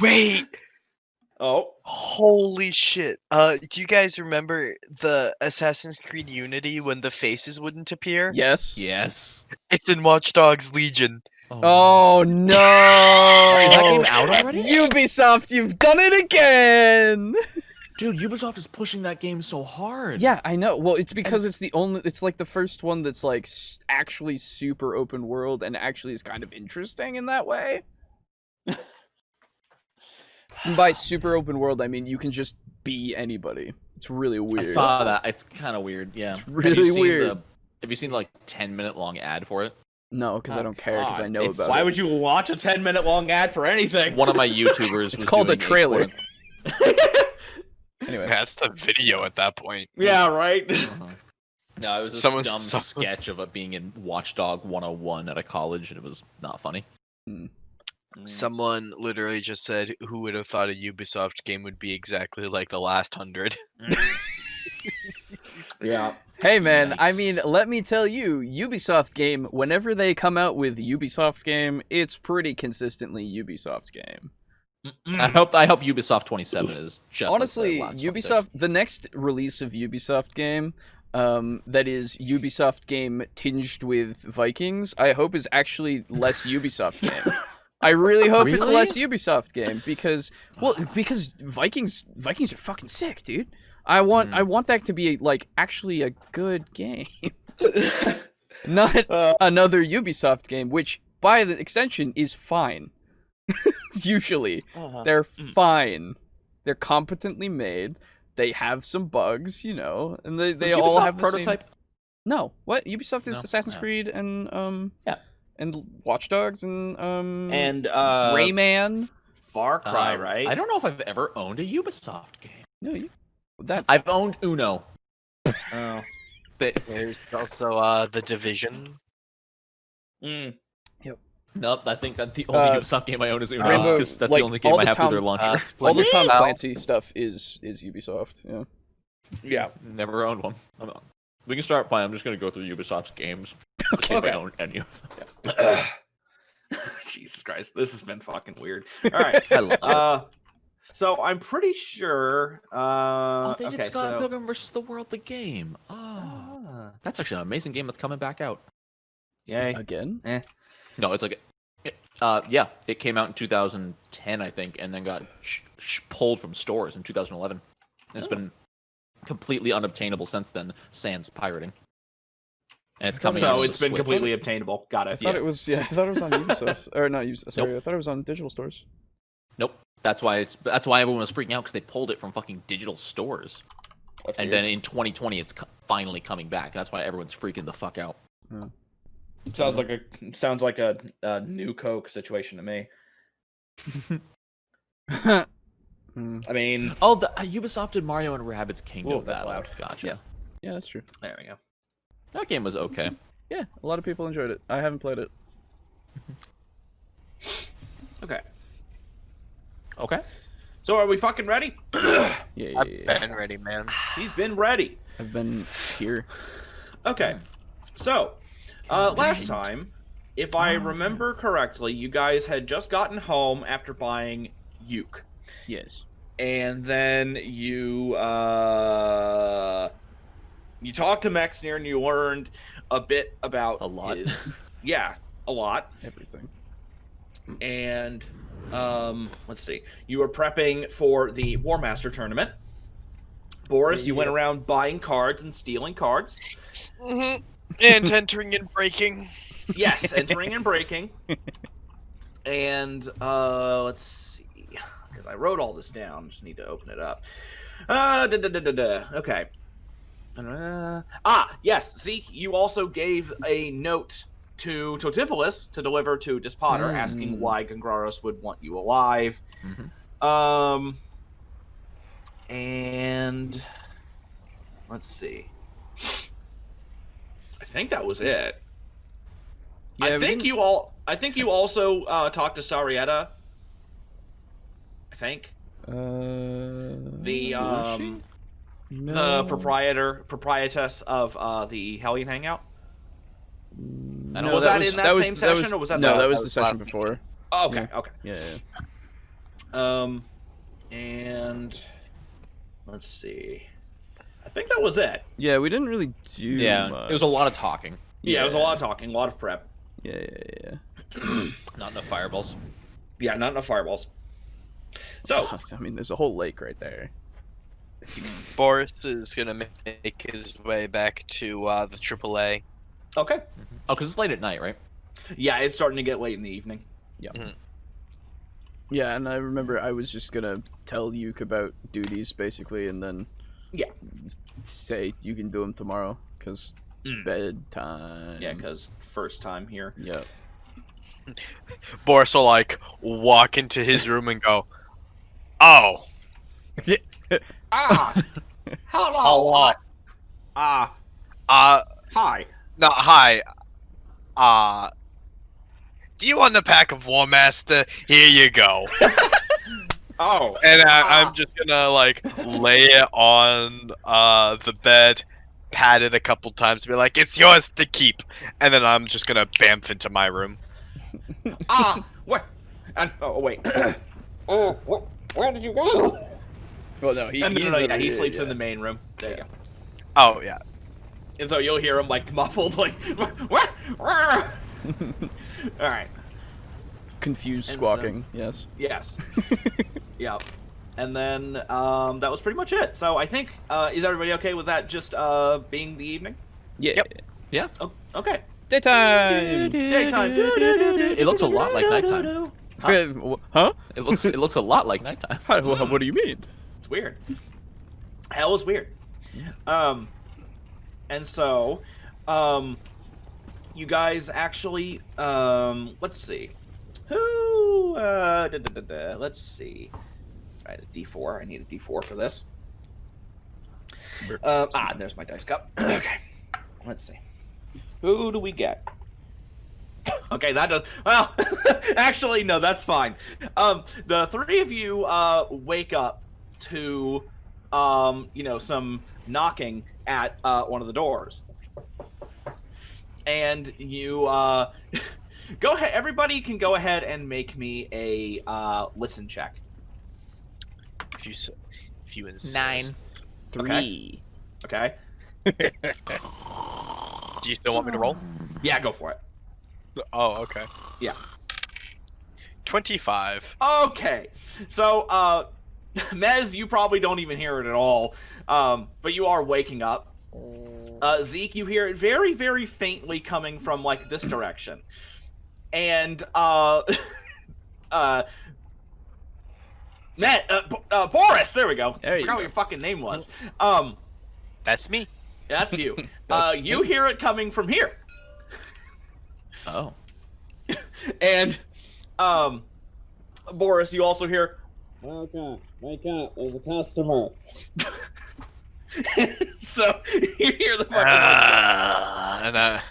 Wait! Oh. Holy shit. Do you guys remember the Assassin's Creed Unity when the faces wouldn't appear? Yes. Yes. It's in Watch Dogs Legion. Oh no! Is that game out already? Ubisoft, you've done it again! Dude, Ubisoft is pushing that game so hard. Yeah, I know. Well, it's because it's like the first one that's like actually super open world and actually is kind of interesting in that way. And by super open world, I mean you can just be anybody. It's really weird. I saw that. It's kind of weird. Yeah. It's really weird. Have you seen the, like 10-minute long ad for it? No, because I don't care because I know about it. Why would you watch a 10-minute long ad for anything? One of my YouTubers. It's called a trailer. Anyway, that's a video at that point. Yeah, right. No, it was a dumb sketch of it being in Watchdog 101 at a college, and it was not funny. Someone literally just said, "Who would have thought a Ubisoft game would be exactly like the last 100?" Yeah. Hey man, I mean, let me tell you, Ubisoft game, whenever they come out with Ubisoft game, it's pretty consistently Ubisoft game. I hope Ubisoft 27 is just honestly, like Ubisoft, the next release of Ubisoft game, that is Ubisoft game tinged with Vikings, I hope is actually less Ubisoft game. I really hope it's less Ubisoft game because Vikings are fucking sick, dude. I want that to be like actually a good game, not another Ubisoft game, which by the extension is fine. Usually, they're fine. They're competently made. They have some bugs, you know, and they all have the prototype. Same... No, what Ubisoft is Assassin's Creed and and Watch Dogs and Rayman, Far Cry, right? I don't know if I've ever owned a Ubisoft game. No, I've owned Uno. Oh, There's also The Division. Yep. Nope, I think the only Ubisoft game I own is Uno because that's like, the only game I have through their launcher. All the Tom Clancy stuff is Ubisoft. Yeah. Yeah. Never owned one. We can start playing. I'm just gonna go through Ubisoft's games. See if I own any of them. Yeah. Jesus Christ, this has been fucking weird. All right. I love it. So I'm pretty sure. They did Scott Pilgrim vs. the World, the game. That's actually an amazing game that's coming back out. Yay. Again? No, it's like, it came out in 2010, I think, and then got pulled from stores in 2011. And it's been completely unobtainable since then, sans pirating. And it's coming. So it's been completely obtainable. Got it. I thought it was. Yeah, I thought it was on Ubisoft or not Ubisoft. Sorry, I thought it was on digital stores. Nope. That's why everyone was freaking out because they pulled it from fucking digital stores. And then in 2020, it's finally coming back. That's why everyone's freaking the fuck out. Sounds like a new Coke situation to me. I mean, the Ubisoft did Mario and Rabbids Kingdom. Whoa, that's loud. Gotcha. Yeah, that's true. There we go. That game was okay. Yeah, a lot of people enjoyed it. I haven't played it. Okay. Okay. So are we fucking ready? Yeah. I've been ready, man. He's been ready. I've been here. Okay. So, last time, if I remember correctly, you guys had just gotten home after buying Uke. Yes. And then you talked to Mexner and you learned a bit about a lot. Yeah, a lot. Everything. And let's see. You were prepping for the War Master tournament. Boris, you went around buying cards and stealing cards. Mm-hmm. And entering and breaking. Yes, entering and breaking. And let's see. Because I wrote all this down. Just need to open it up. Okay. Yes. Zeke, you also gave a note to Totipolis to deliver to Dispotter, asking why Gangraros would want you alive. And let's see. I think that was it. Yeah, I think you also talked to Sarietta. I think. The proprietress of the Hellion Hangout. Was that in that same session, or was that that was the session before? Oh, okay, okay. Yeah. And let's see. I think that was it. Yeah, we didn't really do much. It was a lot of talking. Yeah, it was a lot of talking, a lot of prep. Yeah. Not enough fireballs. Yeah, not enough fireballs. So, I mean, there's a whole lake right there. Boris is gonna make his way back to the AAA. okay. Oh, because it's late at night, right? Yeah, it's starting to get late in the evening. Yeah. Yeah, and I remember I was just gonna tell Yuke about duties, basically, and then say you can do them tomorrow, because bedtime. Yeah, because first time here. Yep. Boris will like walk into his room and go, "Oh, Ah! Hello! hello. Hi. No, hi. Do you want a pack of War Master? Here you go." Oh. And I'm just gonna like lay it on the bed, pat it a couple times, be like, "It's yours to keep," and then I'm just gonna bamf into my room. What? And wait. Where did you go? Well, no, he sleeps in the main room. There you go. Oh yeah. And so you'll hear him like muffled, like, what? All right. Confused And squawking. Yes. Yes. Yep. And then that was pretty much it. So I think is everybody okay with that? Just being the evening? Yeah. Yep. Yeah. Oh, okay. Daytime. Daytime. It looks a lot like nighttime. Huh? It looks a lot like nighttime. What do you mean? It's weird. Hell is weird. And so, you guys actually, let's see. Who, let's see. Right, a D4. I need a D4 for this. There's my dice cup. Okay. Let's see. Who do we get? Okay, that does. Well, actually, no, that's fine. The three of you wake up to, some knocking at one of the doors, and you go ahead. Everybody can go ahead and make me a listen check. If you insist. 9. 3. Okay. Do you still want me to roll? Yeah, go for it. Oh, okay. Yeah. 25. Okay. So, Mez, you probably don't even hear it at all, but you are waking up. Zeke, you hear it very, very faintly coming from, like, this direction. And, Boris, there we go. I forgot what your fucking name was. That's me. That's you. You hear it coming from here. Oh. And, Boris, you also hear, wake up, there's a customer. So, you hear the fucking And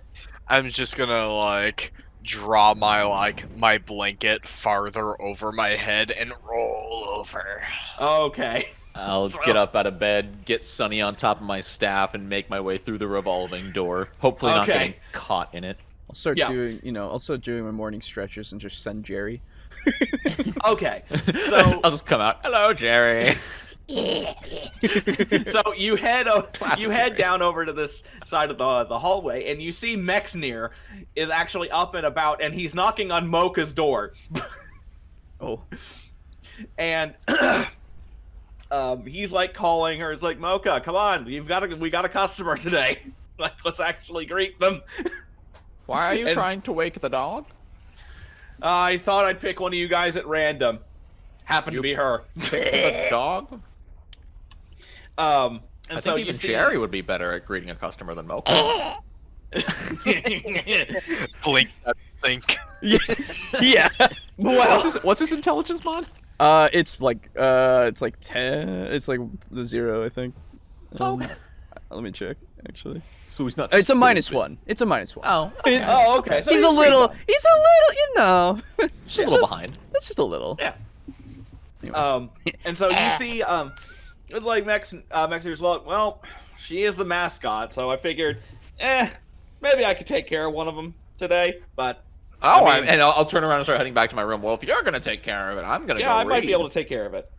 I'm just gonna, like, draw my blanket farther over my head and roll over. Okay. I'll get up out of bed, get Sunny on top of my staff, and make my way through the revolving door. Hopefully not getting caught in it. I'll start doing my morning stretches and just send Jerry. Okay. So I'll just come out. Hello, Jerry. So you head down over to this side of the hallway, and you see Mexnir is actually up and about, and he's knocking on Mocha's door. Oh. And he's like calling her. It's like, Mocha, come on, we got a customer today. Like, let's actually greet them. Why are you trying to wake the dog? I thought I'd pick one of you guys at random. Happened to be her. The dog? And I so think even Jerry would be better at greeting a customer than Mocha. Blink that sink. Yeah. Well, What's his intelligence mod? It's like 10. It's like the 0, I think. Okay. Let me check. Actually, So he's not. it's a -1. It's a -1. Oh. oh, okay. So He's a little. You know. Just a little behind. That's just a little. Yeah. Anyway. And so you see, it's like Mexier's well, she is the mascot, so I figured, maybe I could take care of one of them today, but Oh, I mean- and I'll turn around and start heading back to my room. Well, if you're gonna take care of it, I'm gonna go I might be read. able to take care of it.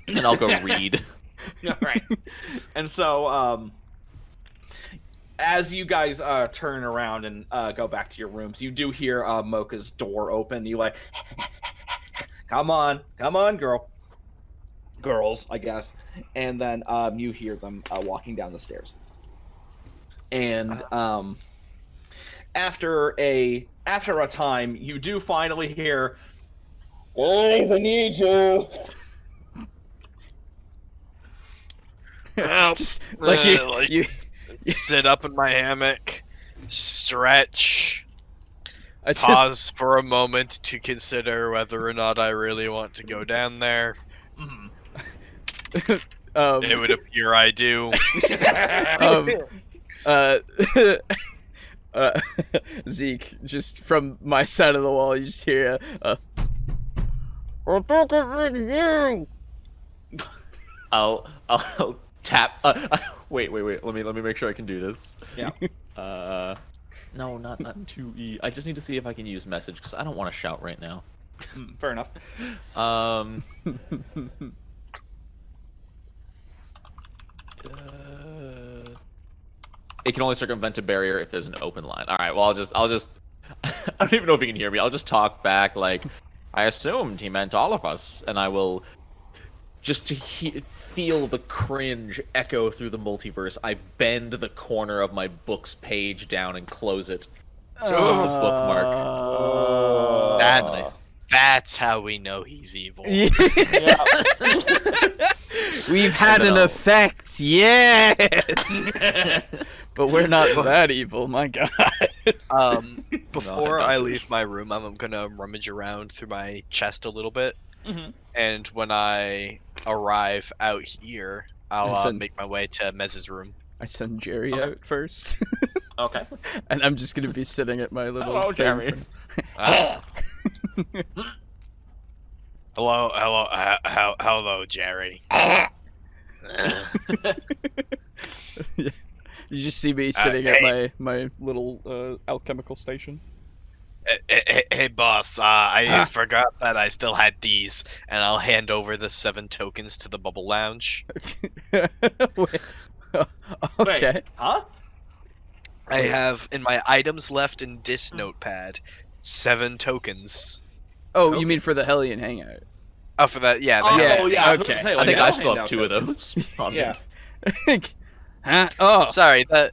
And I'll go read. All right. And so, as you guys turn around and go back to your rooms, you do hear Mocha's door open. You like, come on, girls, I guess. And then you hear them walking down the stairs. And after a time, you do finally hear, "Boys, I need you." Just like you sit up in my hammock, stretch, I just, pause for a moment to consider whether or not I really want to go down there. It would appear I do. Zeke, just from my side of the wall, you just hear I'll tap. Wait. Let me make sure I can do this. Yeah. No, not 2E. I just need to see if I can use message because I don't want to shout right now. Fair enough. It can only circumvent a barrier if there's an open line. All right. Well, I'll just. I don't even know if you can hear me. I'll just talk back like, I assumed he meant all of us, and I will. Just to feel the cringe echo through the multiverse, I bend the corner of my book's page down and close it. To the bookmark. That's how we know he's evil. We've had an effect, yes. But we're not that evil, my god. Before I leave my room, I'm gonna rummage around through my chest a little bit. And when I arrive out here, I'll make my way to Mez's room. I send Jerry out first. Okay. And I'm just gonna be sitting at my little Hello, thing Jerry. Hello, Jerry. Yeah. You just see me sitting at my little alchemical station. Hey, boss, I forgot that I still had these, and I'll hand over the 7 tokens to the Bubble Lounge. Wait. Okay. Wait, huh? I have, in my items left in this notepad, 7 tokens. Oh, you mean for the Hellion Hangout? Oh, for that, yeah. Oh, Yeah, yeah. I was okay. gonna say, I like, think I'll I still hand have out 2 of tokens. those. on me. Yeah. Huh? Oh. Sorry, the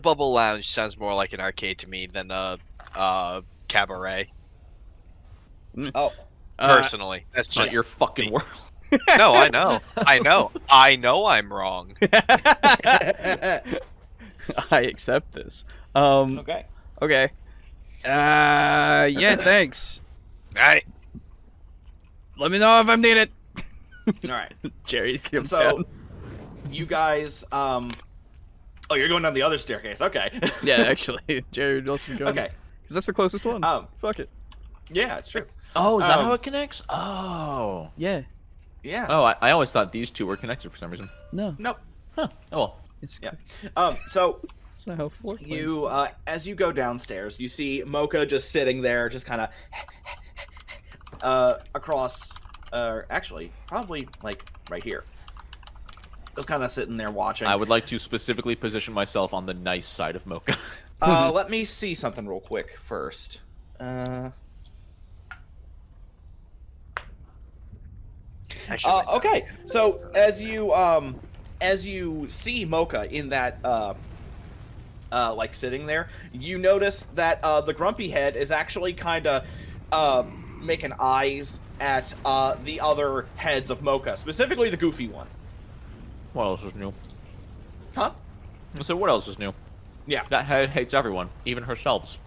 Bubble Lounge sounds more like an arcade to me than a cabaret. Oh. Personally, that's It's not just your fucking world. No, I know I'm wrong. I accept this. Okay. Okay. Yeah, thanks. I Let me know if I'm needed. All right. Jerry comes So, down. you guys, oh, you're going down the other staircase. Okay. Yeah, actually, Jerry would also be going. Okay. Because that's the closest one. Fuck it. Yeah, it's true. Oh, is that how it connects? Oh. Yeah. Yeah. Oh, I always thought these 2 were connected for some reason. No. Nope. Huh. Oh well. It's Yeah. So It's not how floor plans you, work. as you go downstairs, you see Mocha just sitting there, just kind of across, actually, probably like right here, just kind of sitting there watching. I would like to specifically position myself on the nice side of Mocha. Let me see something real quick first. Okay, so as you see Mocha in that like sitting there, you notice that the grumpy head is actually kind of making eyes at the other heads of Mocha, specifically the goofy one. What else is new? Huh? So what else is new? Yeah. That head hates everyone, even herself.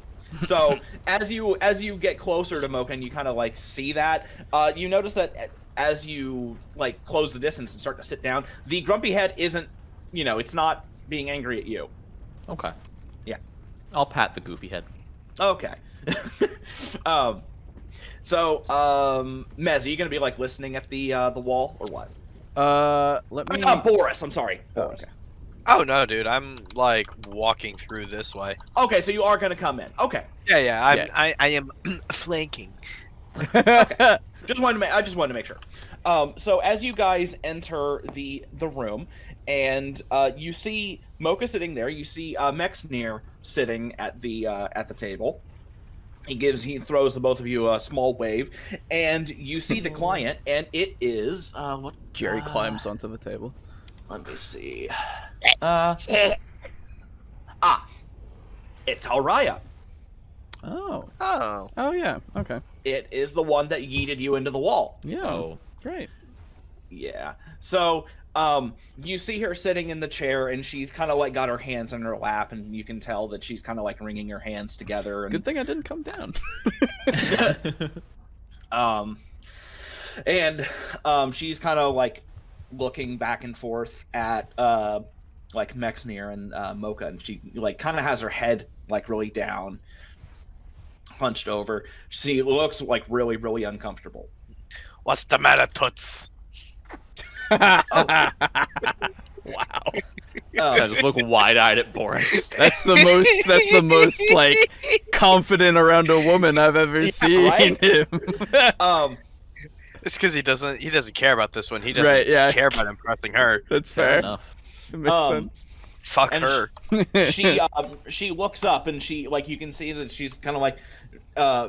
So as you get closer to Mocha and you kind of like see that, you notice that as you like close the distance and start to sit down, the grumpy head isn't, it's not being angry at you. Okay. Yeah. I'll pat the goofy head. Okay. So Mez, are you gonna be like listening at the wall or what? Let me. Boris, I'm sorry. Oh, Boris. okay. Oh no, dude! I'm like walking through this way. Okay, so you are gonna come in. Okay. Yeah. I am flanking. I just wanted to make sure. So as you guys enter the room, and you see Mocha sitting there, you see Mexnir sitting at the table. He throws the both of you a small wave, and you see the client, and it is what? Jerry climbs onto the table. Let me see. It's Alraya. Oh. Oh. Oh yeah. Okay. It is the one that yeeted you into the wall. Yeah. Oh. Great. Yeah. So, you see her sitting in the chair, and she's kind of like got her hands in her lap, and you can tell that she's kind of like wringing her hands together. And, Good thing I didn't come down. she's kind of like looking back and forth at like Mexnir and Mocha, and she like kind of has her head like really down, hunched over. She looks like really, really uncomfortable. What's the matter, Toots? Wow. I just look wide-eyed at Boris. That's the most like confident around a woman I've ever seen right? him. It's because he doesn't care about this one. He doesn't care about impressing her. That's Fair fair. enough. It makes sense. Fuck And her. She looks up, and she like you can see that she's kind of like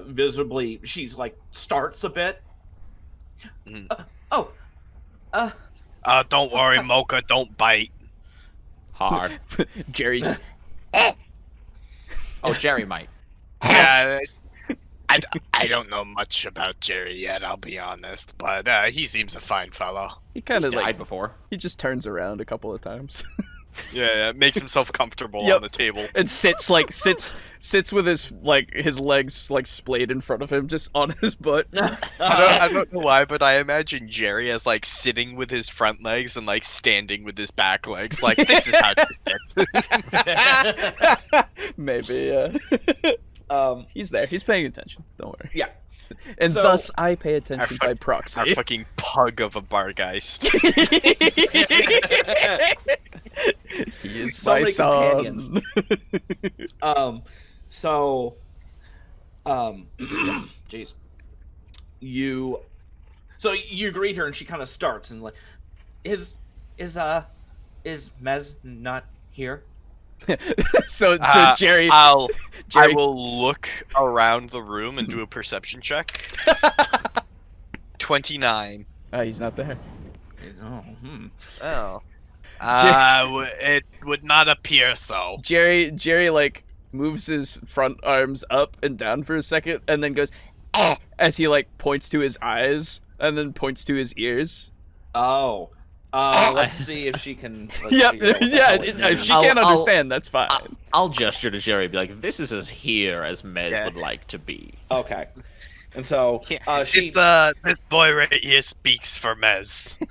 visibly she's like starts a bit. Don't worry, Mocha. Don't bite. Hard. Jerry just Oh, Jerry might. Yeah. I don't know much about Jerry yet, I'll be honest, but he seems a fine fellow. he kind of Died like before. he just turns around a couple of times Yeah, makes himself comfortable Yep. on the table. and sits with his legs like splayed in front of him, just on his butt. I don't know why, but I imagine Jerry as like sitting with his front legs and like standing with his back legs. Like, this is how to sit. Maybe. He's there. He's paying attention. Don't worry. Yeah. And So- thus, I pay attention by Our proxy. fucking pug of a bargeist. He is So my many son. companions. Jeez. So you greet her, and she kind of starts and like, is Mez not here? so Jerry, I Jerry, will look around the room and do a perception check. 29. he's not there. Oh, Oh. It would not appear so. Jerry like moves his front arms up and down for a second, and then goes as he like points to his eyes and then points to his ears. Oh. Let's see if she can. Yeah, figure out what the yeah. hell is going If she on. can't I'll- understand, that's fine. I'll gesture to Jerry, be like, "This is as here as Mez would like to be." Okay. And so she. This boy right here speaks for Mez.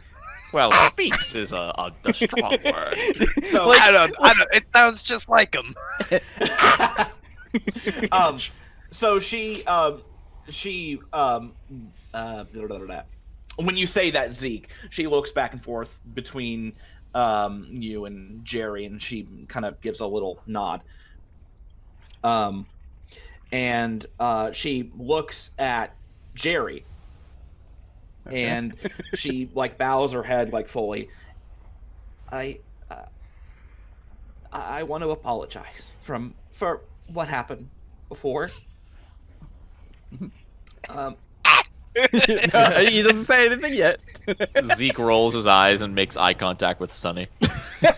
Well, speaks is a strong word. So I don't. It sounds just like him. So she when you say that, Zeke, she looks back and forth between you and Jerry, and she kind of gives a little nod. And she looks at Jerry, and she like bows her head like fully. I want to apologize for what happened before. He doesn't say anything yet. Zeke rolls his eyes and makes eye contact with Sunny. All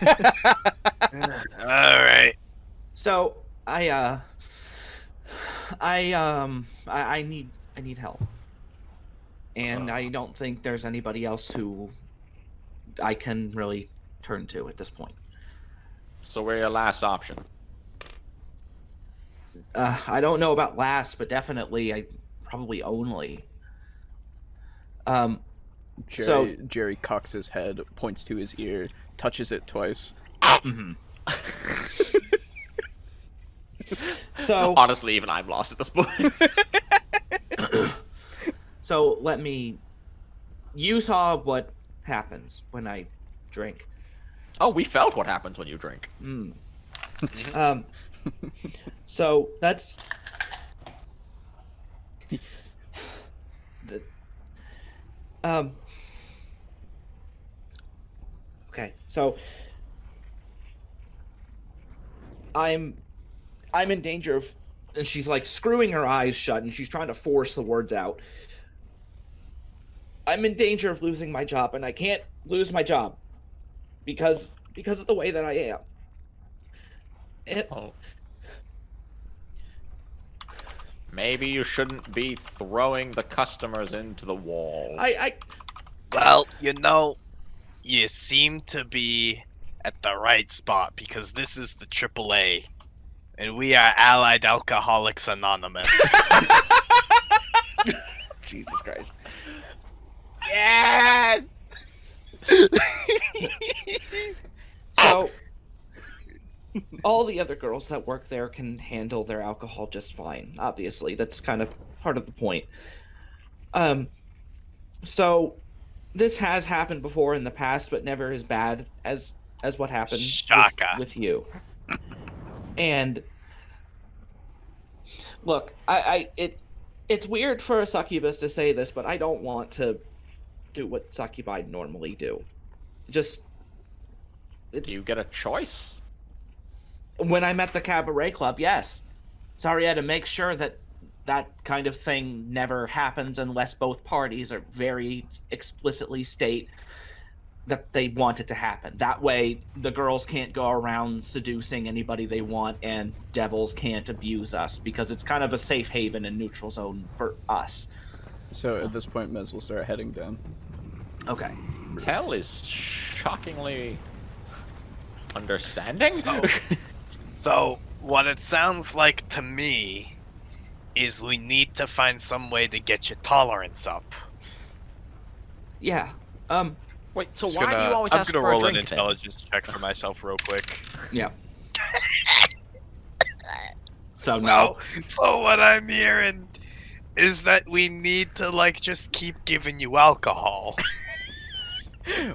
right. So I need help, and I don't think there's anybody else who I can really turn to at this point. So we're your last option. I don't know about last, but probably only. Jerry cocks his head, points to his ear, touches it twice. So Honestly, even I'm lost at this point. So you saw what happens when I drink. Oh, we felt what happens when you drink. So that's okay. So I'm in danger of, and she's like screwing her eyes shut and she's trying to force the words out. I'm in danger of losing my job, and I can't lose my job because of the way that I am. And Maybe you shouldn't be throwing the customers into the wall. Well, you seem to be at the right spot because this is the AAA, and we are Allied Alcoholics Anonymous. Jesus Christ. Yes. So all the other girls that work there can handle their alcohol just fine. Obviously, that's kind of part of the point. So this has happened before in the past, but never as bad as what happened with you. And look, it's weird for a succubus to say this, but I don't want to do what succubi normally do. Do you get a choice? When I'm at the cabaret club, yes. Sorry, I had to make sure that kind of thing never happens unless both parties are very explicitly state that they want it to happen. That way, the girls can't go around seducing anybody they want, and devils can't abuse us, because it's kind of a safe haven and neutral zone for us. So at this point, Mez will start heading down. Okay. Hell is shockingly understanding. So, what it sounds like to me is we need to find some way to get your tolerance up. Yeah. Wait, so why do you always ask for a drink? I'm gonna roll an intelligence check for myself real quick. Yeah. So no. So what I'm hearing is that we need to just keep giving you alcohol.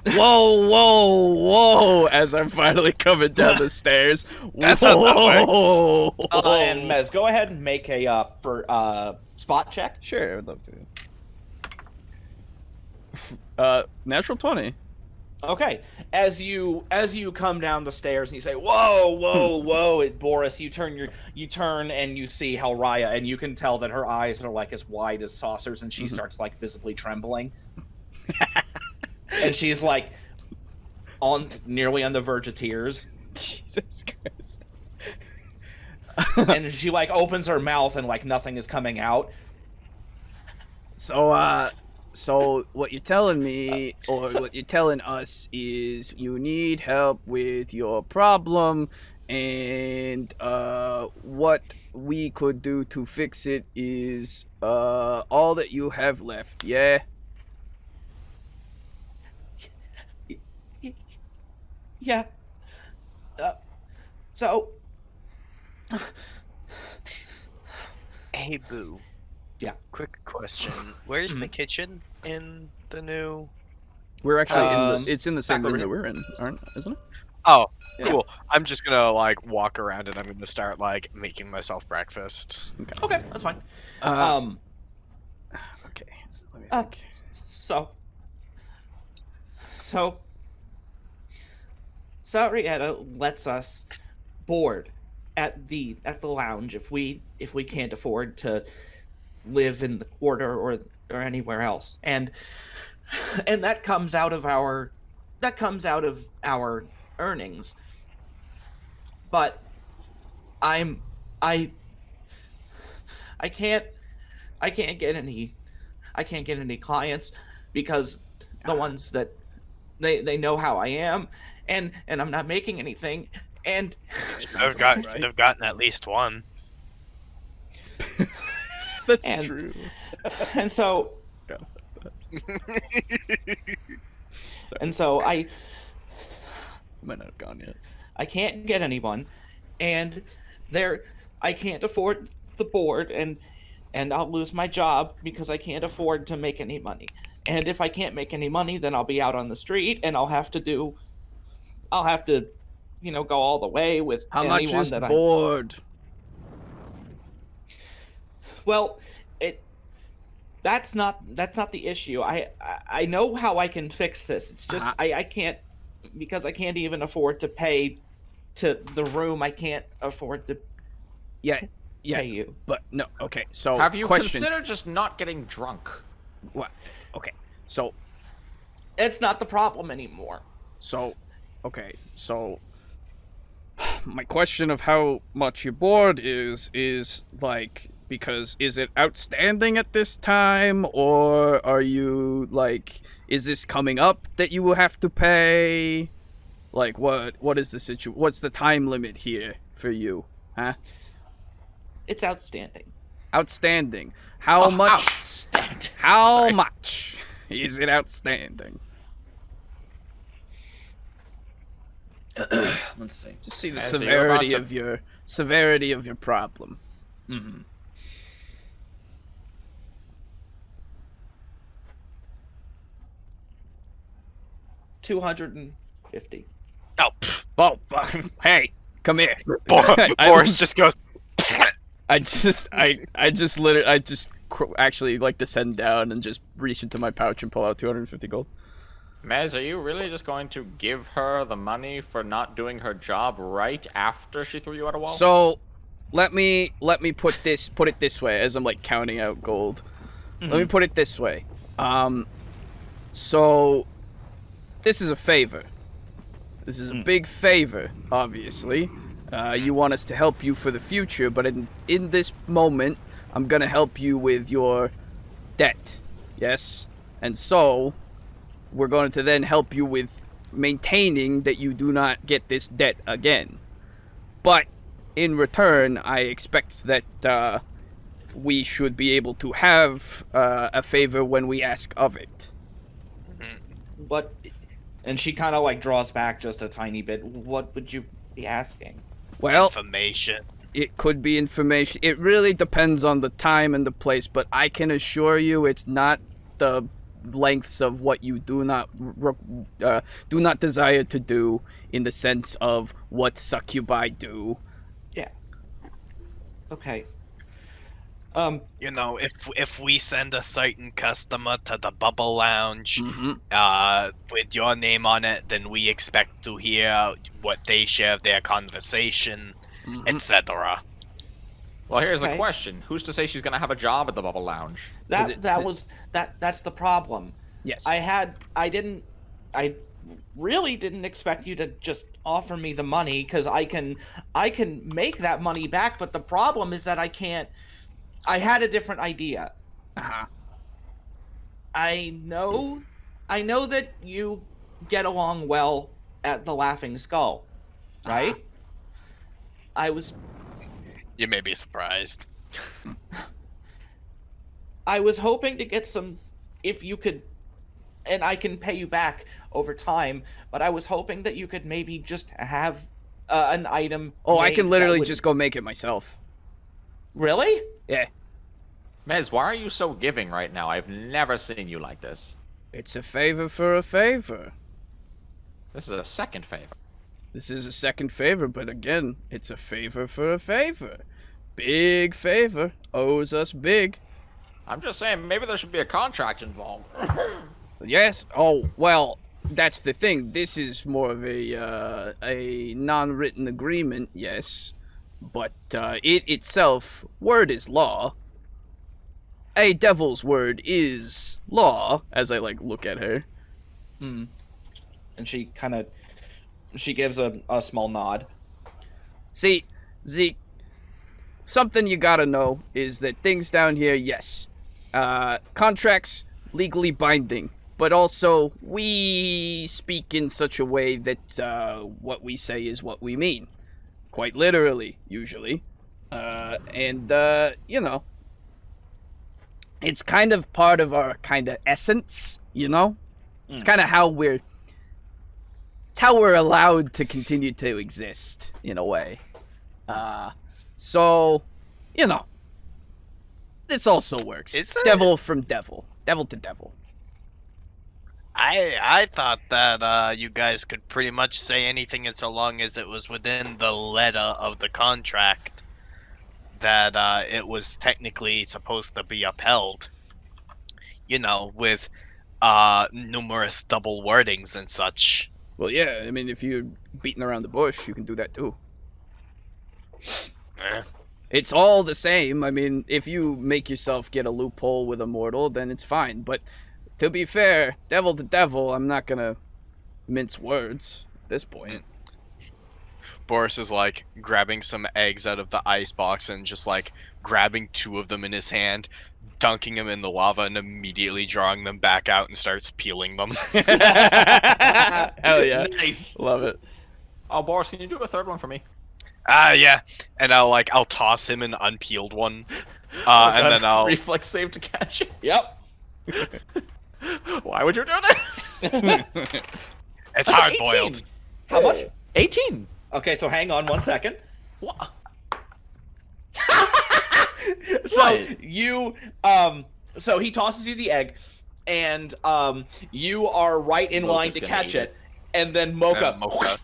Whoa! As I'm finally coming down the stairs. That's how that works. And Mez, go ahead and make a spot check. Sure, I would love to. Natural 20. Okay. As you come down the stairs and you say, "Whoa, Boris," you turn and you see Helraya, and you can tell that her eyes are as wide as saucers, and she starts visibly trembling. And she's nearly on the verge of tears. Jesus Christ. And she opens her mouth and nothing is coming out. So what you're telling me, or what you're telling us, is you need help with your problem, and what we could do to fix it is all that you have left, yeah? Yeah. So. Hey, Boo. Yeah. Quick question. Where's the kitchen in the new... We're actually it's in the same room that we're in, isn't it? Oh, Yeah. cool. I'm just gonna walk around and I'm gonna start making myself breakfast. Okay, that's fine. Okay. Let me think. So Sarietta lets us board at the lounge if we can't afford to live in the quarter or anywhere else, and that comes out of our earnings. But I can't get any clients because the ones that they know how I am, and I'm not making anything, and Should have gotten at least one. That's true. And so I might not have gone yet. I can't get anyone, and I can't afford the board, and I'll lose my job because I can't afford to make any money. And if I can't make any money, then I'll be out on the street, and I'll have to do I'll have to, go all the way with How anyone much is the that board? Well, that's not the issue. I know how I can fix this. It's just I can't, because I can't even afford to pay to the room. I can't afford to Yeah, pay you. but no. Okay, so Have you question. considered just not getting drunk? What? Okay, so It's not the problem anymore. okay, so my question of how much your board is like, because is it outstanding at this time, or are you like, is this coming up that you will have to pay? Like, what is the what's the time limit here for you, huh? It's outstanding. Outstanding. How much? Outstanding. How Sorry. much is it outstanding? Let's see. Just see the So you're about severity of your problem. Mm-hmm. $250. Oh, pff, Oh, hey, come here. Boris just goes. I just actually like descend down and just reach into my pouch and pull out 250 gold. Mez, are you really just going to give her the money for not doing her job right after she threw you at a wall? So, let me put it this way, as I'm like counting out gold. Mm-hmm. Let me put it this way. So this is a favor. This is a big favor, obviously. You want us to help you for the future, but in this moment, I'm gonna help you with your debt. Yes? And so, we're going to then help you with maintaining that you do not get this debt again. But, in return, I expect that we should be able to have a favor when we ask of it. What? And she kind of like draws back just a tiny bit. What would you be asking? Well, Information. it could be information. It really depends on the time and the place, but I can assure you it's not the lengths of what you do not desire to do, in the sense of what succubi do. Yeah. Okay. You know, if we send a certain customer to the Bubble Lounge, Mm-hmm. with your name on it, then we expect to hear what they share of their conversation, Mm-hmm. etc. Well, here's the Okay. question: who's to say she's gonna have a job at the Bubble Lounge? That's the problem. Yes. I really didn't expect you to just offer me the money, because I can make that money back, but the problem is that I can't. I had a different idea. Uh-huh. I know that you get along well at the Laughing Skull, right? You may be surprised. I was hoping to get some, if you could, and I can pay you back over time, but I was hoping that you could maybe just have an item. Oh, I made can that literally would- just go make it myself. Really? Yeah. Mez, why are you so giving right now? I've never seen you like this. It's a favor for a favor. This is a second favor. This is a second favor, but again, it's a favor for a favor. Big favor. Owes us big. I'm just saying, maybe there should be a contract involved. Yes. Oh, well, that's the thing. This is more of a non-written agreement, yes. But it itself, word is law. A devil's word is law, as I, like, look at her. And she gives a small nod. See, Zeke, something you gotta know is that things down here, yes, contracts, legally binding, but also we speak in such a way that what we say is what we mean. Quite literally, usually. And you know, it's kind of part of our kind of essence, you know? It's kind of how we're allowed to continue to exist, in a way. So, you know, this also works. Is it? Devil from devil. Devil to devil. I thought that you guys could pretty much say anything as so long as it was within the letter of the contract that it was technically supposed to be upheld. You know, with numerous double wordings and such. Well, yeah. I mean, if you're beating around the bush, you can do that too. Eh. It's all the same. I mean, if you make yourself get a loophole with a mortal, then it's fine. But to be fair, devil to devil, I'm not gonna mince words at this point. Boris is like grabbing some eggs out of the ice box and just like grabbing 2 of them in his hand, dunking them in the lava, and immediately drawing them back out and starts peeling them. Hell yeah. Nice. Love it. Oh, Boris, can you do a third one for me? Yeah. And I'll toss him an unpeeled one. And then I'll reflex save to catch it. Yep. Why would you do this? It's hard boiled. 18. How much? 18. Okay, so hang on 1 second. What? So What? you so he tosses you the egg, and you are right in line Mocha's to gonna catch eat it, and then Mocha, Mocha.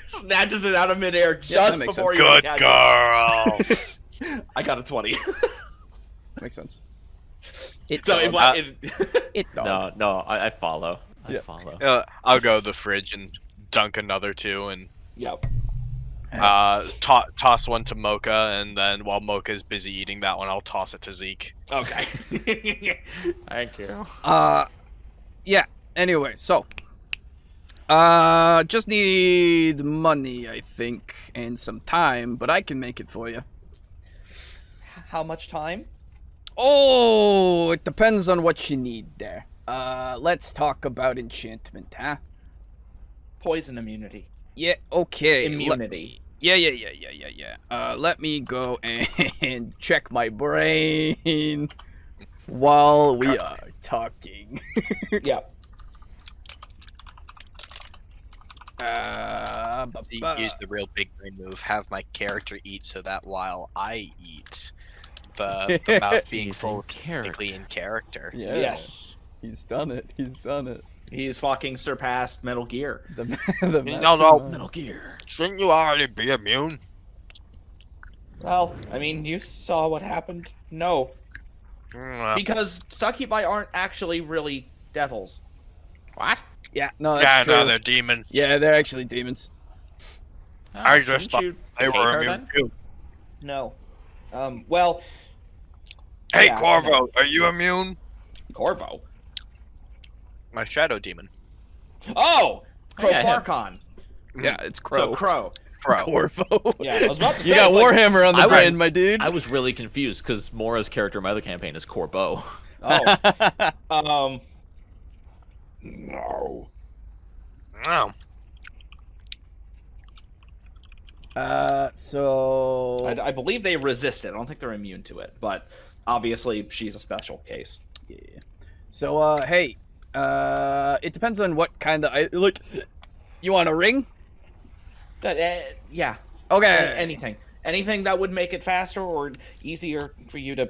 snatches it out of midair that just makes before sense. you Good catch girl. it. I got a 20. Makes sense. So No, I follow. I Yeah. follow. I'll go to the fridge and dunk another 2 and Yep. toss one to Mocha, and then while Mocha's busy eating that one, I'll toss it to Zeke. Okay. Thank you. Yeah. Anyway, so just need money, I think, and some time, but I can make it for you. How much time? Oh, it depends on what you need there. Let's talk about enchantment, huh? Poison immunity. Yeah, okay. Immunity. Yeah. Let me go and check my brain while we are talking. Yeah. Zeke used the real big brain move. Have my character eat so that while I eat, the mouth being He's full in technically in character. Yeah. Yes. He's done it. He's fucking surpassed Metal Gear. The No. mastermind. Metal Gear. Shouldn't you already be immune? Well, I mean, you saw what happened. No, because succubi aren't actually really devils. What? Yeah, no, Yeah, that's true. no, they're demons. Yeah, they're actually demons. Oh, I just shouldn't thought you they hate were her immune then? too. No. Well, Hey, Yeah. Corvo, are you immune? Corvo. My shadow demon. Oh, Crow Yeah, him. Farcon. Yeah, it's So Crow. Crow. Bro. Corvo. Yeah, I was about to say. You got it's like- Warhammer on the I was- brain, my dude. I was really confused because Mora's character in my other campaign is Corbeau. Oh. No. So I believe they resist it. I don't think they're immune to it, but obviously she's a special case. yeah. So hey, it depends on what kind of look. You want a ring? Yeah. Okay. Anything that would make it faster or easier for you to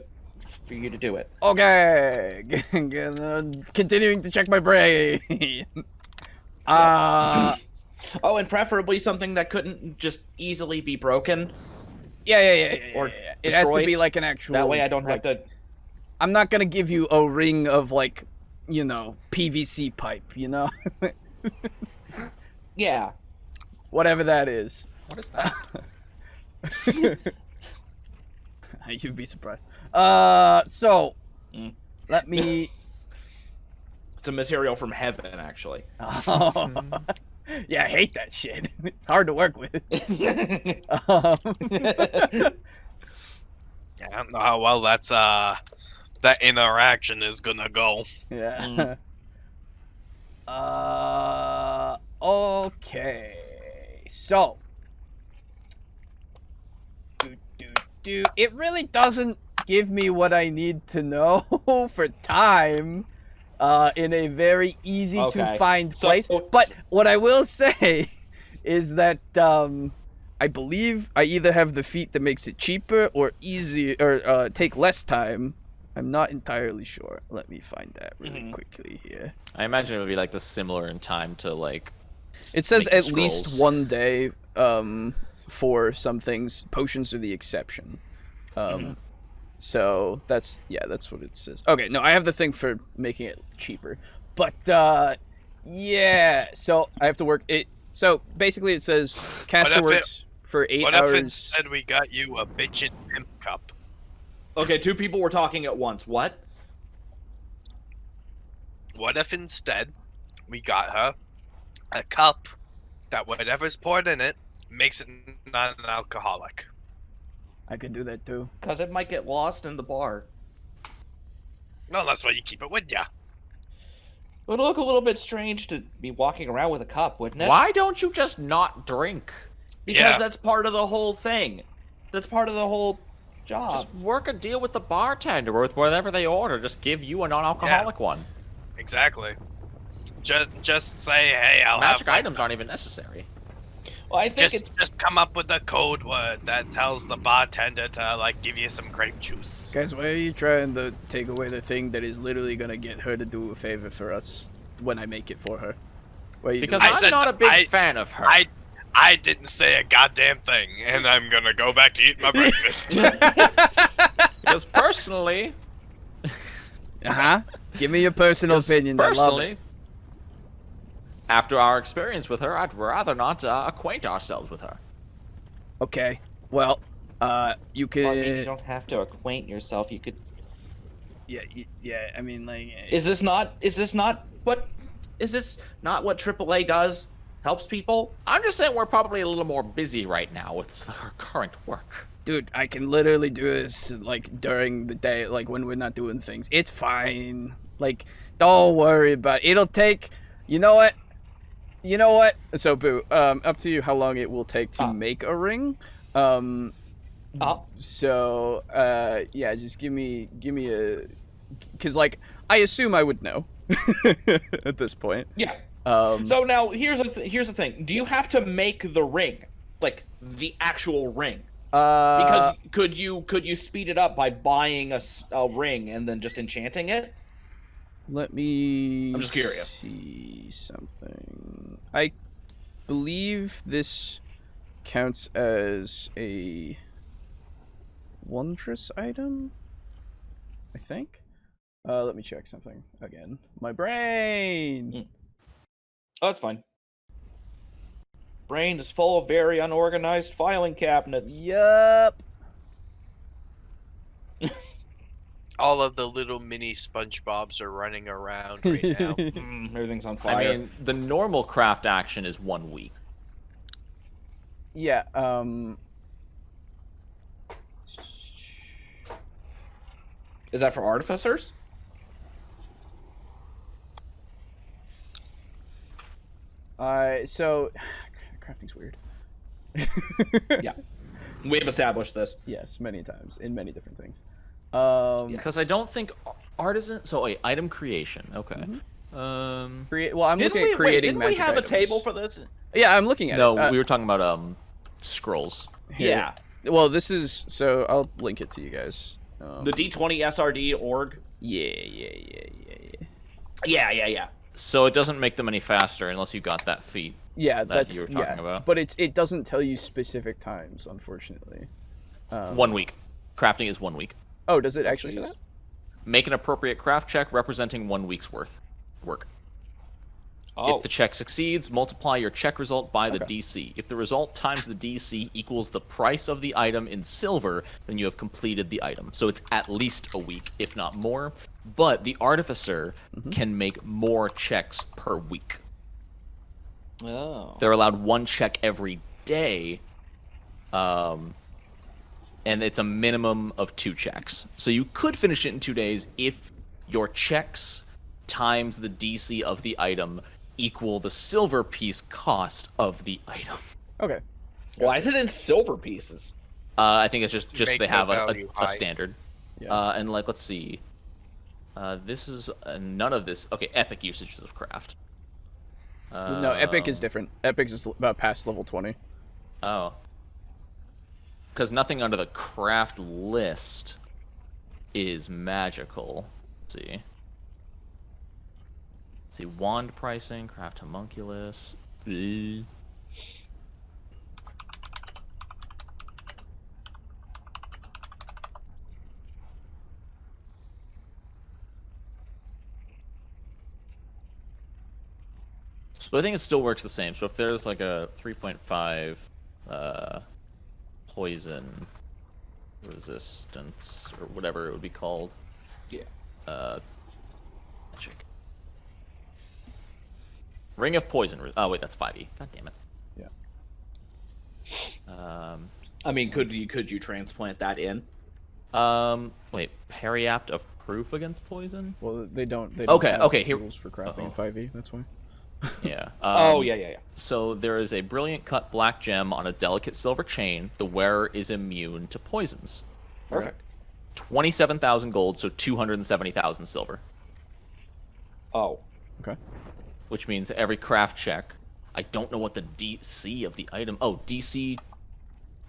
do it. Okay. Continuing to check my brain. Oh, and preferably something that couldn't just easily be broken. Yeah. Or It has to destroyed. be like an actual. That way I don't like, have to. I'm not gonna give you a ring of like, PVC pipe. Yeah. Whatever that is. What is that? You'd be surprised. So let me. It's a material from heaven, actually. Yeah, I hate that shit. It's hard to work with. I don't know how well that's that interaction is gonna go. Yeah. Okay. So. It really doesn't give me what I need to know for time. In a very easy to Okay. find So- place. But what I will say is that I believe I either have the feat that makes it cheaper or easier or take less time. I'm not entirely sure. Let me find that really quickly here. I imagine it would be like the similar in time to like. It says make the at least scrolls. 1 day for some things. Potions are the exception. So that's what it says. Okay, no, I have the thing for making it cheaper. But yeah, so I have to work it. So basically it says caster works for 8 What hours. if instead we got you a bitchin' imp cup? Okay, 2 people were talking at once. What? What if instead we got her a cup that whatever's poured in it makes it non-alcoholic? I could do that too. Because it might get lost in the bar. No, that's why you keep it with ya. It would look a little bit strange to be walking around with a cup, wouldn't it? Why don't you just not drink? Because Yeah. that's part of the whole thing. That's part of the whole job. Just work a deal with the bartender or with whatever they order. Just give you a non-alcoholic one. Exactly. Just say, hey, I'll Magic have items aren't even necessary. Well, I think just come up with a code word that tells the bartender to like give you some grape juice. Guys, why are you trying to take away the thing that is literally gonna get her to do a favor for us when I make it for her? Why are you Because doing I'm said not a big I- fan of her. I didn't say a goddamn thing, and I'm gonna go back to eat my breakfast. Because personally, Give me your personal opinion. I love personally, it. after our experience with her, I'd rather not acquaint ourselves with her. Okay. Well, you could. Well, I mean, you don't have to acquaint yourself. You could. Yeah. I mean, like. Is this not what AAA does? Helps people? I'm just saying we're probably a little more busy right now with our current work. Dude, I can literally do this like during the day, like when we're not doing things. It's fine. Like, don't worry about it. It'll take. You know what? So, Boo. Up to you how long it will take to make a ring. So, yeah, just give me a. Because, like, I assume I would know at this point. Yeah. So now here's the thing. Do you have to make the ring, like the actual ring? Because could you speed it up by buying a ring and then just enchanting it? Let me. I'm just curious. See something. I believe this counts as a wondrous item. I think. Let me check something again. My brain. Oh, that's fine. Brain is full of very unorganized filing cabinets. Yup. All of the little mini SpongeBobs are running around right now. Everything's on fire. I mean, the normal craft action is 1 week. Yeah. Is that for artificers? So crafting's weird. Yeah. We have established this. Yes, many times in many different things. Because I don't think artisan. So wait, item creation. Okay. Well, I'm looking at creating didn't we magic have items. a table for this? Yeah, I'm looking at No, it. we were talking about scrolls. Yeah. Well, this is so. I'll link it to you guys. The D20 SRD org. Yeah. Yeah. So it doesn't make them any faster unless you got that feat. Yeah, that that's you were talking about. But it doesn't tell you specific times, unfortunately. 1 week. Crafting is 1 week. Oh, does it actually say that? Make an appropriate craft check representing 1 week's worth work. Oh. If the check succeeds, multiply your check result by the DC. If the result times the DC equals the price of the item in silver, then you have completed the item. So it's at least a week, if not more. But the artificer can make more checks per week. Oh. They're allowed 1 check every day. And it's a minimum of 2 checks. So you could finish it in 2 days if your checks times the DC of the item equal the silver piece cost of the item. Okay. Why is it in silver pieces? I think it's just Make they the have value a high. standard. Yeah. And like, let's see. This is none of this. Okay, epic usages of craft. No, epic is different. Epic is about past level 20. Oh. Because nothing under the craft list is magical. Let's see. Let's see, wand pricing, craft homunculus. Bleh. So I think it still works the same. So if there's like a 3.5 poison resistance or whatever it would be called. Yeah. Magic. Ring of poison. Oh wait, that's 5e. God damn it. Yeah. I mean, could you transplant that in? Wait, Periapt of proof against poison? Well, they don't have Okay, here- rules for crafting in 5e. That's why. Yeah. Yeah. So there is a brilliant cut black gem on a delicate silver chain. The wearer is immune to poisons. Perfect. 27,000 gold, so 270,000 silver. Oh. Okay. Which means every craft check. I don't know what the DC of the item. Oh, DC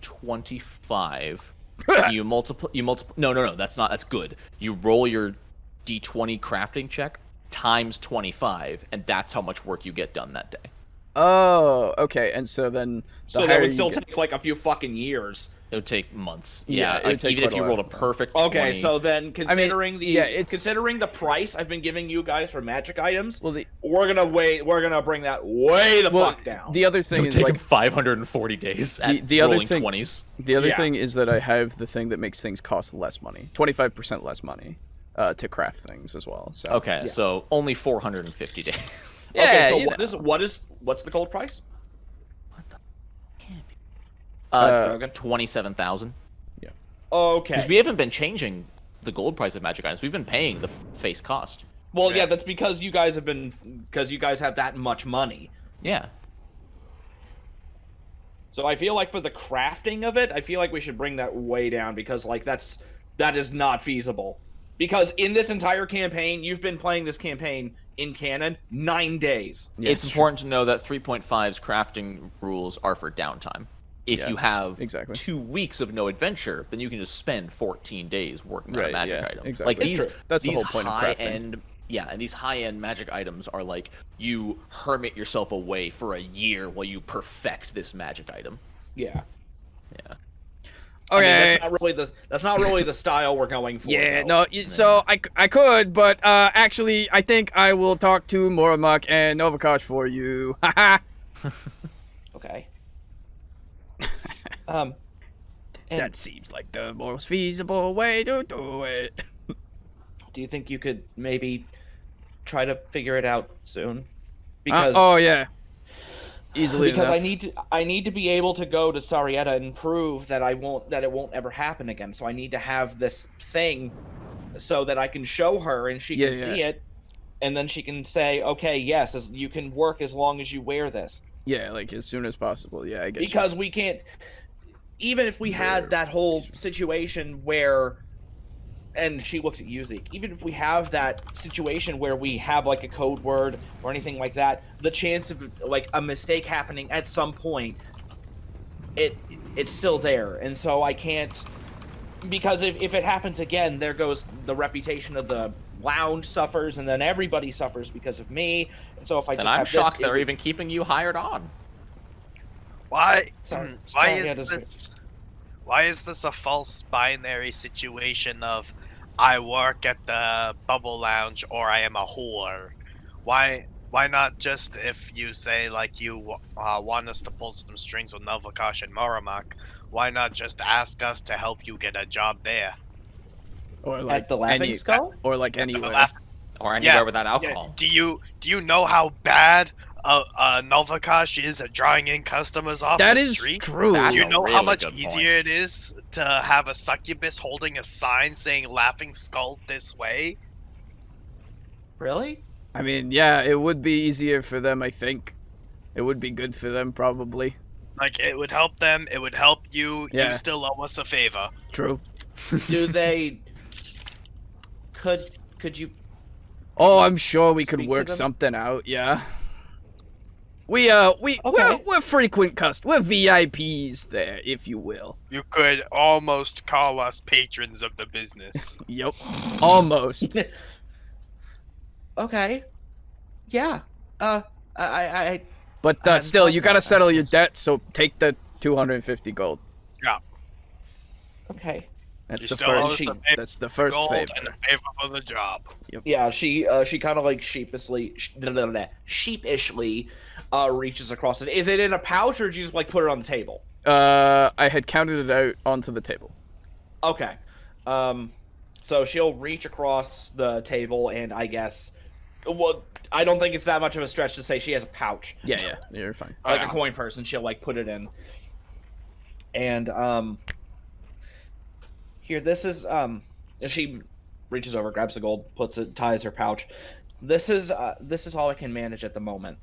25. So you multiply. No. That's good. You roll your D20 crafting check times 25, and that's how much work you get done that day. Oh, okay. And so then, So that would still take like a few fucking years. It would take months. Yeah, it would take even if quite you a rolled a while. perfect. Okay, 20, so then considering it's the price I've been giving you guys for magic items, well, we're gonna bring that way the fuck down. the other it thing would is take like 540 days at the other rolling thing- 20s. the other Yeah. thing is that I have the thing that makes things cost less money, 25% less money, to craft things as well. So Okay, so only 450 days. Yeah, okay, you so know. what's the gold price? 27,000. Okay. Because we haven't been changing the gold price of magic items. We've been paying the face cost. Well, yeah, that's because you guys have that much money. Yeah. So I feel like for the crafting of it, I feel like we should bring that way down because like that is not feasible. Because in this entire campaign, you've been playing this campaign in canon 9 days. Yeah, It's important to know that 3.5's crafting rules are for downtime. If you have exactly. 2 weeks of no adventure, then you can just spend 14 days working on a Right, magic yeah, item. exactly. Like It's these, true. That's the these whole point of crafting. high-end, yeah, and these high-end magic items are like you hermit yourself away for a year while you perfect this magic item. Yeah. Yeah. Okay. I mean, that's not really the style we're going for. Yeah, though. so I could, but actually, I think I will talk to Morimak and Novakosh for you. Haha. Okay. That seems like the most feasible way to do it. Do you think you could maybe try to figure it out soon? Because oh yeah, easily because enough. I need to be able to go to Sarietta and prove that it won't ever happen again. So I need to have this thing so that I can show her and she can see it, and then she can say, "Okay, yes, you can work as long as you wear this." Yeah, like as soon as possible. Yeah, I get Because we can't, even if we had that whole situation where, and she looks at you, Zeke, even if we have that situation where we have like a code word or anything like that, the chance of like a mistake happening at some point, it's still there. And so I can't, because if it happens again, there goes the reputation of the lounge suffers, and then everybody suffers because of me. And so if I And just I'm have shocked this, they're even keeping you hired on. Why? Sorry, Why sorry, is this? Why is this a false binary situation of I work at the Bubble Lounge or I am a whore? Why not just if you say like you want us to pull some strings with Novakosh and Morimak, why not just ask us to help you get a job there? Or like at the Laughing Skull? or like At the anywhere. laugh- Or anywhere Yeah, without Yeah, alcohol. do you know how bad Novakosh is at drawing in customers off That the is street? true. That's Do you a know how really much good easier point. it is to have a succubus holding a sign saying "Laughing Skull this way"? Really? I mean, yeah, it would be easier for them. I think it would be good for them, probably. Like it would help them. It would help you. Yeah. You still owe us a favor. True. Do they? Could you? Oh, I'm sure we could Speak to work them? something out. Yeah. We're frequent customers. We're VIPs there, if you will. You could almost call us patrons of the business. Yep. Almost. Okay. Yeah. I But I'm still, fine you with gotta that. settle your debt, so take the 250 gold. okay. That's You the still first. owe us a favor That's the first Gold favor. and a favor for the job. Yeah, she kind of like sheepishly reaches across it. Is it in a pouch or did you just like put it on the table? I had counted it out onto the table. Okay. So she'll reach across the table and I guess, well, I don't think it's that much of a stretch to say she has a pouch. Yeah, you're fine. Like a coin purse, and she'll like put it in. And here, this is and she reaches over, grabs the gold, puts it, ties her pouch. This is all I can manage at the moment.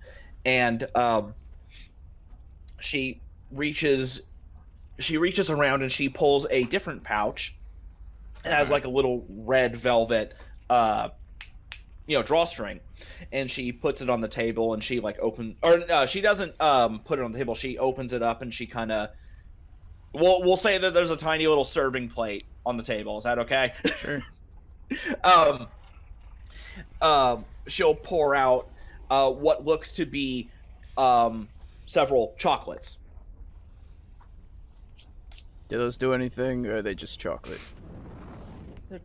And she reaches around and she pulls a different pouch. It has like a little red velvet drawstring, and she puts it on the table and she like she doesn't put it on the table, she opens it up and she kind of we'll say that there's a tiny little serving plate on the table. Is that okay? Sure. She'll pour out what looks to be several chocolates. Do those do anything, or are they just chocolate?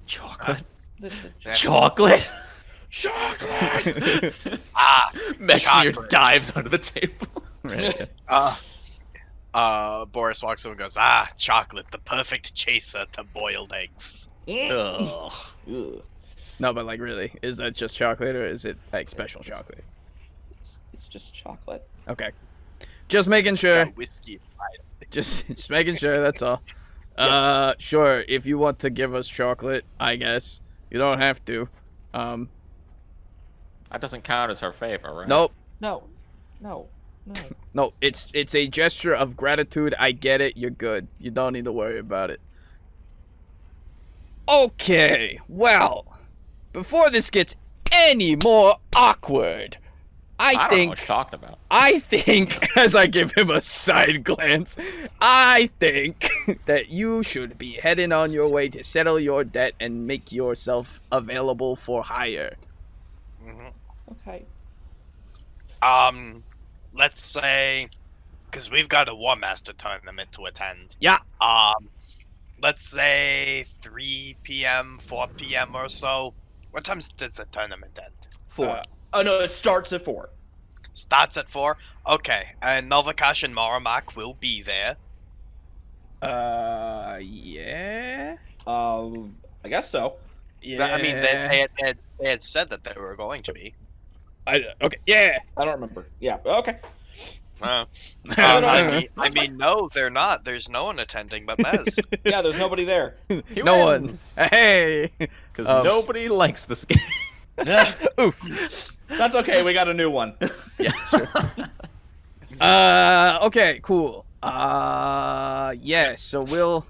Chocolate. The Chocolate. chocolate. Mexier chocolate. dives under the table. Right. Boris walks over and goes, chocolate, the perfect chaser to boiled eggs. Ugh. Ugh. No, but like, really, is that just chocolate, or is it like special chocolate? It's just chocolate. Okay. Just making sure. Got whiskey inside. Just making sure. That's all. Sure. If you want to give us chocolate, I guess you don't have to. That doesn't count as her favor, right? Nope. No. No. It's a gesture of gratitude. I get it. You're good. You don't need to worry about it. Okay. Well, before this gets any more awkward, I don't know think what you're talking about. I think, as I give him a side glance, I think that you should be heading on your way to settle your debt and make yourself available for hire. Okay. Let's say, because we've got a War Master tournament to attend. Yeah. Let's say 3 p.m., 4 p.m. or so. What time does the tournament end? 4. Oh no, it starts at 4. Starts at 4? Okay, and Novakash and Maramak will be there. Yeah. I guess so. Yeah. I mean, they had said that they were going to be. Okay. Yeah. I don't remember. Yeah. Okay. I mean, no, they're not. There's no one attending but Mez. Yeah, there's nobody there. He No one. wins. Hey. Because nobody likes this game. Oof. That's okay. We got a new one. Yeah. Sure. Okay. Cool. Yeah. So we'll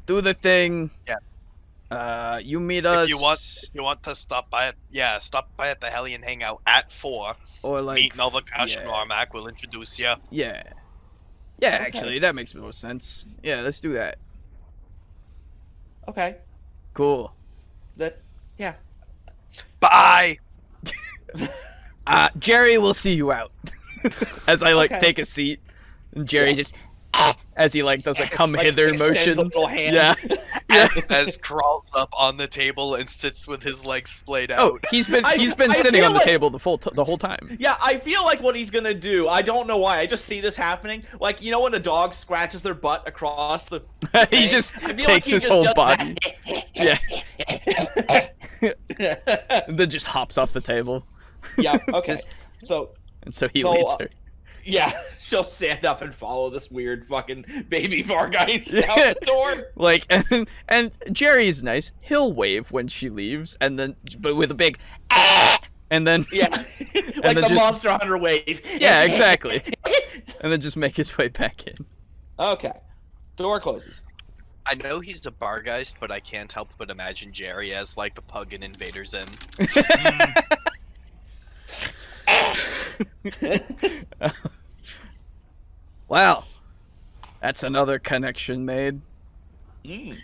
do the thing. Yeah. You meet us. If you want to stop by at stop by at the Hellion Hangout at 4. Or like Meet Novakash and yeah. Marmak. We'll introduce you. Yeah. Yeah, actually, that makes more sense. Yeah, let's do that. Okay. Cool. Yeah. Bye. Jerry will see you out. As I like Okay. take a seat, and Jerry just as he like does a come Like, hither extends motion. a little hand. Yeah. Yeah. As crawls up on the table and sits with his legs splayed out. Oh, he's been I sitting feel on the like- table the whole time. Yeah, I feel like what he's gonna do. I don't know why. I just see this happening. Like, you know when a dog scratches their butt across the He thing? just I feel takes like he his just whole does body. that. Yeah. And then just hops off the table. Yeah. Okay. Just- So And so he So, leads her. yeah, she'll stand up and follow this weird fucking baby Vargeist out the door. Like and Jerry is nice. He'll wave when she leaves, and then but with a big and then Yeah, like then the just- Monster Hunter wave. yeah, exactly. And then just make his way back in. Okay. Door closes. I know he's the Bargeist, but I can't help but imagine Jerry as like the pug in Invader Zim. Well, that's another connection made. Mm.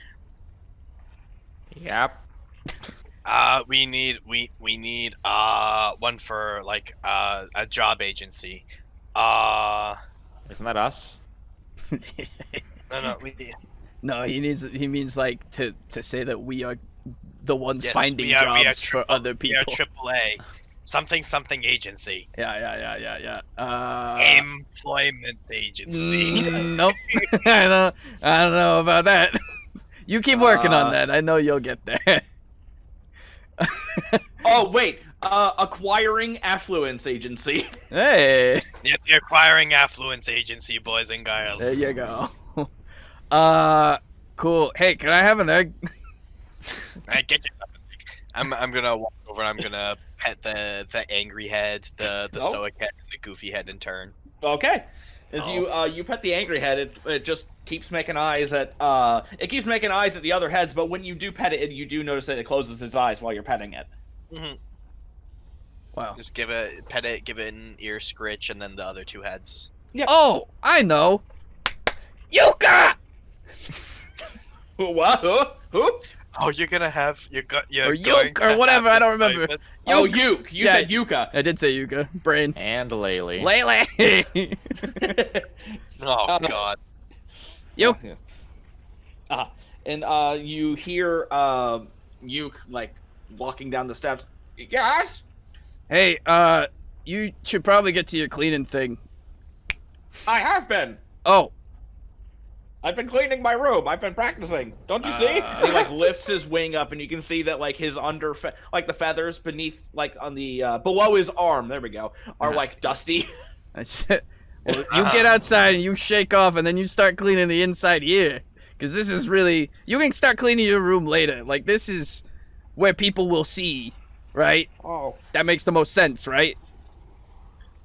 Yep. We need one for like a job agency. Isn't that us? No, No, he means like to say that we are the ones yes, finding we are jobs for other We are people. AAA. Something agency. Yeah. Employment agency. Nope. I don't know about that. You keep working on that. I know you'll get there. Oh wait, acquiring affluence agency. Hey, Yep, the acquiring affluence agency, boys and girls. there you go. Cool. Hey, can I have an egg? Alright, get yourself an egg. I'm gonna walk over and I'm gonna pet the angry head, the Oh. stoic head, and the goofy head in turn. Okay. As you pet the angry head, it just keeps making eyes at the other heads. But when you do pet it, you do notice that it closes its eyes while you're petting it. Mm-hmm. Wow. Just pet it, give it an ear scritch, and then the other two heads. Oh, I know. Yuka! What? Who? Oh, you're gonna have Or Yoke, or whatever, I don't remember. Oh, Yuke. You said Yuka. I did say Yuka. Brain. And Laylee. Lele. Oh god. Yuke. And you hear Yuke like walking down the steps. Yes. Hey, you should probably get to your cleaning thing. I have been. Oh. I've been cleaning my room. I've been practicing. Don't you see? And he like lifts his wing up, and you can see that like his like the feathers beneath, like on the below his arm. There we go. Are like dusty. That's it. Well, you get outside and you shake off, and then you start cleaning the inside here. Because this is really... You can start cleaning your room later. Like, this is where people will see, right? Oh. That makes the most sense, right?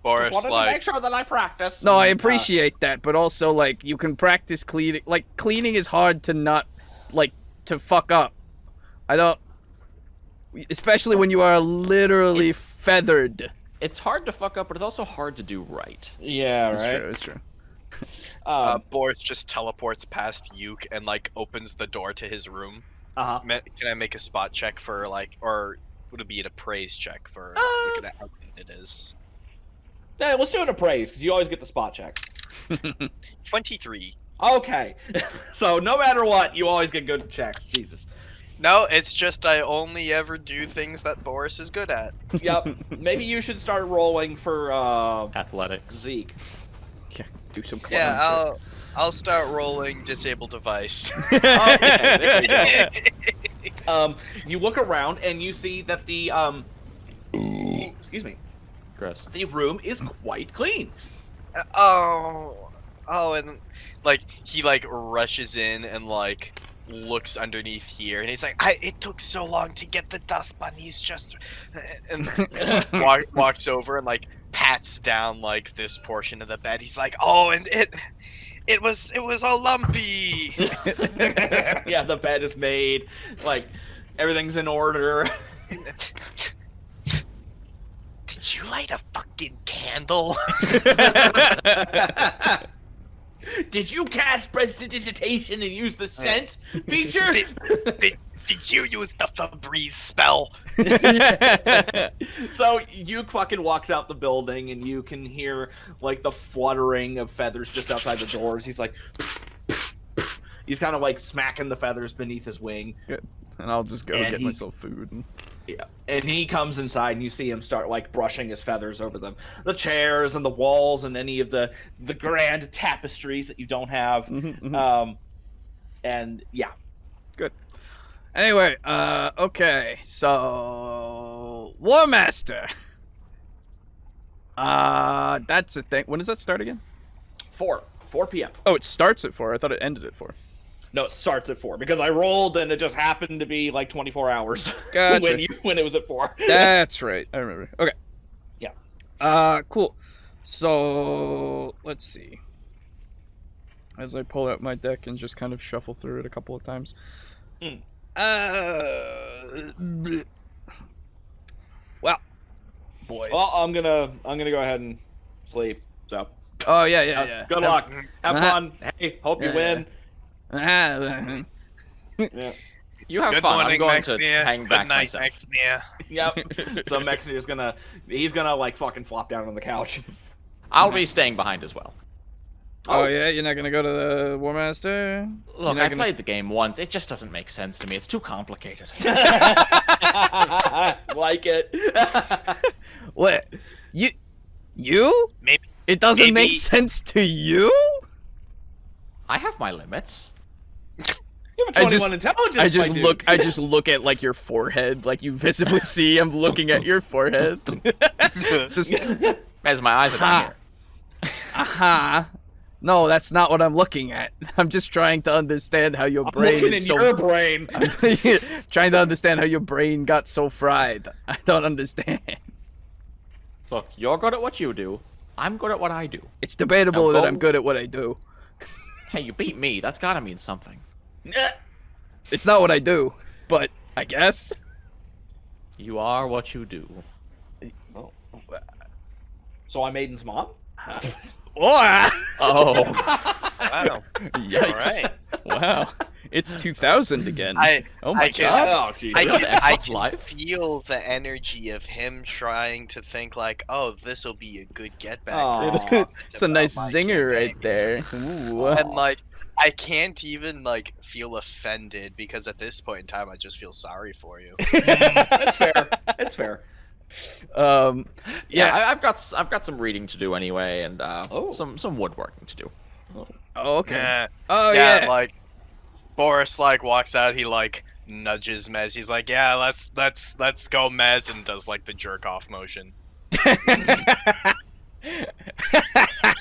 Boris, Just wanted to make sure that I practice. No, I appreciate that, but also, like, you can practice cleaning. Like, cleaning is hard to not, like, to fuck up. I don't... Especially when you are literally feathered. It's hard to fuck up, but it's also hard to do right. Yeah, right. It's true. Boris just teleports past Yuke and like opens the door to his room. Can I make a spot check for like, or would it be an appraise check for looking at how clean it is? Yeah, let's do an appraise, because you always get the spot checks. 23. Okay. So no matter what, you always get good checks. Jesus. No, it's just I only ever do things that Boris is good at. Yep. Maybe you should start rolling for Athletics. Zeke. Yeah, do some clown Yeah, tricks. I'll start rolling disable device. Okay, there we go. You look around and you see that the excuse me, Gross. the room is quite clean. And like he like rushes in and like looks underneath here and he's like, it took so long to get the dust bunnies just and walks over and like pats down like this portion of the bed. He's like, oh, and it was all lumpy. Yeah, the bed is made, like everything's in order. Did you light a fucking candle? Did you cast prestidigitation and use the scent feature? Did you use the Febreze spell? So you fucking walks out the building and you can hear like the fluttering of feathers just outside the doors. He's like, he's kind of like smacking the feathers beneath his wing. Good. And I'll just go And get he- myself food. And... Yeah, and he comes inside and you see him start like brushing his feathers over the chairs and the walls and any of the grand tapestries that you don't have. And yeah. Good. Anyway, okay, so War Master. That's a thing. When does that start again? 4 p.m. Oh, it starts at 4. I thought it ended at 4. No, it starts at 4 because I rolled and it just happened to be like 24 hours Gotcha. when it was at 4. That's right. I remember. Okay. Yeah. Cool. So let's see. As I pull out my deck and just kind of shuffle through it a couple of times. Well, boys. Well, I'm gonna go ahead and sleep. So. Oh yeah. Good luck. Have fun. Hey, hope you win. Yeah. Yeah. You have Good fun. morning, I'm going to Maxnia. hang Good back night, myself. Maxnia. Yep. So Mexiner's he's gonna like fucking flop down on the couch. I'll be staying behind as well. Oh yeah, you're not gonna go to the War Master? Look, I played the game once. It just doesn't make sense to me. It's too complicated. Like it. What? You? Maybe. It doesn't make Maybe- sense to you? I have my limits. You have a 21 intelligence. I just my dude. look. I just look at like your forehead, like you visibly see. I'm looking at your forehead. Just As my eyes are down here. aha. No, that's not what I'm looking at. I'm just trying to understand how your I'm brain looking is in so. your brain. Trying to understand how your brain got so fried. I don't understand. Look, you're good at what you do. I'm good at what I do. It's debatable Now that I'm go- good at what I do. Hey, you beat me. That's gotta mean something. It's not what I do, but I guess. You are what you do. So I'm Aiden's mom. Oh, Oh. Wow. yikes! Wow, it's 2000 again. Oh my I can- god! Oh, Jesus. I Is that can, the I Xbox can Live? feel the energy of him trying to think like, oh, this will be a good get back. Aw. for him It's a nice about my zinger campaign. right there. Ooh. And like, I can't even like feel offended because at this point in time, I just feel sorry for you. That's fair. That's fair. Yeah. Yeah, I've got some reading to do anyway, and Oh. some woodworking to do. Oh, okay. Yeah, Oh yeah, yeah. like Boris like walks out, he like nudges Mez. He's like, yeah, let's go, Mez, and does like the jerk off motion.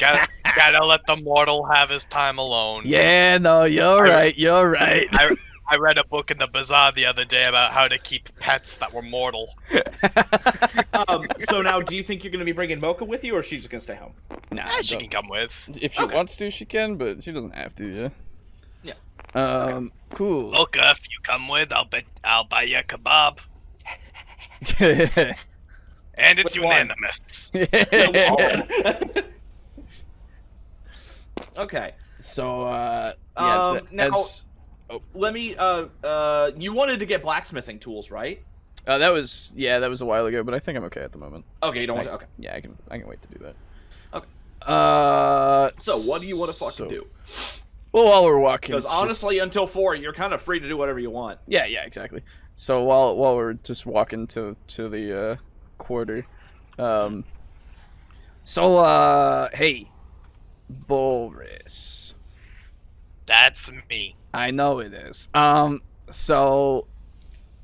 Gotta let the mortal have his time alone. Yeah. No, you're right. You're right. I read a book in the bazaar the other day about how to keep pets that were mortal. So now, do you think you're going to be bringing Mocha with you, or is she just going to stay home? Nah, Yeah, she don't- can come with. if she Okay. wants to, she can, but she doesn't have to. Yeah. Cool. Mocha, if you come with, I'll buy you a kebab. And it's Which one? unanimous. Okay. So, yeah. Now- Let me. You wanted to get blacksmithing tools, right? that was a while ago, but I think I'm okay at the moment. Okay, you don't want to. Okay. Yeah, I can wait to do that. Okay. So So, what do you want to fucking do? Well, while we're walking, Because it's just- honestly, until 4, you're kind of free to do whatever you want. yeah, exactly. So while we're just walking to the quarter, hey, Boris. That's me. I know it is. So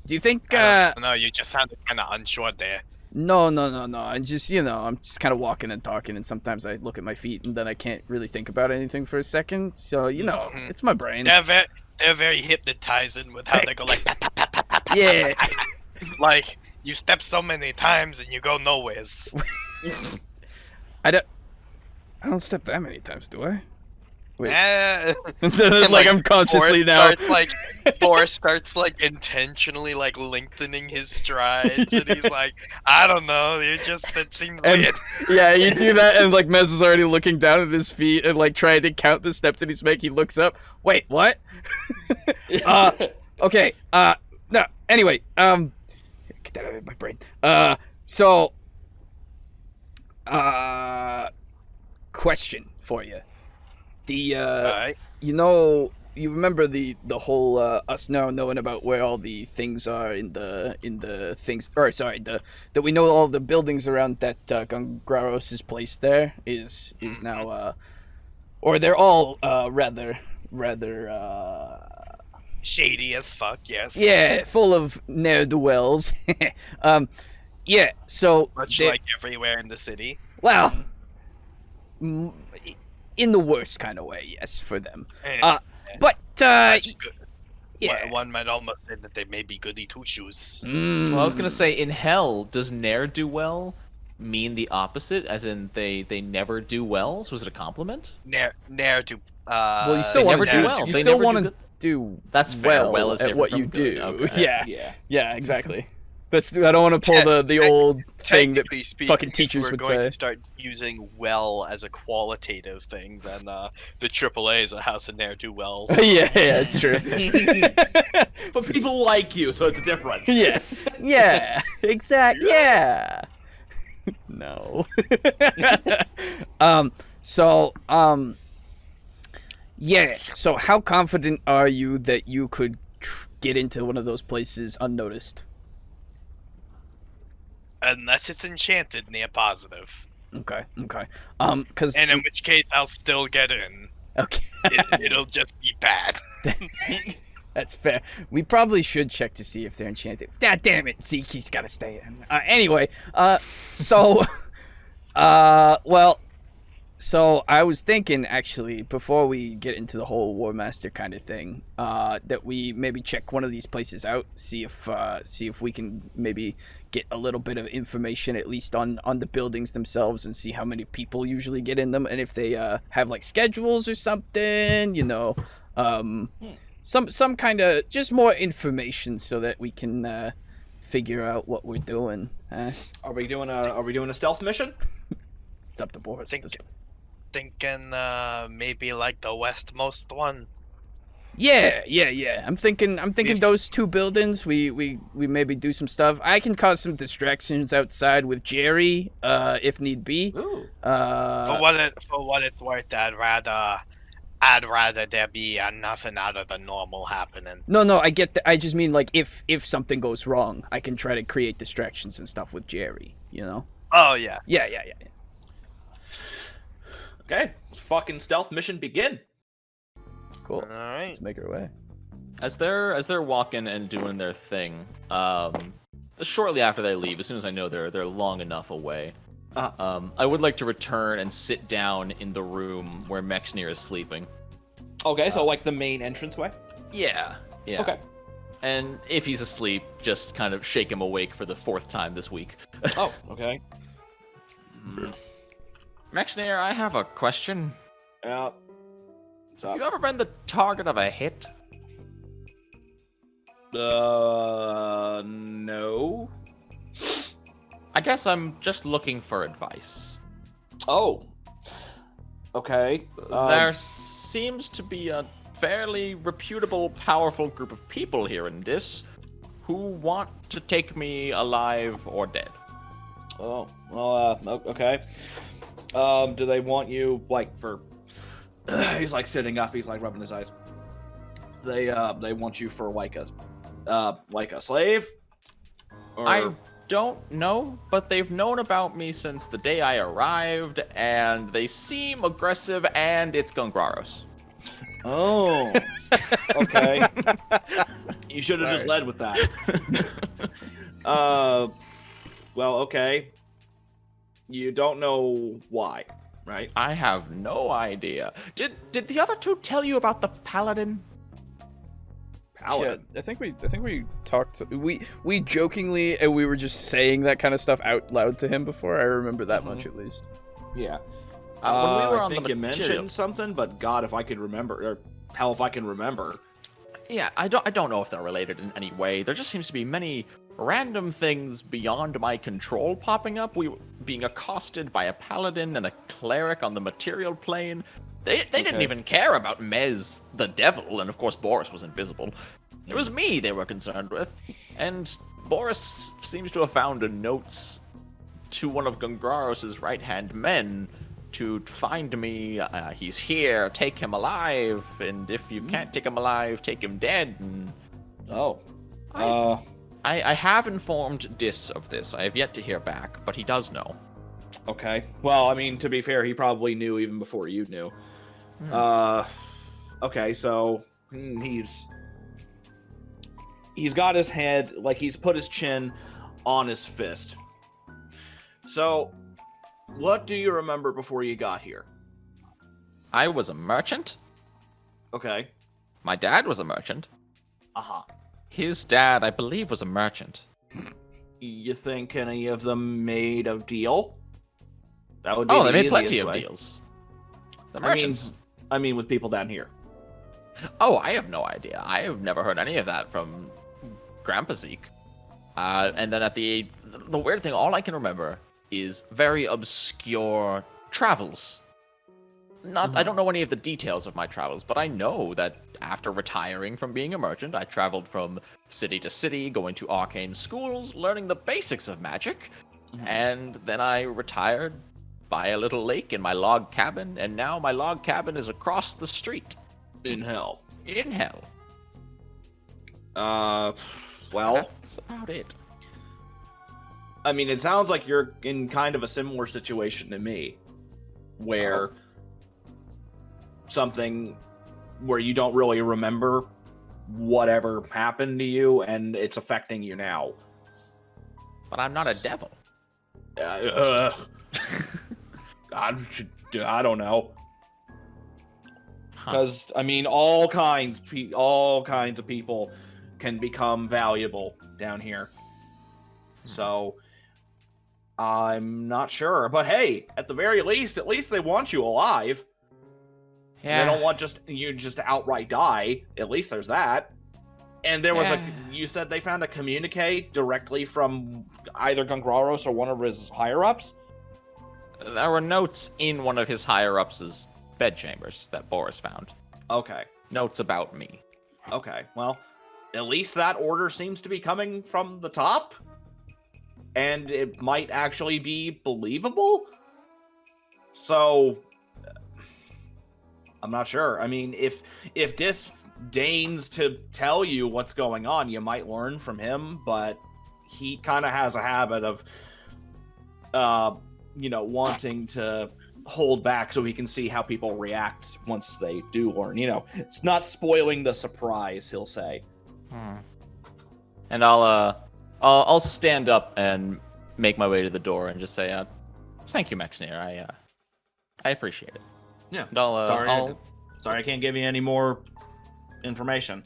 do you think No, you just sounded kind of unsure there. No. I'm just, I'm just kind of walking and talking, and sometimes I look at my feet, and then I can't really think about anything for a second. So, Mhm. it's my brain. They're very hypnotizing with how they go like, pap, pap, pap, pap, pap, pap, Yeah. pap, pap, pap. Like you step so many times and you go nowheres. I don't step that many times, do I? Wait. Like, I'm consciously now. Boris starts like intentionally like lengthening his strides, and he's like, I don't know, it seems And- weird. Yeah, you do that, and like Mez is already looking down at his feet and like trying to count the steps that he's making. He looks up. Wait, what? Okay. No. Anyway. Get that out of my brain. So. Question for you. The Alright. you remember the whole us now knowing about where all the things are in the things, or sorry, that we know all the buildings around that Gungraros' place there is now or they're all rather Shady as fuck, yes. yeah, full of ne'er-do-wells. Yeah, so Much they- like everywhere in the city. well, in the worst kind of way, yes, for them. But That's good. yeah. One might almost say that they may be goody two shoes. Well, I was gonna say, in hell, does ne'er do well mean the opposite, as in they never do well? So is it a compliment? Ne'er to. Well, you still they want never to do do well. You They still never do want to good. do That's fair. Well is at different what from you good. do. Okay. Yeah, exactly. I don't want to pull the old thing that Technically speaking, fucking if teachers we're would going say. to start using well as a qualitative thing, then the AAA is a house of ne'er-do-wells. yeah, it's true. But people like you, so it's a difference. Yeah, exactly. Yeah. No. Yeah. So how confident are you that you could get into one of those places unnoticed? Unless it's enchanted near positive. Okay. Because And in which case, I'll still get in. okay. It'll just be bad. That's fair. We probably should check to see if they're enchanted. God damn it, Zeke's gotta stay in. Anyway, so I was thinking, actually, before we get into the whole War Master kind of thing, that we maybe check one of these places out, see if we can maybe get a little bit of information, at least on the buildings themselves, and see how many people usually get in them, and if they have like schedules or something, some kind of just more information so that we can figure out what we're doing. Are we doing a stealth mission? It's up to Boris. Thinking maybe like the westmost one. Yeah. I'm thinking those two buildings. We maybe do some stuff. I can cause some distractions outside with Jerry, if need be. Ooh. For what it's worth, I'd rather there be nothing out of the normal happening. No, I get that. I just mean like if something goes wrong, I can try to create distractions and stuff with Jerry. Oh yeah. Yeah. Okay, fucking stealth mission begin. Cool. All right. Let's make our way. As they're walking and doing their thing, shortly after they leave, as soon as I know they're long enough away, I would like to return and sit down in the room where Mexnir is sleeping. Okay, so like the main entranceway? Yeah. Okay. And if he's asleep, just kind of shake him awake for the 4th time this week. Oh, okay. Mexnir, I have a question. What's Have up? you ever been the target of a hit? No. I guess I'm just looking for advice. Oh. Okay. There seems to be a fairly reputable, powerful group of people here in this who want to take me alive or dead. Oh, well, okay. Do they want you, like, for... he's, like, sitting up, he's, like, rubbing his eyes. They want you for, like a slave? Or... I don't know, but they've known about me since the day I arrived, and they seem aggressive, and it's Gungraros. Oh. Okay. You should have just led with that. Well, okay. You don't know why, right? I have no idea. Did the other two tell you about the paladin? Paladin. Yeah, I think we talked. We jokingly and we were just saying that kind of stuff out loud to him before. I remember that much at least. Yeah. When we were I on think the you material. mentioned something, but God, if I could remember, or hell, if I can remember. Yeah, I don't know if they're related in any way. There just seems to be many random things beyond my control popping up. We were being accosted by a paladin and a cleric on the material plane. They didn't even care about Mez, the devil, and of course Boris was invisible. It was me they were concerned with. And Boris seems to have found notes to one of Gungraros' right-hand men to find me. He's here, take him alive, and if you can't take him alive, take him dead. And Oh. I have informed Dis of this. I have yet to hear back, but he does know. Okay. Well, I mean, to be fair, he probably knew even before you knew. Okay, so he's got his head, like he's put his chin on his fist. So, what do you remember before you got here? I was a merchant. Okay. My dad was a merchant. Uh-huh. His dad, I believe, was a merchant. You think any of them made a deal? That would be Oh, the they made easiest plenty of way. deals. The merchants. I mean, with people down here. Oh, I have no idea. I have never heard any of that from Grandpa Zeke. And then at the weird thing, all I can remember is very obscure travels. I don't know any of the details of my travels, but I know that after retiring from being a merchant, I traveled from city to city, going to arcane schools, learning the basics of magic, and then I retired by a little lake in my log cabin, and now my log cabin is across the street. In hell. In hell. Well, That's about it. I mean, it sounds like you're in kind of a similar situation to me, where something where you don't really remember whatever happened to you, and it's affecting you now. But I'm not a devil. I don't know. Because I mean, all kinds of people can become valuable down here. So I'm not sure, but hey, at the very least, they want you alive. Yeah. They don't want you just to outright die. At least there's that. And there was you said they found a communique directly from either Gungraros or one of his higher-ups? There were notes in one of his higher-ups' bedchambers that Boris found. Okay. Notes about me. Okay, well, at least that order seems to be coming from the top. And it might actually be believable. So, I'm not sure. I mean, if Dis deigns to tell you what's going on, you might learn from him, but he kind of has a habit of, wanting to hold back so he can see how people react once they do learn. It's not spoiling the surprise, he'll say. And I'll stand up and make my way to the door and just say, "Thank you, Maxneer. I appreciate it." Yeah. And Sorry, I can't give you any more information.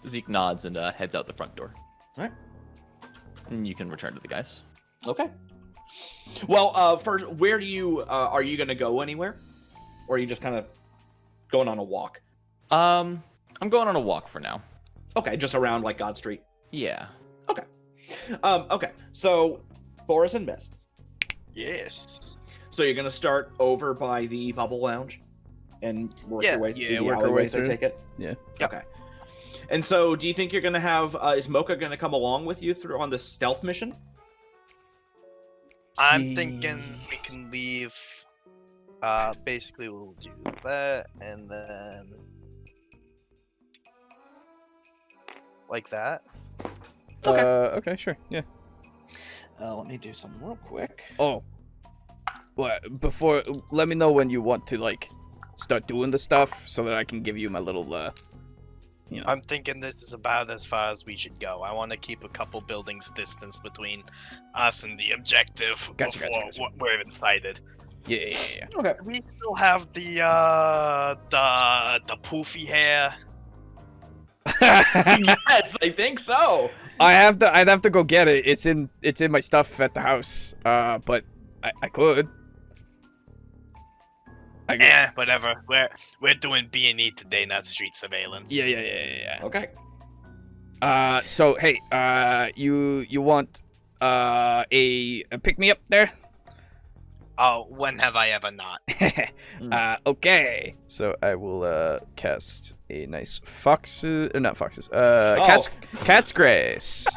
Zeke nods and heads out the front door. All right. And you can return to the guys. Okay. Well, first, where do you are you gonna go anywhere, or are you just kind of going on a walk? I'm going on a walk for now. Okay, just around like God Street. Yeah. Okay. Okay. So, Boris and Miss. Yes. So you're gonna start over by the Bubble Lounge, and work your way through the work our way alleyways, I through. take it. Yeah. Yep. Okay. And so, do you think you're gonna have? Is Mocha gonna come along with you through on this stealth mission? I'm thinking we can leave. Basically, we'll do that, and then like that. Okay. Okay, sure. Yeah. Let me do something real quick. Oh. Well, let me know when you want to start doing the stuff so that I can give you my little I'm thinking this is about as far as we should go. I want to keep a couple buildings distance between us and the objective Gotcha. before we're sighted. Yeah. Okay. We still have the poofy hair. Yes, I think so. I'd have to go get it. It's in my stuff at the house. But I could. Whatever. We're doing B&E today, not street surveillance. Yeah. Okay. So hey, you want a pick me up there? Oh, when have I ever not? Okay. So I will cast a nice cat's grace.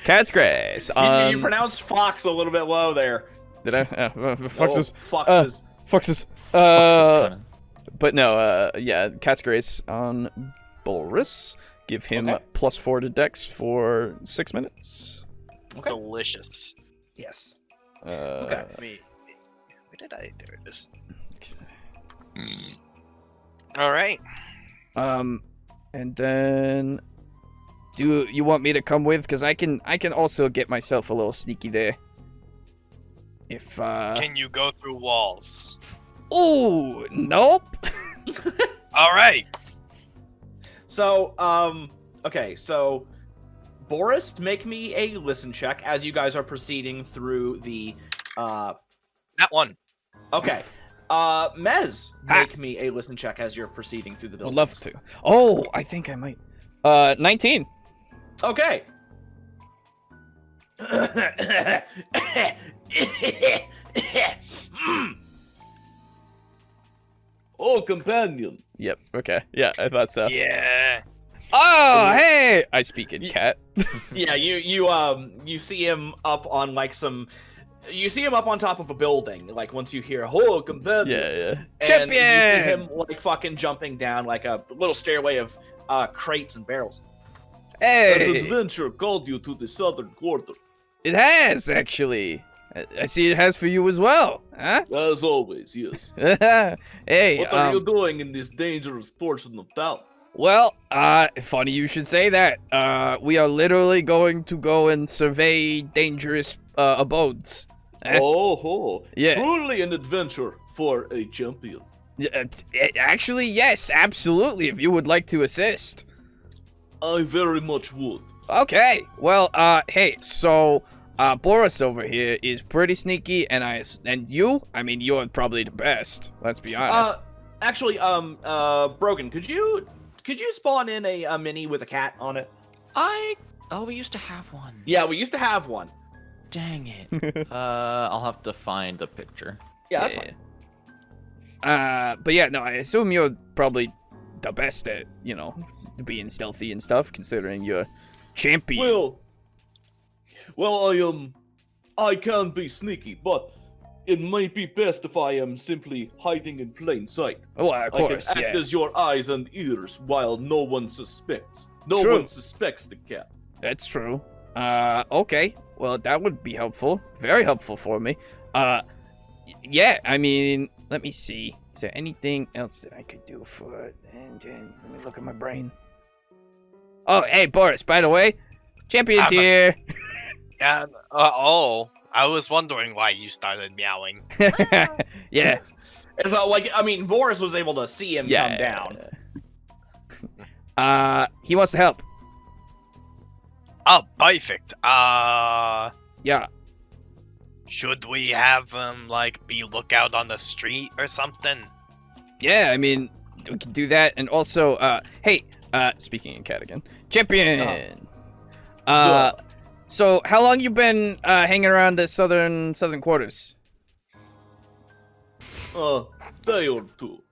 Cat's grace. You pronounced fox a little bit low there. Did I? Foxes. Foxes. Foxes. Foxes, But no. Yeah. Cat's grace on Boris. Give him +4 to Dex for 6 minutes. Okay. Delicious. Yes. Okay. Wait, where did I? There it is. All right. And then, do you want me to come with? Because I can also get myself a little sneaky there. If Can you go through walls? Ooh, nope. All right. So, okay, so Boris, make me a listen check as you guys are proceeding through the That one. Okay. Mez, make me a listen check as you're proceeding through the building. Would love to. Oh, I think I might. 19. Okay. Oh, companion. Yep. Okay. Yeah, I thought so. Yeah. Oh, hey! I speak in cat. Yeah, you see him up on like some. You see him up on top of a building. Like once you hear "Oh, companion," Yeah. and Champion! you see him like fucking jumping down like a little stairway of crates and barrels. Hey! adventure called you to the southern quarter. It has, actually. I see it has for you as well, huh? As always, yes. Hey, What are you doing in this dangerous portion of town? well, funny you should say that. We are literally going to go and survey dangerous, abodes. Oh, Yeah. truly an adventure for a champion. Actually, yes, absolutely, if you would like to assist. I very much would. Okay, well, hey, so, Boris over here is pretty sneaky, and you? I mean, you're probably the best, let's be honest. Actually, Brogan, could you spawn in a mini with a cat on it? Oh, we used to have one. Yeah, we used to have one. Dang it. I'll have to find a picture. Yeah, that's fine. But yeah, no, I assume you're probably the best at, being stealthy and stuff, considering you're champion. Well, I can be sneaky, but it might be best if I am simply hiding in plain sight. Oh, of course, I can act as your eyes and ears while no one suspects. No True. one suspects the cat. That's true. Okay. Well, that would be helpful. Very helpful for me. Yeah, I mean, let me see. Is there anything else that I could do for it? And let me look at my brain. Oh, hey, Boris, by the way, champion's here. Yeah. I was wondering why you started meowing. Yeah. It's not like, I mean, Boris was able to see him come down. He wants to help. Oh, perfect. Yeah. Should we have him be lookout on the street or something? Yeah, I mean, we could do that. And also, hey, speaking in cat again, champion. So how long you been hanging around the southern quarters? Day or two.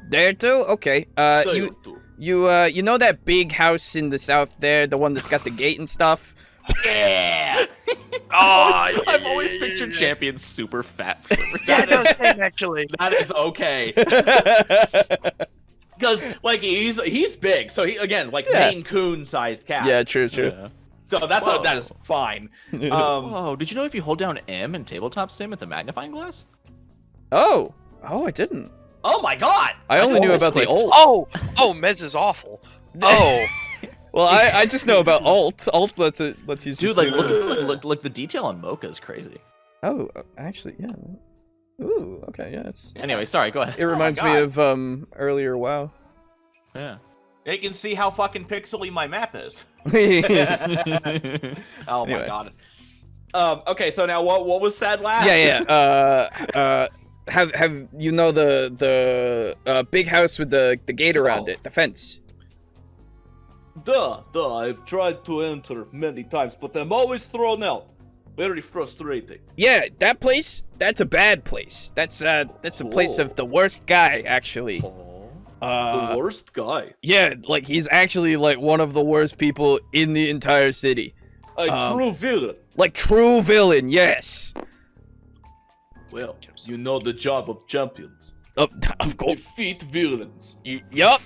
Day or two? Okay. Day or two. You know that big house in the south there, the one that's got the gate and stuff? Yeah. Oh, I've always pictured champions super fat. For some reason. Yeah, no, same, actually. That is okay. Because he's big, so he again Maine Coon sized cat. Yeah, true. Yeah. So that is fine. Whoa, did you know if you hold down M in tabletop sim, it's a magnifying glass? Oh, I didn't. Oh my god! I only knew about the clicked. alt. Oh, Mez is awful. Oh. Well, I just know about alt. Alt lets you. Dude, just look, the detail on Mocha is crazy. Oh, actually, yeah. Ooh, okay, yeah. Anyway, sorry, go ahead. It reminds me of earlier WoW. Yeah. You can see how fucking pixely my map is. Oh my Anyway. god. Okay, so now what was said last? Yeah. Have you know the big house with the gate around it, the fence? Duh. I've tried to enter many times, but I'm always thrown out. Very frustrating. Yeah, that place. That's a bad place. That's a place of the worst guy, actually. The worst guy. Yeah, he's actually one of the worst people in the entire city. A true villain. True villain, yes. Well, you know the job of champions. Of course. Defeat villains. Yup.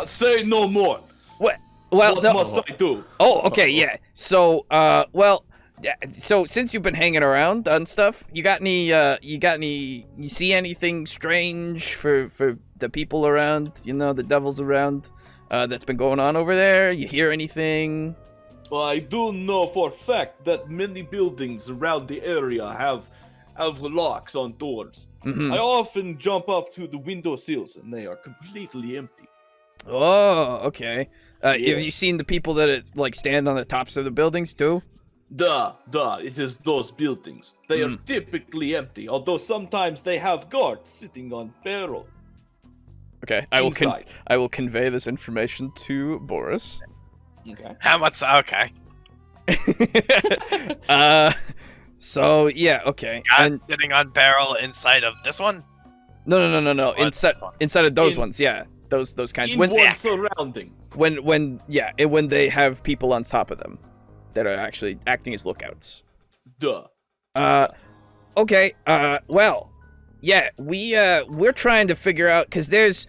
Say no more. What? Well, What no. must I do? Oh, okay, yeah. So, so since you've been hanging around and stuff, you see anything strange for the people around, the devils around, that's been going on over there? You hear anything? I do know for a fact that many buildings around the area have locks on doors. Mm-hmm. I often jump up to the windowsills and they are completely empty. Oh, okay. Have you seen the people that stand on the tops of the buildings too? Duh, it is those buildings. They are typically empty, although sometimes they have guards sitting on barrel. Okay, I will convey this information to Boris. Okay. How much? Okay. So yeah, okay. Guy And sitting on barrel inside of this one. no. What? Inside of those In- ones, yeah. Those kinds. In When one surrounding. when they have people on top of them that are actually acting as lookouts. Duh. Okay. Well, yeah. We're trying to figure out because there's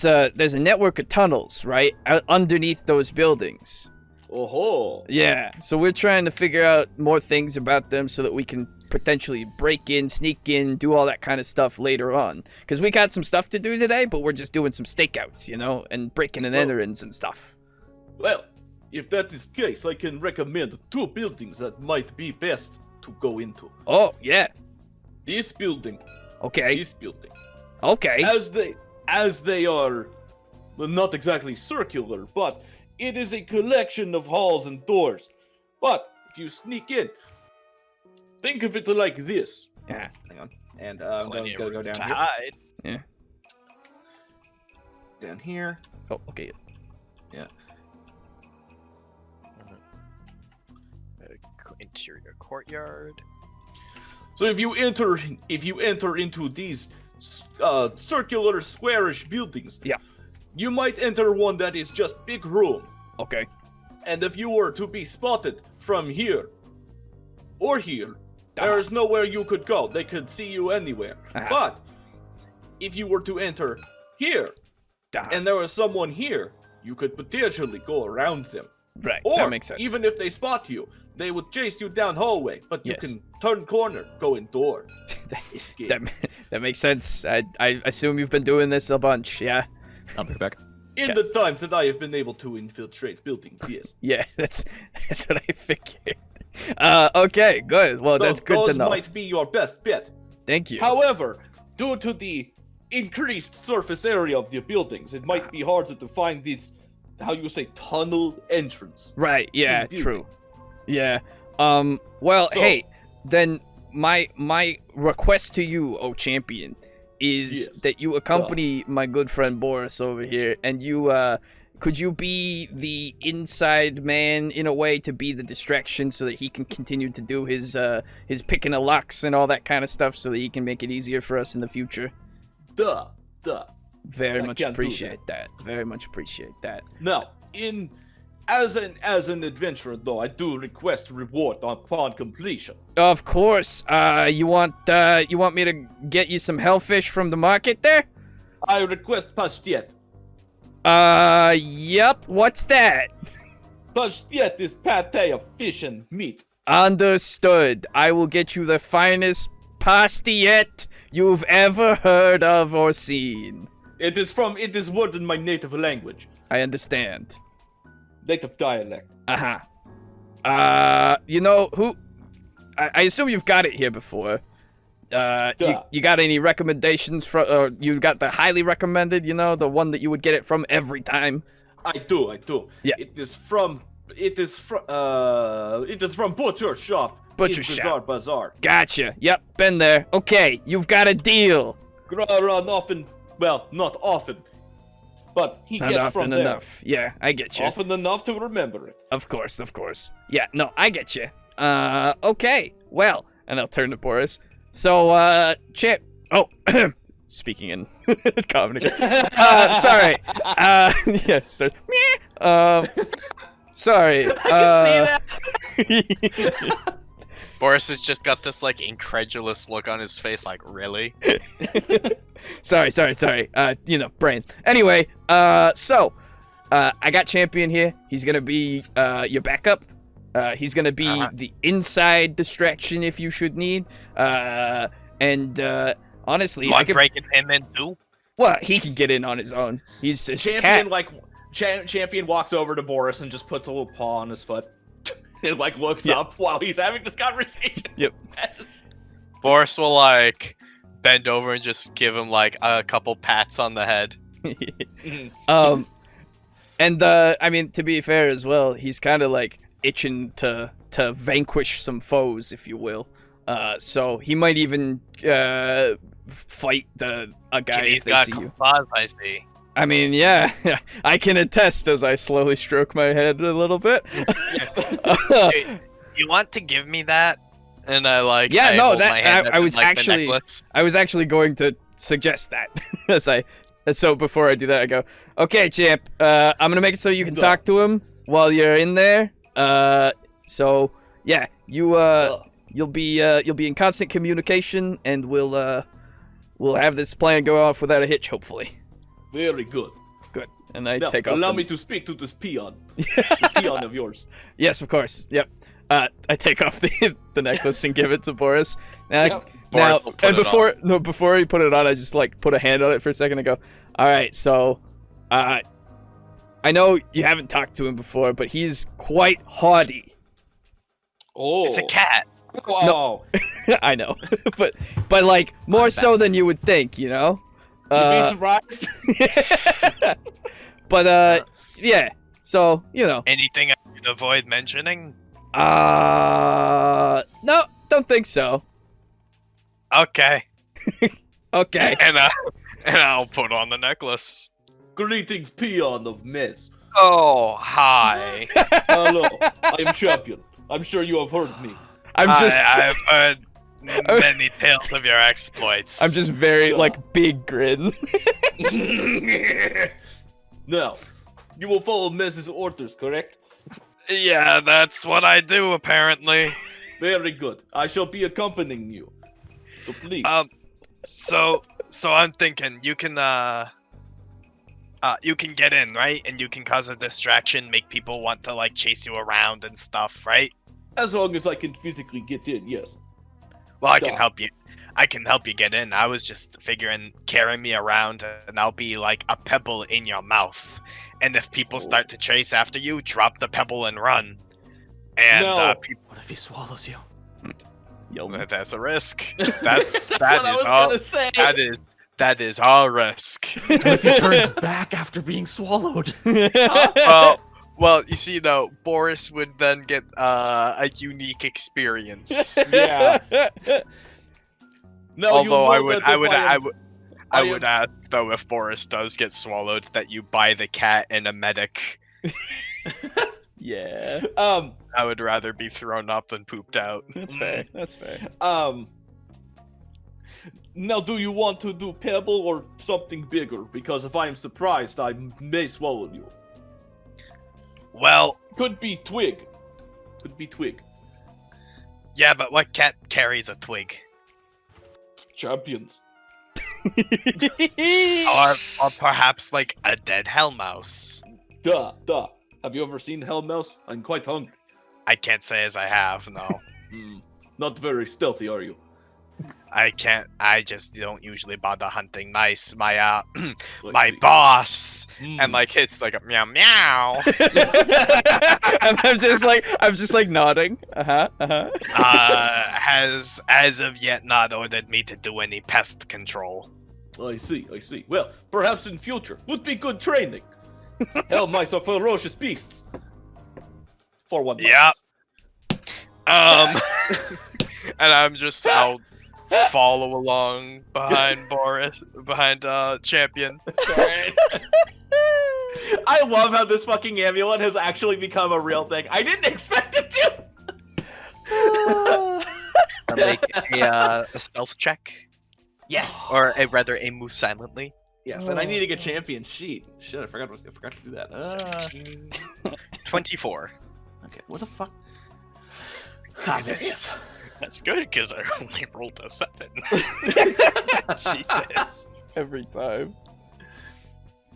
a network of tunnels right underneath those buildings. Oh-ho. Yeah. So we're trying to figure out more things about them so that we can potentially break in, sneak in, do all that kind of stuff later on. Because we got some stuff to do today, but we're just doing some stakeouts, and breaking and enterings and stuff. Well, if that is the case, I can recommend 2 buildings that might be best to go into. Oh yeah. This building, Okay. this building. Okay. As they are well, not exactly circular, but it is a collection of halls and doors. But if you sneak in, think of it like this. Yeah. Hang on. And I'm going Plenty to of go room down to here. hide. Yeah. Down here. Oh, okay. Interior courtyard. So if you enter into these circular squarish buildings, Yeah. you might enter one that is just big room. Okay. And if you were to be spotted from here or here, there is nowhere you could go. They could see you anywhere. But if you were to enter here and there was someone here, you could potentially go around them. Right. Or that makes sense. even if they spot you, they would chase you down hallway, but you Yes. can turn corner, go in door. Escape. that makes sense. I assume you've been doing this a bunch. Yeah. I'll be back. In the times that I have been able to infiltrate buildings, yes. Yeah. That's what I figured. Okay. Good. Well, So that's good those to know. might be your best bet. Thank you. However, due to the increased surface area of the buildings, it might be harder to find this, how you say, tunnel entrance. Right. Yeah. Indeed. True. Yeah. Well, So- hey. Then my request to you, oh champion, is Yes. that you accompany my good friend Boris over here, and you could you be the inside man in a way to be the distraction so that he can continue to do his picking of locks and all that kind of stuff so that he can make it easier for us in the future. Duh. Very I much can't do appreciate that. Very much appreciate that. Now, as an adventurer though, I do request reward upon completion. Of course. You want me to get you some hellfish from the market there? I request pastete. Yep. What's that? Pastete is pate of fish and meat. Understood. I will get you the finest pastillette you've ever heard of or seen. It is word in my native language, I understand. native dialect. You know who? I assume you've got it here before. You got any recommendations from? You got the highly recommended? You know, the one that you would get it from every time. I do. Yeah. It is from butcher shop. Butcher in shop. Bazaar. Gotcha. Yep, been there. Okay, you've got a deal. Run often. Well, not often, but he Not gets often from there. enough. Yeah, I get you. Often enough to remember it. Of course. Yeah, no, I get you. Okay. Well, and I'll turn to Boris. So, Chip. Oh, speaking in comedy. Sorry. Yes. Sir. Sorry. I can see that. Boris has just got this like incredulous look on his face, like really. Sorry. Brain. Anyway, so, I got Champion here. He's gonna be, your backup. He's gonna be the inside distraction if you should need. And honestly, You want breaking him in too? well, he can get in on his own. He's just a Champion cat. Champion walks over to Boris and just puts a little paw on his foot. And looks Yeah. up while he's having this conversation. Yep. Boris will like bend over and just give him like a couple pats on the head. And I mean, to be fair as well, he's kind of like itching to vanquish some foes, if you will. So he might even fight a guy He's if they got see you. claws, I see. I mean, yeah, I can attest as I slowly stroke my head a little bit. Hey, you want to give me that? And I like. Yeah, I no, hold that my hand I up was in, like, the actually necklace. I was actually going to suggest that so before I do that I go, okay, champ, I'm gonna make it so you can talk to him while you're in there. So yeah, you'll be in constant communication, and we'll have this plan go off without a hitch, hopefully. Very good. Good. And I Now, take off. allow me to speak to this peon. This peon of yours. Yes, of course. Yep. I take off the necklace and give it to Boris. Now, Yep. Boris will put it before he put it on, I just like put a hand on it for a second and go, all right, so, I know you haven't talked to him before, but he's quite haughty. Oh. It's a cat. Wow. I know, but like more so than you would think, you know. You'd be surprised. But yeah. So you know. Anything I can avoid mentioning? No, don't think so. Okay. Okay. And I'll put on the necklace. Greetings, peon of mess. Oh, hi. Hello, I am champion. I'm sure you have heard me. I've heard many tales of your exploits. I'm just very like big grin. Now, you will follow Mess's orders, correct? Yeah, that's what I do apparently. Very good. I shall be accompanying you. So please. So I'm thinking you can get in, right? And you can cause a distraction, make people want to like chase you around and stuff, right? As long as I can physically get in, yes. Well, I can help you. I can help you get in. I was just figuring carry me around and I'll be like a pebble in your mouth. And if people start to chase after you, drop the pebble and run. And No. What if he swallows you? That's a risk. That's what I was gonna say. That is our risk. What if he turns back after being swallowed? Well, you see, though, Boris would then get a unique experience. Yeah. No, Although you know I would ask though if Boris does get swallowed that you buy the cat and a medic. Yeah. I would rather be thrown up than pooped out. That's fair. That's fair. Now, do you want to do pebble or something bigger? Because if I am surprised, I may swallow you. Well, Could be twig. Could be twig. yeah, but what cat carries a twig? Champions. Or perhaps like a dead hell mouse. Duh. Have you ever seen Hell Mouse? I'm quite hungry. I can't say as I have, no. Not very stealthy, are you? I can't. I just don't usually bother hunting mice. My Let's my see. boss, and like it's like a meow meow. And I'm just like nodding. Has as of yet not ordered me to do any pest control. I see. Well, perhaps in future would be good training. Hell mice are ferocious beasts. For one. Yep. And I'll follow along behind Champion. I love how this fucking amulet has actually become a real thing. I didn't expect it to. I'll make a stealth check, Yes. or rather a move silently. Yes, and I need to get champion sheet. Shit, I forgot to do that. 17, 24. Okay, what the fuck? Ah, there it is. That's good because I only rolled a 7. Jesus. Every time.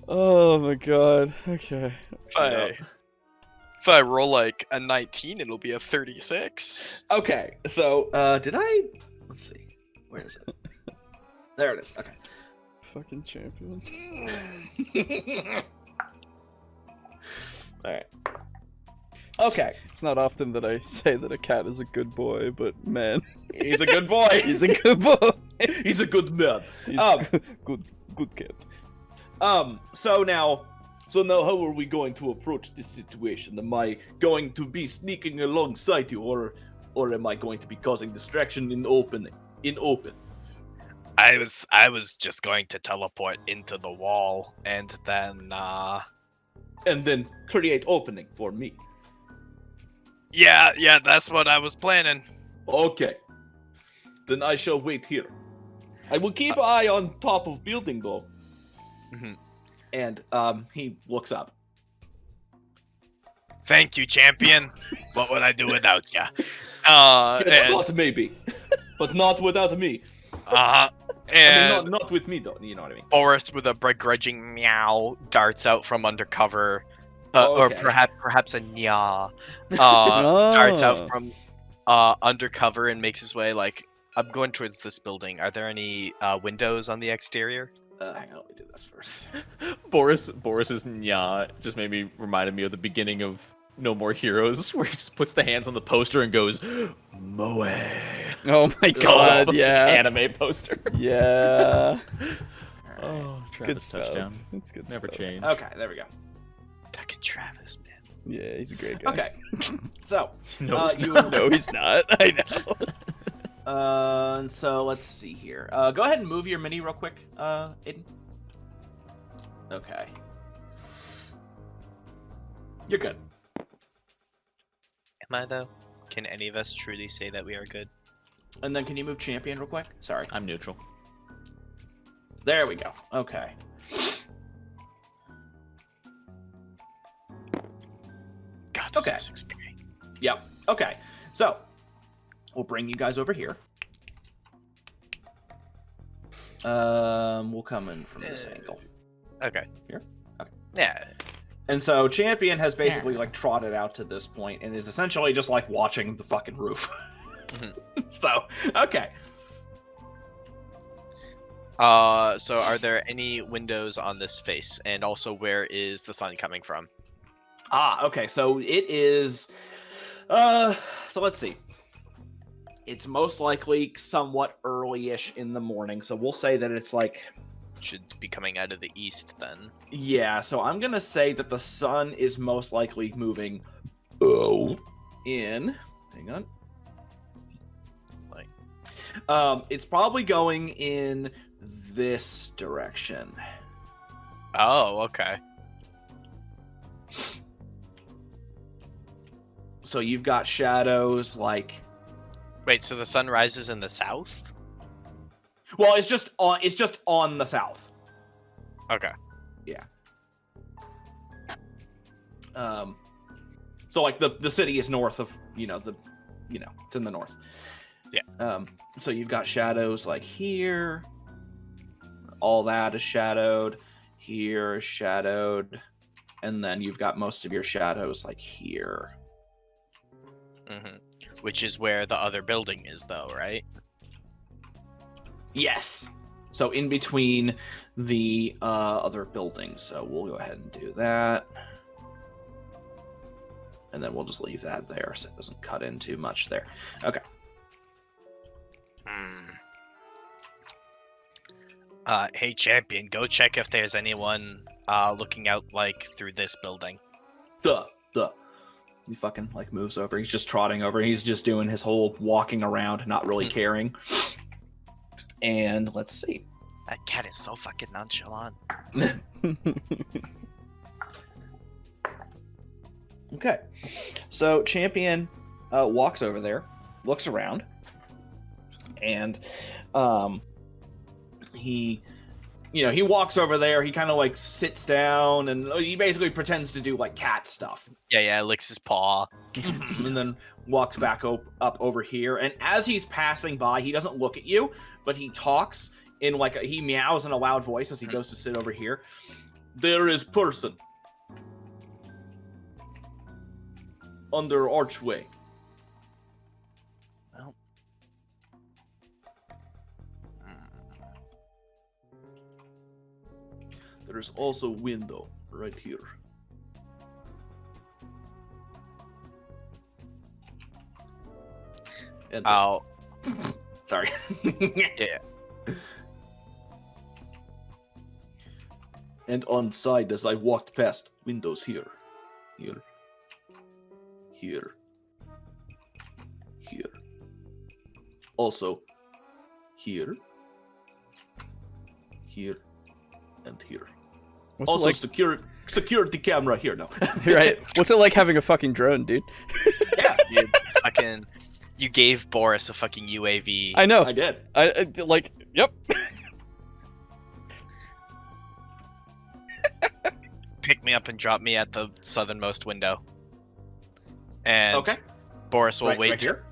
Oh my god. Okay. If I roll like a 19, it'll be a 36. Okay, so did I? Let's see. Where is it? There it is. Okay. Fucking champion. All right. Okay. It's not often that I say that a cat is a good boy, but man, He's a good boy. he's a good boy. He's a good man. He's good cat. So now how are we going to approach this situation? Am I going to be sneaking alongside you, or am I going to be causing distraction in open? I was just going to teleport into the wall and then And then create opening for me. yeah, that's what I was planning. Okay. Then I shall wait here. I will keep an eye on top of building though. Mhm. And he looks up. Thank you, champion. What would I do without ya? Yes, And not maybe, but not without me. uh-huh. I mean, And not with me though. You know what I mean? Boris, with a begrudging meow, darts out from undercover, or Okay. perhaps a nya, darts out Oh. from undercover and makes his way. Like, I'm going towards this building. Are there any windows on the exterior? Hang on, let me do this first. Boris's nya just reminded me of the beginning of No More Heroes, where he just puts the hands on the poster and goes, Moe. Oh my god, Fucking yeah. Anime poster. Yeah. Oh, It's Travis good stuff. touchdown. It's good Never stuff. change. Okay, there we go. Fucking Travis, man. Yeah, he's a great guy. Okay, so No, he's you not. No, he's not. I know. and so let's see here. Go ahead and move your mini real quick, Aiden. Okay. You're good. Am I though? Can any of us truly say that we are good? And then can you move champion real quick? Sorry. I'm neutral. There we go. Okay. God, this Okay. music's scary. Yep. Okay. So we'll bring you guys over here. We'll come in from this angle. Okay. Here? Okay. Yeah. And so champion has basically like trotted out to this point and is essentially just like watching the fucking roof. So, okay. So are there any windows on this face? And also, where is the sun coming from? Okay. So it is. So let's see. It's most likely somewhat early-ish in the morning. So we'll say that it's like. Should be coming out of the east then. Yeah. So I'm gonna say that the sun is most likely moving. In. Hang on. Like, It's probably going in this direction. oh, okay. So you've got shadows like. Wait, so the sun rises in the south? Well, it's just on the south. Okay. So like the city is north of it's in the north. Yeah. So you've got shadows like here. All that is shadowed. Here is shadowed, and then you've got most of your shadows like here. Mm-hmm. Which is where the other building is, though, right? Yes. So in between the other buildings. So we'll go ahead and do that. And then we'll just leave that there so it doesn't cut in too much there. Okay. Hey, champion, go check if there's anyone looking out, like, through this building. Duh. He fucking like moves over. He's just trotting over. He's just doing his whole walking around, not really caring. And let's see. That cat is so fucking nonchalant. Okay. So champion walks over there, looks around, and he walks over there. He kind of like sits down and he basically pretends to do like cat stuff. Yeah, licks his paw. And then walks back up over here. And as he's passing by, he doesn't look at you, but he talks in like he meows in a loud voice as he goes to sit over here. There is person under archway. Well. There is also window right here. And Oh, sorry. yeah. And on side as I walked past, windows here. Here. Also, here. here, and here. What's Also, it like? security camera here. No. Right. What's it like having a fucking drone, dude? Yeah, You gave Boris a fucking UAV. I know. I did. Like, yep. Pick me up and drop me at the southernmost window. And Okay. Boris will Right wait. here.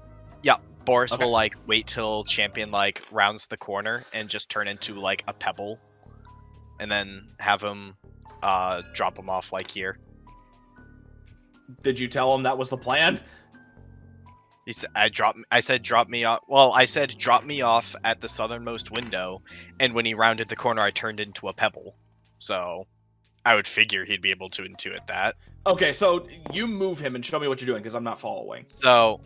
Yeah, Boris Okay. will like wait till Champion like rounds the corner and just turn into like a pebble, and then have him drop him off like here. Did you tell him that was the plan? He said, I said drop me off. Well, I said drop me off at the southernmost window, and when he rounded the corner, I turned into a pebble. So, I would figure he'd be able to intuit that. Okay, so you move him and show me what you're doing because I'm not following. So,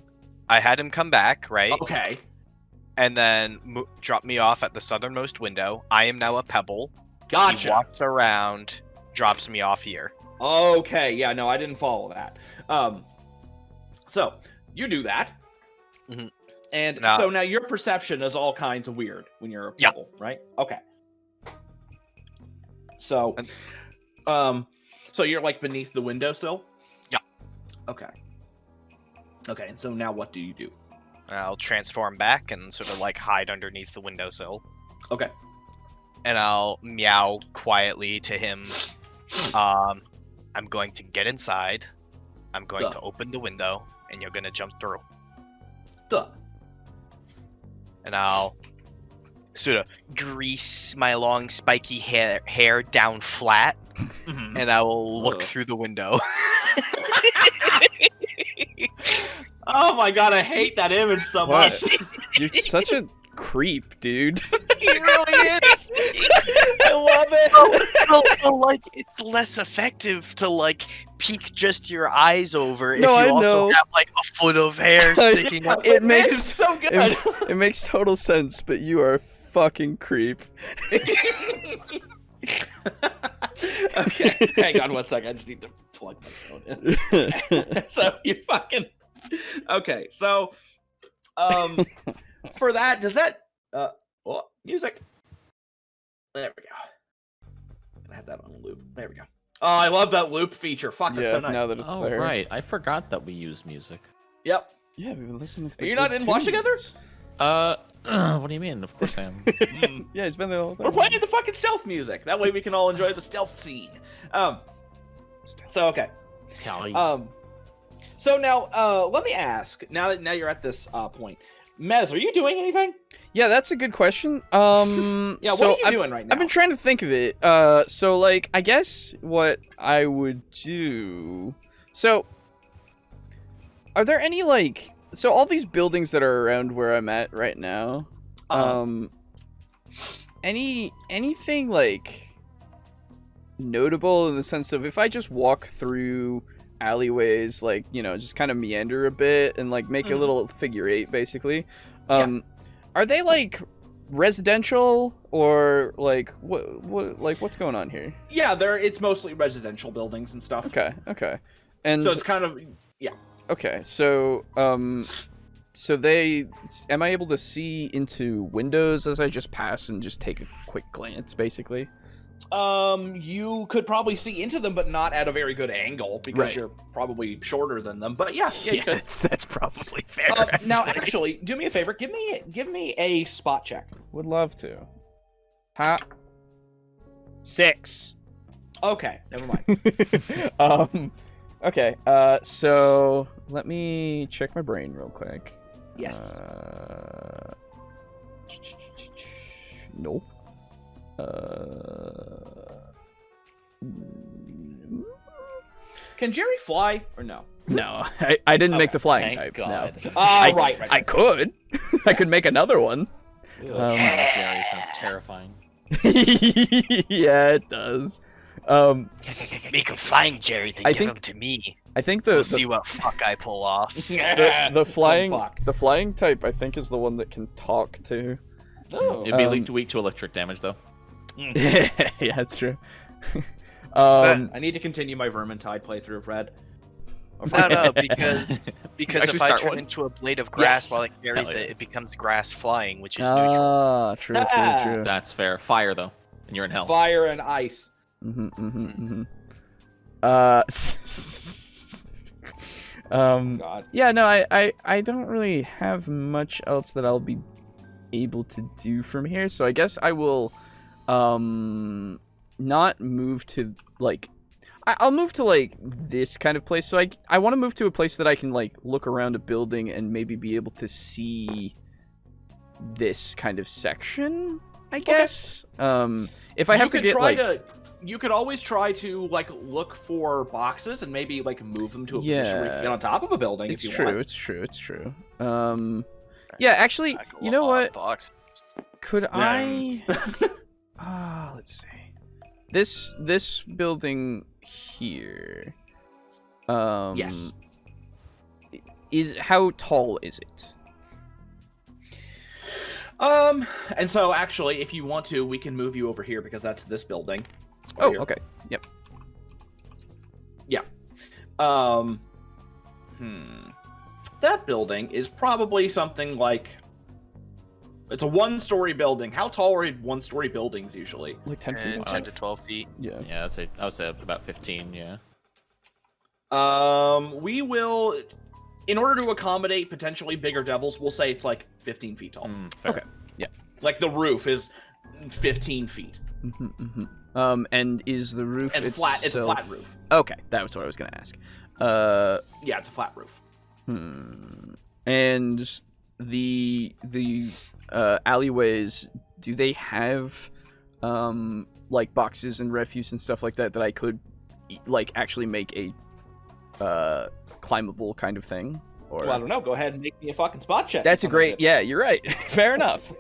I had him come back, right? Okay. And then drop me off at the southernmost window. I am now a pebble. He Gotcha. walks around, drops me off here. Okay, yeah, no, I didn't follow that. So you do that, Mhm. and Now- so now your perception is all kinds of weird when you're a Yeah. pebble, right? Okay. So, And- so you're like beneath the windowsill. Yeah. Okay. Okay, and so now what do you do? I'll transform back and sort of like hide underneath the windowsill. Okay. And I'll meow quietly to him. I'm going to get inside. I'm going Duh. to open the window, and you're gonna jump through. Duh. And I'll sort of grease my long spiky hair down flat, Mhm. and I will look Ugh. through the window. Oh my god, I hate that image so What? much. You're such a creep, dude. He really is. I love it. So, like, it's less effective to like peek just your eyes over if No, you I also know. have like a foot of hair sticking up. It Man, makes- it's so good. It makes total sense, but you are a fucking creep. Okay, hang on one second. I just need to plug my phone in. So you fucking okay. So, for that, does that music? There we go. I have that on a loop. There we go. Oh, I love that loop feature. Fuck, that's Yeah, so nice. now that it's Oh, there. right. I forgot that we use music. Yep. Yeah, we've been listening to Are you not in Watch Together? What do you mean? Of course I am. Yeah, he's been there all We're playing the fucking stealth music. That way we can all enjoy the stealth scene. So okay. Callie. So now, let me ask. Now you're at this point, Mez, are you doing anything? Yeah, that's a good question. Yeah. So What are you doing right now? I've been trying to think of it. So like, I guess what I would do. So, are there any like, so all these buildings that are around where I'm at right now, anything like notable in the sense of if I just walk through alleyways, like, you know, just kind of meander a bit and like make a Mhm. little figure eight, basically. Are they like residential or like what like what's going on here? Yeah, it's mostly residential buildings and stuff. Okay. And So it's kind of okay, so so am I able to see into windows as I just pass and just take a quick glance, basically? you could probably see into them, but not at a very good angle because Right. you're probably shorter than them. But yeah, you could. That's probably fair. Now, actually, do me a favor. Give me a spot check. Would love to. Ha. 6. Okay, never mind. Okay, so let me check my brain real quick. Yes. Nope. Can Jerry fly or no? No, I didn't make the flying Thank type. God. No. Right. I could. I could make another one. Jerry sounds terrifying. Yeah, it does. Make a flying Jerry, then I give think- him to me. I think We'll the see what fuck I pull off. the flying Some fuck. the flying type I think is the one that can talk too. Oh. It'd be weak to electric damage, though. Yeah, that's true. I need to continue my Vermintide playthrough of Red. No, because Actually if I start turn one. into a blade of grass Yes. while it carries Hell yeah. it becomes grass flying, which is neutral. True. Ah. True. That's fair. Fire, though. And you're in hell. Fire and ice. God. Yeah, no, I don't really have much else that I'll be able to do from here, so I guess I will not move to like I'll move to like this kind of place. So I want to move to a place that I can like look around a building and maybe be able to see this kind of section, I guess. If I have to get like you could always try to like look for boxes and maybe like move them to a position where you can get on top of a building. It's if you true. want. It's true. It's true. Yeah, actually, you know what? Could I? Let's see. This building here. Yes. How tall is it? And so actually, if you want to, we can move you over here because that's this building. Oh, here. okay. Yep. Yeah. That building is probably something like. It's a one-story building. How tall are one-story buildings usually? Like 10 feet. 10 to 12 feet. Yeah. Yeah, I would say about 15. Yeah. We will, in order to accommodate potentially bigger devils, we'll say it's like 15 feet tall. Okay. Yeah. Like the roof is 15 feet. And is the roof It's itself... flat. It's a flat roof. Okay, that was what I was gonna ask. Yeah, it's a flat roof. And the alleyways, do they have like boxes and refuse and stuff like that I could like actually make a climbable kind of thing? Or Well, I don't know. Go ahead and make me a fucking spot check. that's a great. Yeah, you're right. Fair enough.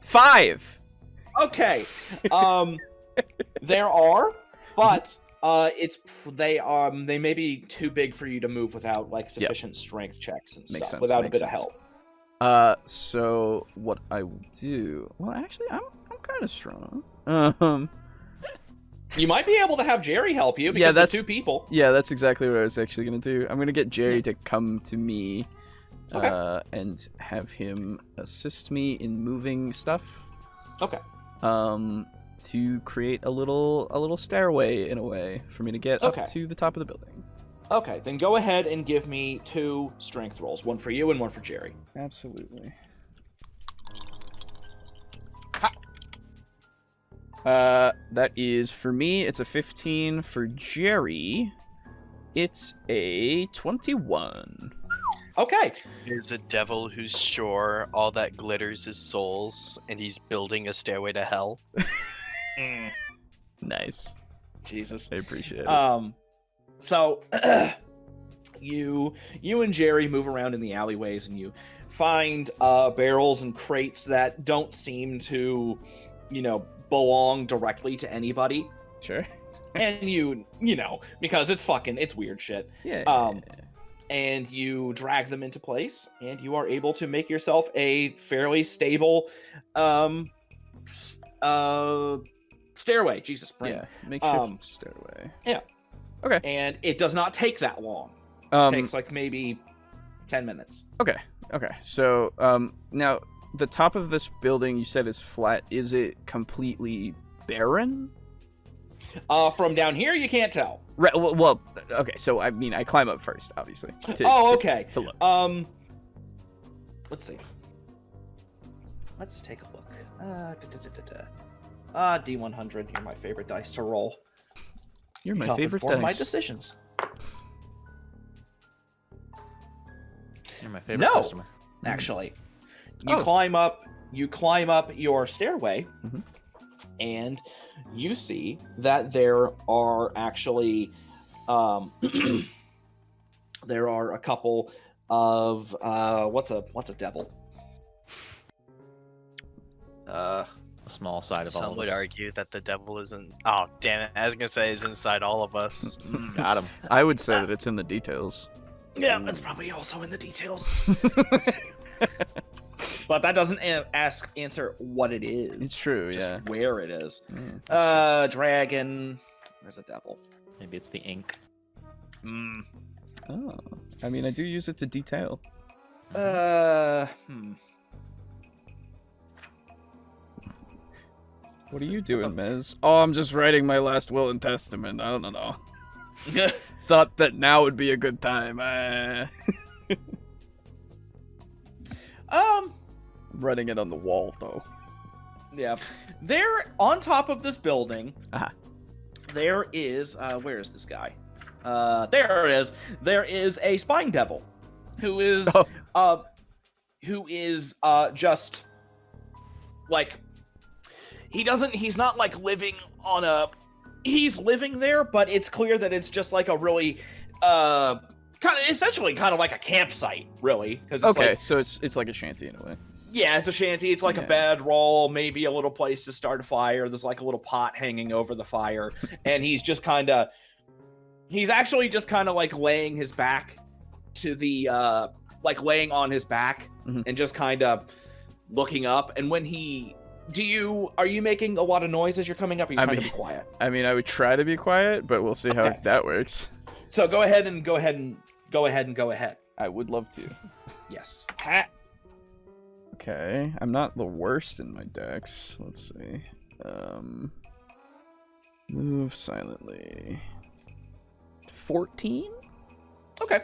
5. Okay. There are, but they may be too big for you to move without like sufficient strength checks and Makes stuff. sense, Without a makes bit of sense. help. So what I will do? Well, actually, I'm kind of strong. You might be able to have Jerry help you because Yeah, we're that's- 2 people. Yeah, that's exactly what I was actually gonna do. I'm gonna get Jerry to come to me, and have him assist me in moving stuff. Okay. To create a little stairway in a way for me to get Okay. up to the top of the building. Okay, then go ahead and give me 2 strength rolls. One for you and one for Jerry. Absolutely. Ha! That is for me. It's a 15. For Jerry, it's a 21. Okay. There's a devil who's sure all that glitters is souls, and he's building a stairway to hell. Nice. Jesus. I appreciate it. So you and Jerry move around in the alleyways and you find barrels and crates that don't seem to, belong directly to anybody. Sure. And you know, because it's weird shit. Yeah. And you drag them into place, and you are able to make yourself a fairly stable stairway. Jesus, brain. Yeah. Makeshift stairway. Yeah. Okay. And it does not take that long. It takes like maybe 10 minutes. Okay. So, now the top of this building you said is flat. Is it completely barren? From down here, you can't tell. Right. Well, okay. So I mean, I climb up first, obviously. Okay. To look. Let's see. Let's take a look. D100. You're my favorite dice to roll. You're my Help favorite inform dice. my decisions. You're my favorite No. customer. Actually, Oh. you climb up your stairway, and you see that there are actually there are a couple of what's a devil? A small side of all Some of would us. argue that the devil isn't. Oh, damn it. I was gonna say is inside all of us. Got him. I would say that it's in the details. Yeah, that's probably also in the details. But that doesn't answer what it is. It's true, Just yeah. where it is. Mm, Dragon. There's a devil. Maybe it's the ink. Oh, I mean, I do use it to detail. What are you doing, Mez? Oh, I'm just writing my last will and testament. I don't know. Thought that now would be a good time. Writing it on the wall, though. Yeah. There, on top of this building, Uh-huh. there is, where is this guy? There it is. There is a spine devil who is, just, like, he's not, like, living on a, he's living there, but it's clear that it's just, like, a really, essentially kind of like a campsite, really. Okay, like, so it's like a shanty in a way. yeah, it's a shanty. It's like a bedroll, maybe a little place to start a fire. There's like a little pot hanging over the fire. And he's actually just kind of like laying his back to the, laying on his back and just kind of looking up. And when are you making a lot of noise as you're coming up? Or are you trying to be quiet? I mean, I would try to be quiet, but we'll see how that works. So go ahead. I would love to. Yes. Okay, I'm not the worst in my decks. Let's see. Move silently. 14? Okay.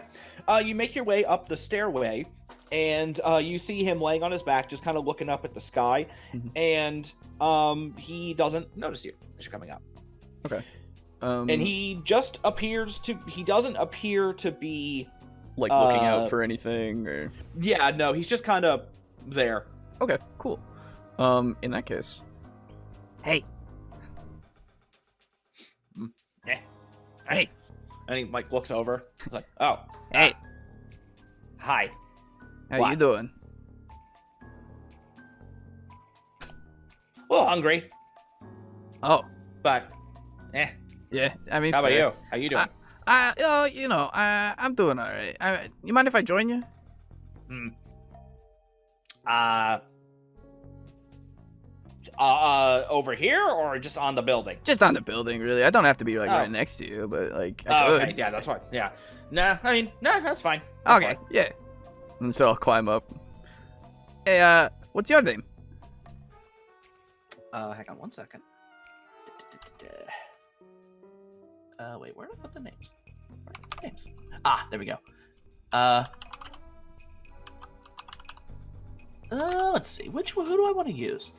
You make your way up the stairway, and you see him laying on his back, just kind of looking up at the sky, and he doesn't notice you as you're coming up. Okay. And he doesn't appear to be... like, looking out for anything, or... Yeah, no, he's just kind of there. Okay, cool. In that case... Hey. Hey. And he, like, looks over. Like, oh. Hey. Hi. How What? you doing? A little hungry, Oh, but... yeah, I mean... How about fair. you? How you doing? I'm doing alright. You mind if I join you? Over here or just on the building? Just on the building, really. I don't have to be, like, Oh. right next to you, but, like, I could. Okay, yeah, that's fine. Yeah. Nah, that's fine. Okay, yeah. And so I'll climb up. Hey, what's your name? Hang on one second. Wait, where did I put the names? Ah, there we go. Let's see. Who do I want to use?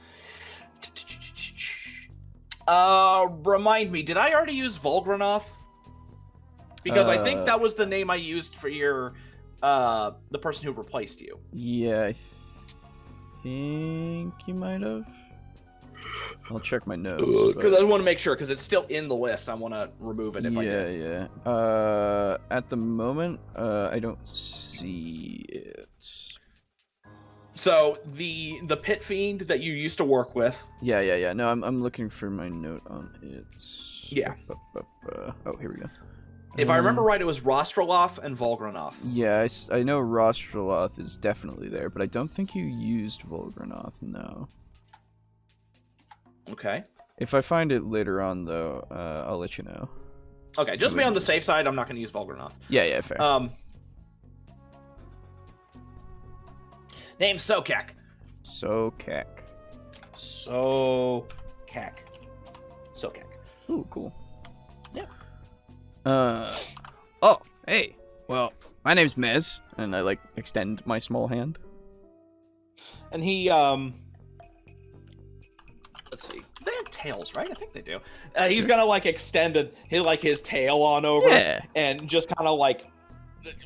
Remind me, did I already use Volgranov? Because I think that was the name I used for your, the person who replaced you. Yeah, I think you might have. I'll check my notes. Because I want to make sure, because it's still in the list. I want to remove it if I did. Yeah. At the moment, I don't see it. So the pit fiend that you used to work with. Yeah. No, I'm looking for my note on it. Yeah. Oh, here we go. If I remember right, it was Rostroloff and Volgranov. Yeah, I know Rostroloth is definitely there, but I don't think you used Volgranoth, no. Okay. If I find it later on, though, I'll let you know. Okay, just be on the safe side. I'm not going to use Volgranov. Yeah, fair. Name Sokak. Sokak. Sokak. Ooh, cool. Yeah. Oh, hey. Well, my name's Mez, and I, like, extend my small hand. And he, let's see. They have tails, right? I think they do. He's gonna, like, extend his tail on over. Yeah. And just kind of, like,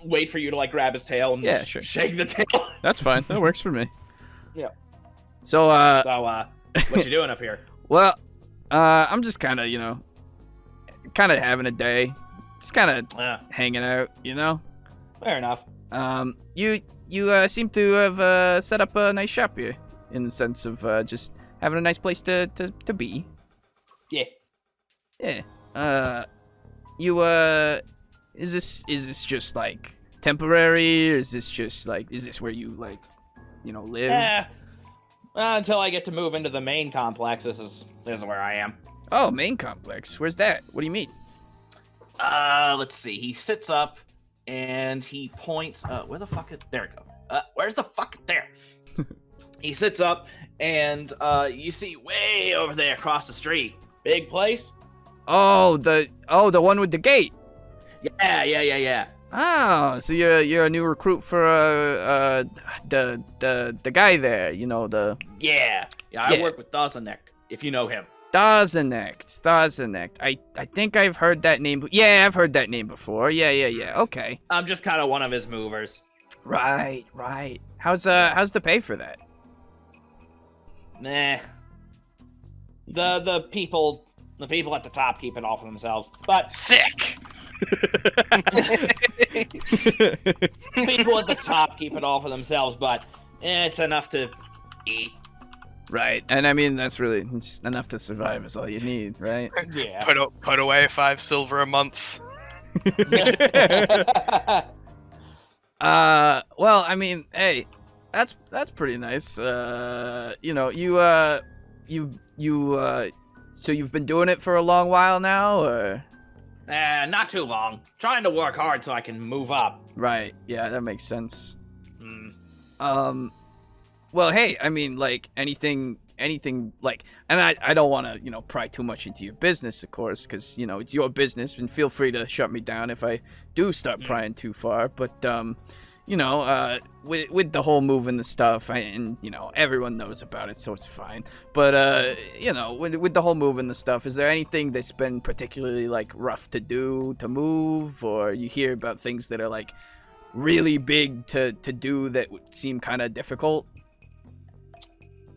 wait for you to, like, grab his tail and sure. shake the tail. That's fine. That works for me. Yeah. So, what you doing up here? Well, I'm just kind of, having a day. Just kind of hanging out, Fair enough. You seem to have set up a nice shop here, in the sense of just having a nice place to be. Yeah. Yeah. Is this just like temporary, or is this just like, is this where you like, live? Yeah. Until I get to move into the main complex, this is where I am. Oh, main complex. Where's that? What do you mean? Let's see. He sits up and he points. Where the fuck is? There we go. Where's the fuck? There. he sits up, and you see way over there across the street, big place. Oh, the one with the gate. Yeah. Oh, so you're a new recruit for the guy there, you know, the Yeah. I work with Dozenek, if you know him. Dazenek. I think I've heard that name. Yeah, I've heard that name before. Yeah. Okay. I'm just kind of one of his movers. Right. How's the pay for that? Nah. The people at the top keep it all for themselves. But Sick. people at the top keep it all for themselves, but it's enough to eat. Right, and I mean that's really just enough to survive is all you need, right? Yeah. Put away 5 silver a month. Well, I mean, hey, that's pretty nice. You know, so you've been doing it for a long while now, or? Not too long. Trying to work hard so I can move up. Right. Yeah, that makes sense. Mm. Well, hey, I mean, like anything, like, and I don't want to, pry too much into your business, of course, because it's your business, and feel free to shut me down if I do start prying too far. But with the whole move and the stuff, and everyone knows about it, so it's fine. But with the whole move and the stuff, is there anything that's been particularly like rough to move, or you hear about things that are like really big to do that would seem kind of difficult?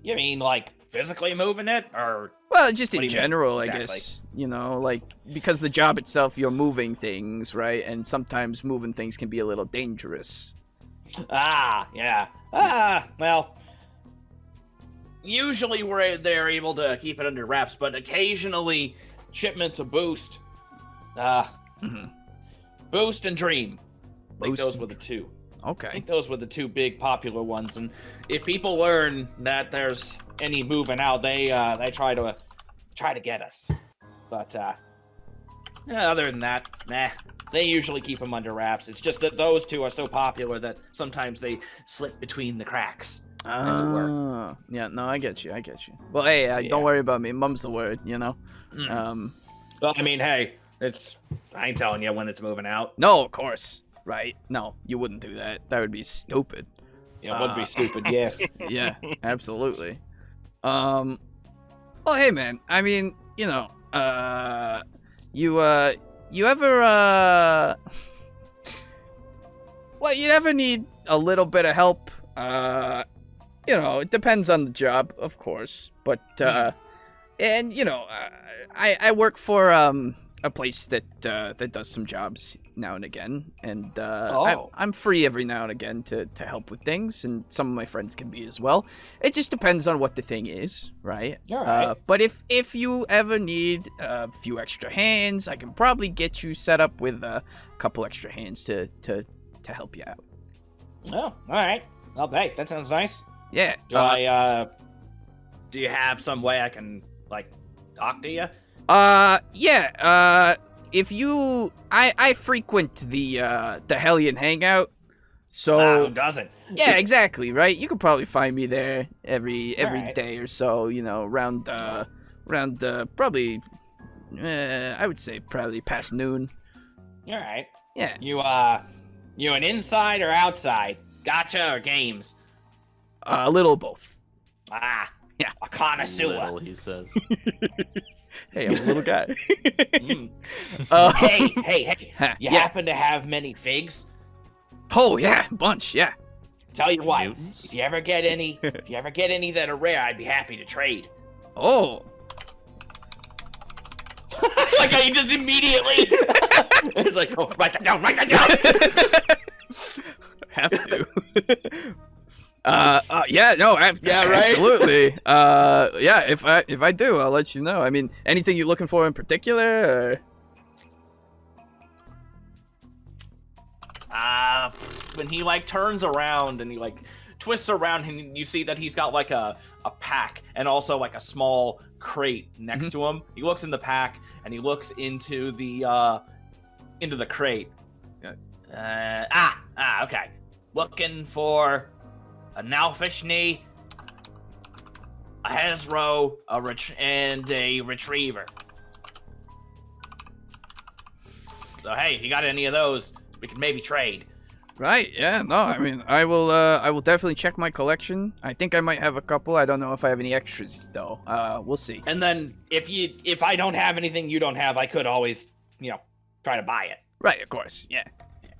You mean like physically moving it, or? Well, just What in do you mean, general, exactly? I guess, like, because the job itself, you're moving things, right? And sometimes moving things can be a little dangerous. Yeah. Well, usually they're able to keep it under wraps, but occasionally shipments of Boost. Boost and Dream. I think Boost those and were the two. I Okay. think those were the two big popular ones, and if people learn that there's any moving out, they try to get us. But other than that, nah. They usually keep them under wraps. It's just that those two are so popular that sometimes they slip between the cracks, as it were. Yeah, no, I get you. Well, hey, Yeah. don't worry about me. Mum's the word, Well, I mean, hey, I ain't telling you when it's moving out. No, of course. Right. No, you wouldn't do that. That would be stupid. It would be stupid, yes. Yeah, absolutely. Well, hey, man. I mean, you ever, well, you ever need a little bit of help? It depends on the job, of course. But, and, I work for, a place that does some jobs now and again, and I'm free every now and again to help with things, and some of my friends can be as well. It just depends on what the thing is, right? All right. But if you ever need a few extra hands, I can probably get you set up with a couple extra hands to help you out. Oh, all right. Well, hey, that sounds nice. Yeah. Do you have some way I can, like, talk to you? Yeah, if you, I frequent the Hellion Hangout, so Who doesn't? yeah, exactly, right? You could probably find me there every Alright. day or so, around probably, I would say probably past noon. All right. Yeah. You an inside or outside? Gotcha or games? A little of both. Yeah. A Little, connoisseur. he says. Hey, I'm a little guy. Mm. uh, Hey. You yeah. happen to have many figs? Oh yeah, bunch, yeah. Tell you what, Mutants? if you ever get any that are rare, I'd be happy to trade. Oh. Like how you just immediately it's like, oh, write that down. Have to. Yeah, no, Yeah, right? absolutely. Yeah, if I do, I'll let you know. I mean, anything you're looking for in particular? Or? When he like turns around and he like twists around and you see that he's got like a pack and also like a small crate next to him. He looks in the pack and he looks into the crate. Okay. Looking for a Nalfish knee, a Hezro, and a Retriever. So hey, if you got any of those, we can maybe trade. Right, yeah, no, I mean, I will definitely check my collection. I think I might have a couple. I don't know if I have any extras, though. We'll see. And then if I don't have anything you don't have, I could always, try to buy it. Right, of course, yeah.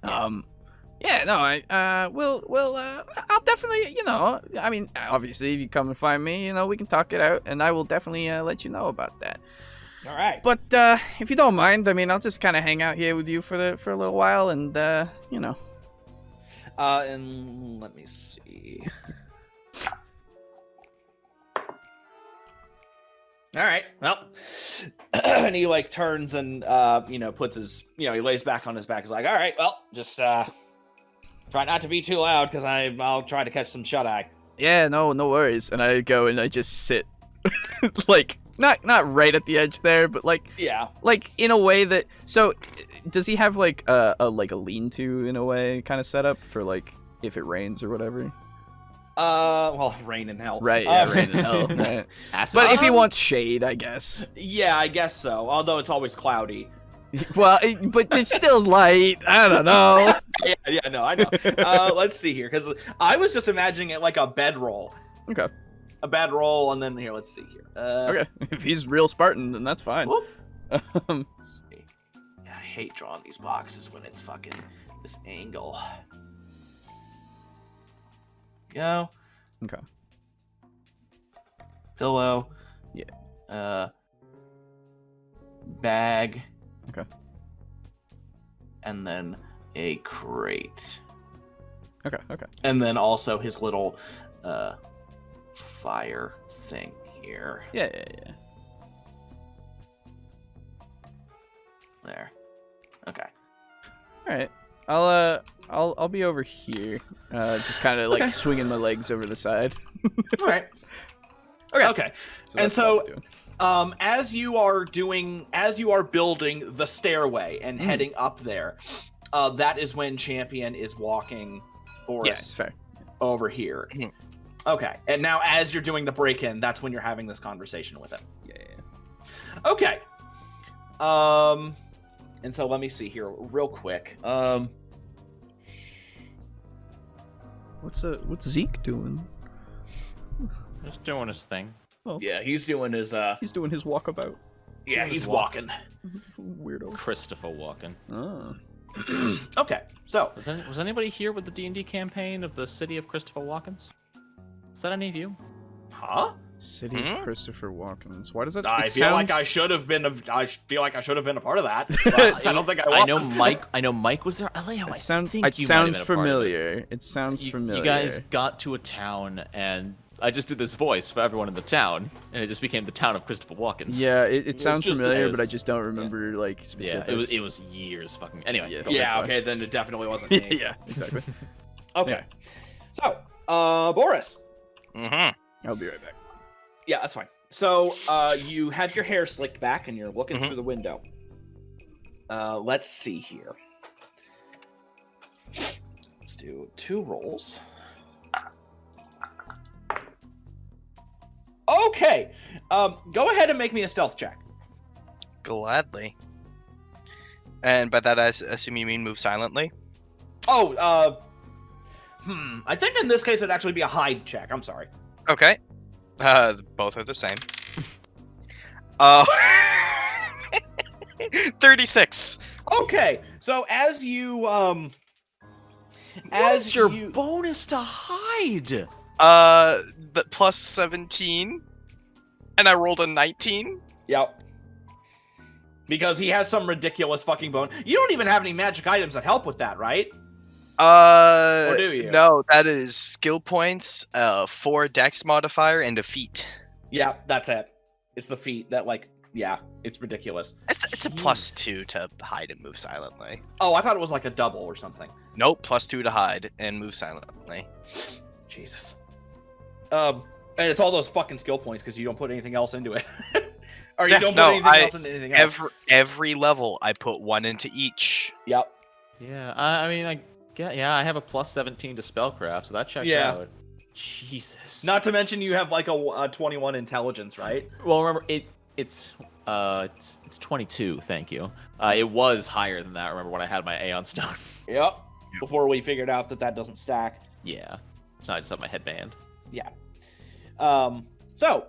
Yeah, no, I'll definitely, I mean, obviously, if you come and find me, we can talk it out, and I will definitely let you know about that. All right. But if you don't mind, I mean, I'll just kind of hang out here with you for a little while, and And let me see. All right. Well, and he turns and puts his he lays back on his back. He's like, all right, well, just try not to be too loud because I'll try to catch some shut eye. Yeah, no worries. And I go and I just sit, not right at the edge there, but in a way that. So, does he have a lean-to in a way kind of setup for if it rains or whatever? Well, rain in hell. Right, yeah, rain in hell. Right. But if he wants shade, I guess. Yeah, I guess so. Although it's always cloudy. Well, but it's still light. I don't know. yeah, no, I know. Let's see here, because I was just imagining it like a bedroll. Okay. A bedroll, and then here, let's see here. Okay, if he's real Spartan, then that's fine. Let's see. Yeah, I hate drawing these boxes when it's fucking this angle. Go. Okay. Pillow. Yeah. Bag. Okay. And then a crate. Okay. And then also his little fire thing here. Yeah. There. Okay. All right. I'll be over here, just kind of swinging my legs over the side. All right. Okay. And so, as you are building the stairway and heading up there, that is when Champion is walking Boris Yes, fair. over here. Okay. And now, as you're doing the break-in, that's when you're having this conversation with him. Yeah. Okay. And so let me see here real quick. What's Zeke doing? Just doing his thing. Yeah, he's doing his He's doing his walkabout. yeah, he's walking. Weirdo. Christopher Walken. Oh. Okay. So, Was anybody here with the D&D campaign of the city of Christopher Walkens? Is that any of you? huh? City of Christopher Walkens. Why does that? I feel like I should have been a part of that. But I don't think I was. I know Mike was there. Alejo, It I sounds think you might have been a part of it. familiar. It sounds familiar. You guys got to a town, and I just did this voice for everyone in the town, and it just became the town of Christopher Walkens. Yeah, it sounds just familiar, is. but I just don't remember specifics. Yeah, it was years fucking. Anyway, Yeah. go. Yeah, That's fine. okay, then it definitely wasn't me. yeah, exactly. Okay. So, Boris. Mm-hmm. I'll be right back. Yeah, that's fine. So, you have your hair slicked back and you're looking through the window. Let's see here. Let's do 2 rolls. Okay. Go ahead and make me a stealth check. Gladly. And by that, I assume you mean move silently? Oh, I think in this case it'd actually be a hide check. I'm sorry. Okay. Both are the same. Uh, 36. Okay. So as you What's your bonus to hide? The plus 17. And I rolled a 19. Yep. Because he has some ridiculous fucking bone. You don't even have any magic items that help with that, right? Or do you? No, that is skill points, 4 dex modifier, and a feat. Yeah, that's it. It's the feat that, it's ridiculous. It's a plus 2 to hide and move silently. Oh, I thought it was like a double or something. Nope, plus 2 to hide and move silently. Jesus. And it's all those fucking skill points because you don't put anything else into it. Or you don't put anything else into anything else. Every level, I put 1 into each. Yep. Yeah, I mean, I have a plus 17 to spellcraft, so that checks Yeah. out. Jesus. Not to mention you have like a 21 intelligence, right? Well, remember it's 22. Thank you. It was higher than that. Remember when I had my Aeon Stone? Yep. Before we figured out that doesn't stack. Yeah. It's not just up my headband. Yeah. So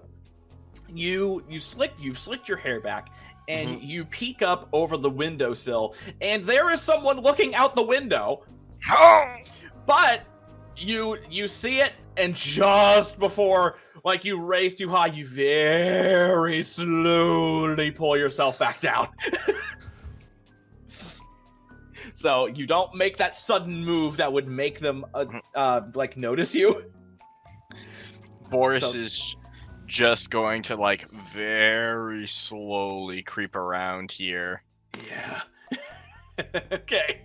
you've slicked your hair back, and you peek up over the windowsill, and there is someone looking out the window. But you see it, and just before like you raise too high, you very slowly pull yourself back down. So you don't make that sudden move that would make them like notice you. Boris So- is just going to like very slowly creep around here. Yeah. Okay.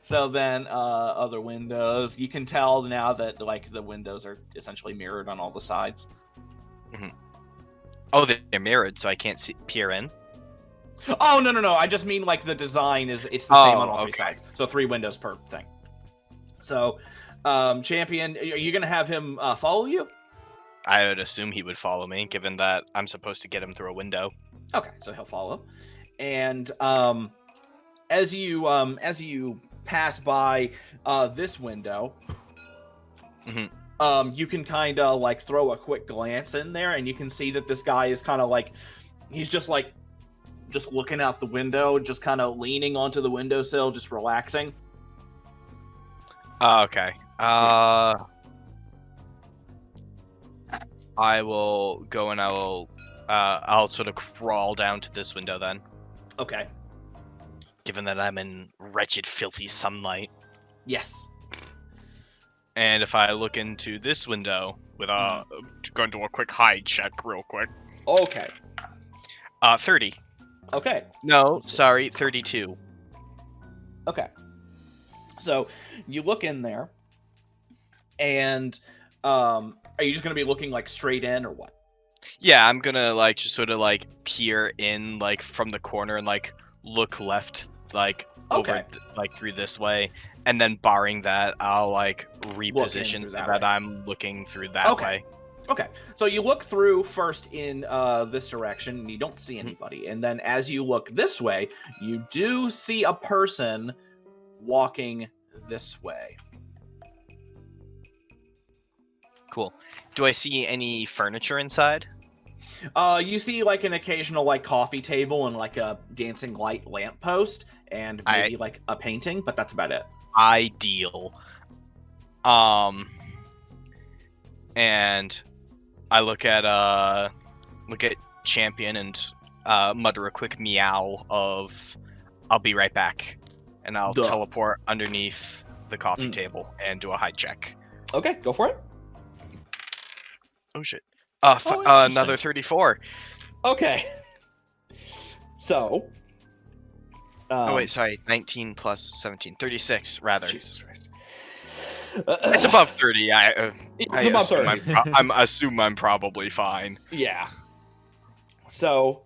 So then other windows, you can tell now that like the windows are essentially mirrored on all the sides. Oh, they're mirrored, so I can't peer in. Oh no, I just mean like the design it's the same on all three okay. sides. So 3 windows per thing. So Champion, are you gonna have him follow you? I would assume he would follow me, given that I'm supposed to get him through a window. Okay, so he'll follow. And as you pass by this window, you can kind of like throw a quick glance in there, and you can see that this guy is kind of like he's just looking out the window, just kind of leaning onto the windowsill, just relaxing. Okay. I will go and I'll sort of crawl down to this window then, Okay. given that I'm in wretched, filthy sunlight. Yes. And if I look into this window with going to a quick hide check real quick. Okay. 30. Okay. No, sorry, 32. Okay. So you look in there, and are you just gonna be looking like straight in or what? Yeah, I'm gonna like just sort of like peer in like from the corner and like look left like over Okay. like through this way, and then barring that, I'll like reposition through so that that way. I'm looking through that Okay. way. Okay, so you look through first in this direction, and you don't see anybody. And then as you look this way, you do see a person walking this way. Cool. Do I see any furniture inside? You see like an occasional like coffee table and like a dancing light lamppost and maybe like a painting, but that's about it. Ideal. And I look at Champion and mutter a quick meow of I'll be right back, and I'll Duh. teleport underneath the coffee Mm. table and do a hide check. Okay, go for it. Oh shit. interesting. Another 34. Okay. So. Oh wait, sorry. 19 plus 17. 36 rather. Jesus Christ. It's above 30. I It's above assume 30. I'm assume I'm probably fine. Yeah. So,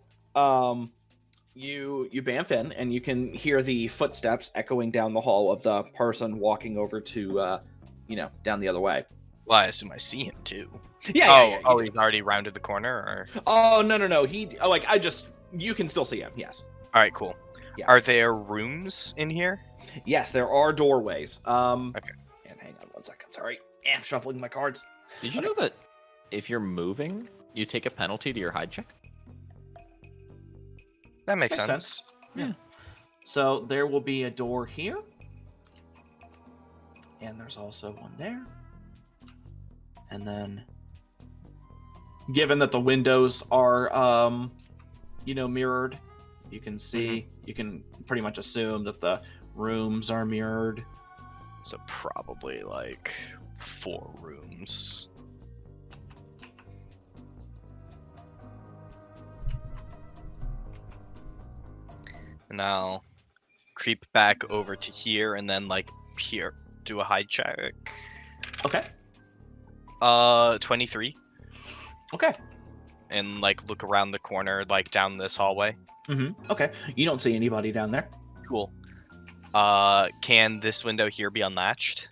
you bamf in, and you can hear the footsteps echoing down the hall of the person walking over to, down the other way. Well, I assume I see him too. Yeah. Oh, he's already rounded the corner, or? Oh no. You can still see him. Yes. All right, cool. Yeah. Are there rooms in here? Yes, there are doorways. Okay. And hang on 1 second. Sorry, I'm shuffling my cards. Did you know that if you're moving, you take a penalty to your hide check? That makes Makes sense. Yeah. So there will be a door here, and there's also one there. And then, given that the windows are, mirrored, you can see, you can pretty much assume that the rooms are mirrored. So probably like 4 rooms. And I'll creep back over to here and then like here do a hide check. Okay. 23. Okay. And like look around the corner, like down this hallway. Okay. You don't see anybody down there. Cool. Can this window here be unlatched?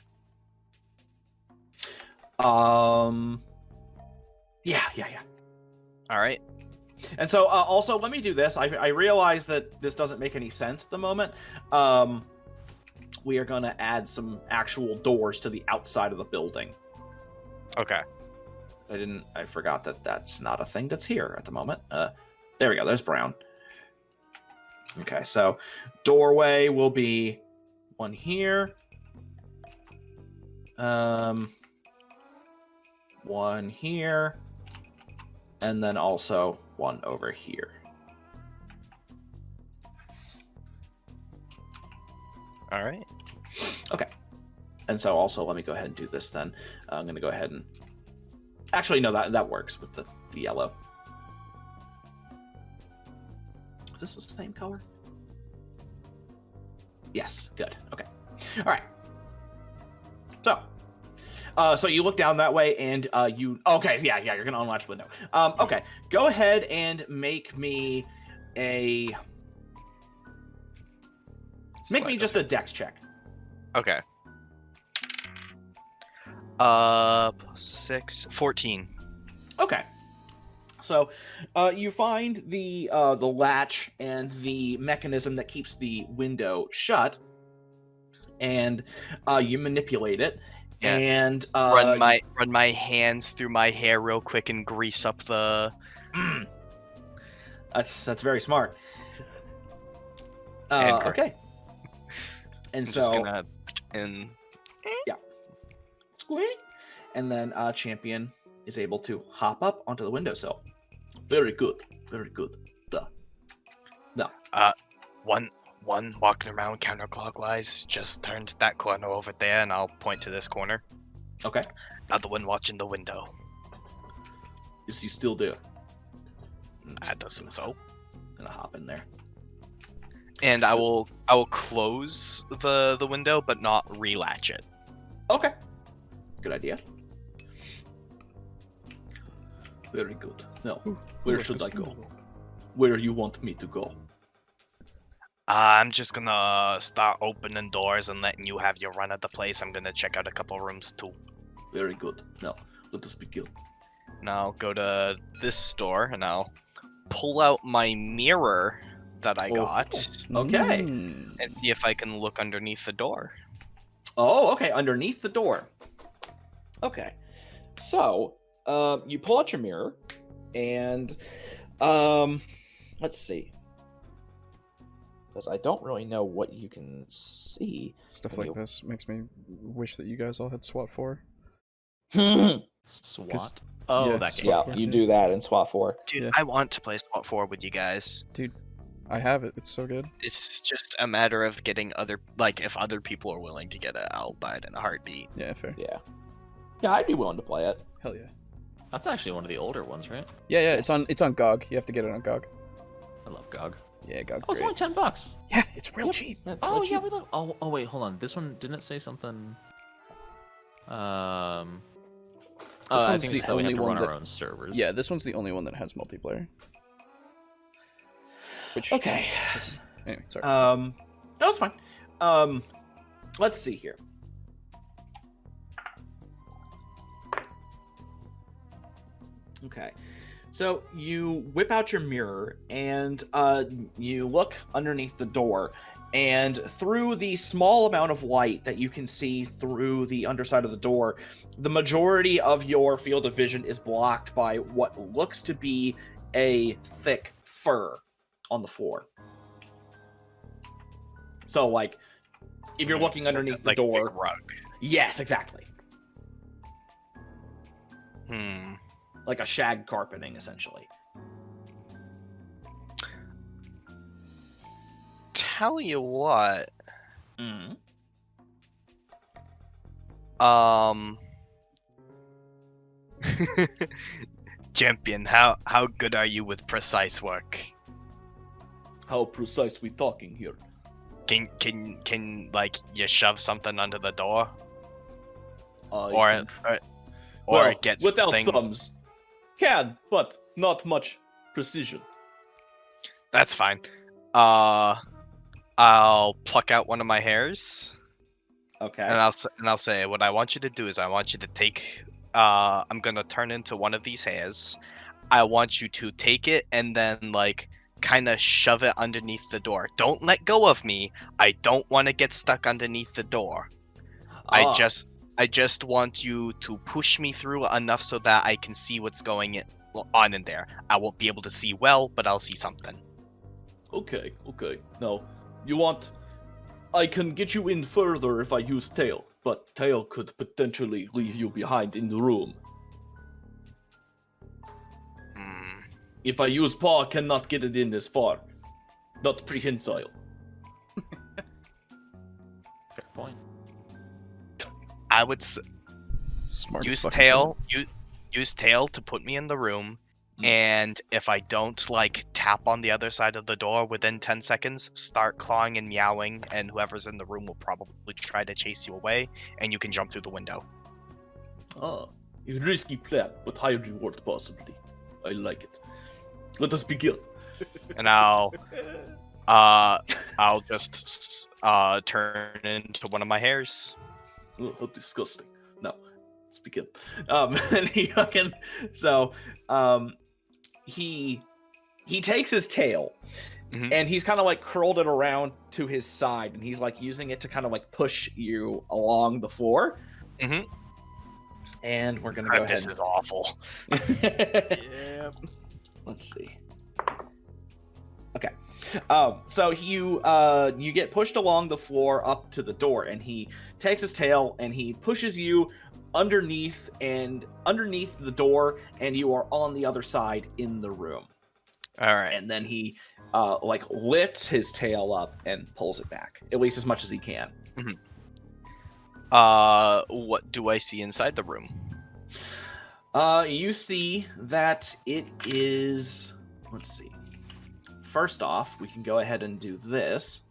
Yeah. All right. And so, also, let me do this. I realize that this doesn't make any sense at the moment. We are going to add some actual doors to the outside of the building. Okay. I forgot that that's not a thing that's here at the moment. There we go. There's brown. Okay, so doorway will be one here. One here. And then also one over here. All right. Okay. And so also let me go ahead and do this then. I'm going to go ahead and... Actually, no, that works with the yellow. Is this the same color? Yes, good. Okay. All right. So you look down that way and you... Okay, yeah, you're going to unlatch the window. Okay, go ahead and make me a... Make me just a dex check. Okay. 6, 14. Okay. So, you find the latch and the mechanism that keeps the window shut, and you manipulate it. Yeah. And Run my hands through my hair real quick and grease up the. That's very smart. And okay. And I'm so just gonna squeak, and then champion is able to hop up onto the windowsill. Very good. Very good. No. one walking around counterclockwise. Just turn to that corner over there, and I'll point to this corner. Okay. Other one watching the window. Is he still there? I assume so. Gonna hop in there. And I will close the window, but not relatch it. Okay. Good idea. Very good. Now, where should I go? Where you want me to go? I'm just gonna start opening doors and letting you have your run at the place. I'm gonna check out a couple rooms too. Very good. Now, let us begin. Now go to this store and I'll pull out my mirror that I got Okay. and see if I can look underneath the door. Oh, okay. Underneath the door. Okay. So, you pull out your mirror, and let's see. Because I don't really know what you can see. Stuff like this makes me wish that you guys all had SWAT 4. SWAT. Oh, yeah, that game. SWAT Yeah, 4. you do that in SWAT 4. Dude, Yeah. I want to play SWAT 4 with you guys. Dude, I have it. It's so good. It's just a matter of getting if other people are willing to get it, I'll buy it in a heartbeat. Yeah, fair. Yeah. Yeah, I'd be willing to play it. Hell yeah. That's actually one of the older ones, right? Yeah, Yes. it's on GOG. You have to get it on GOG. I love GOG. Yeah, GOG. Oh, it's only $10. Yeah, it's real cheap. Oh yeah, we love. Oh wait, hold on. This one didn't it say something. I one's think the it's that we have only to one run our that- own servers. Yeah, this one's the only one that has multiplayer. Which, Okay. anyway, sorry. No, it's fine. Let's see here. Okay. So you whip out your mirror and you look underneath the door, and through the small amount of light that you can see through the underside of the door, the majority of your field of vision is blocked by what looks to be a thick fur on the floor. So, like, if you're looking underneath the Like a big door... rug. Yes, exactly. Like a shag carpeting, essentially. Tell you what. Mm-hmm. Champion, how good are you with precise work? How precise we talking here? Can like you shove something under the door or well, get without something? thumbs. Can, but not much precision. That's fine. I'll pluck out one of my hairs Okay. and I'll say what I want you to do is I want you to take I'm gonna turn into one of these hairs. I want you to take it and then like kind of shove it underneath the door. Don't let go of me. I don't want to get stuck underneath the door. I just want you to push me through enough so that I can see what's going on in there. I won't be able to see well, but I'll see something. Okay. Now, you want... I can get you in further if I use tail, but tail could potentially leave you behind in the room. If I use paw, I cannot get it in this far. Not prehensile. Fair point. I would Smart as use fucking tail. Use tail to put me in the room, and if I don't like tap on the other side of the door within 10 seconds, start clawing and meowing, and whoever's in the room will probably try to chase you away, and you can jump through the window. A risky plan, but high reward possibly. I like it. Let us begin. And I'll just turn into one of my hairs. Oh, how disgusting. No, let's begin. And he fucking... So, he takes his tail, and he's kind of like curled it around to his side, and he's like using it to kind of like push you along the floor. And we're gonna go ahead. This is awful. Yeah. Let's see. Okay. So you get pushed along the floor up to the door, and he takes his tail and he pushes you underneath the door, and you are on the other side in the room. All right. And then he like lifts his tail up and pulls it back, at least as much as he can. What do I see inside the room? You see that it is... Let's see. First off, we can go ahead and do this.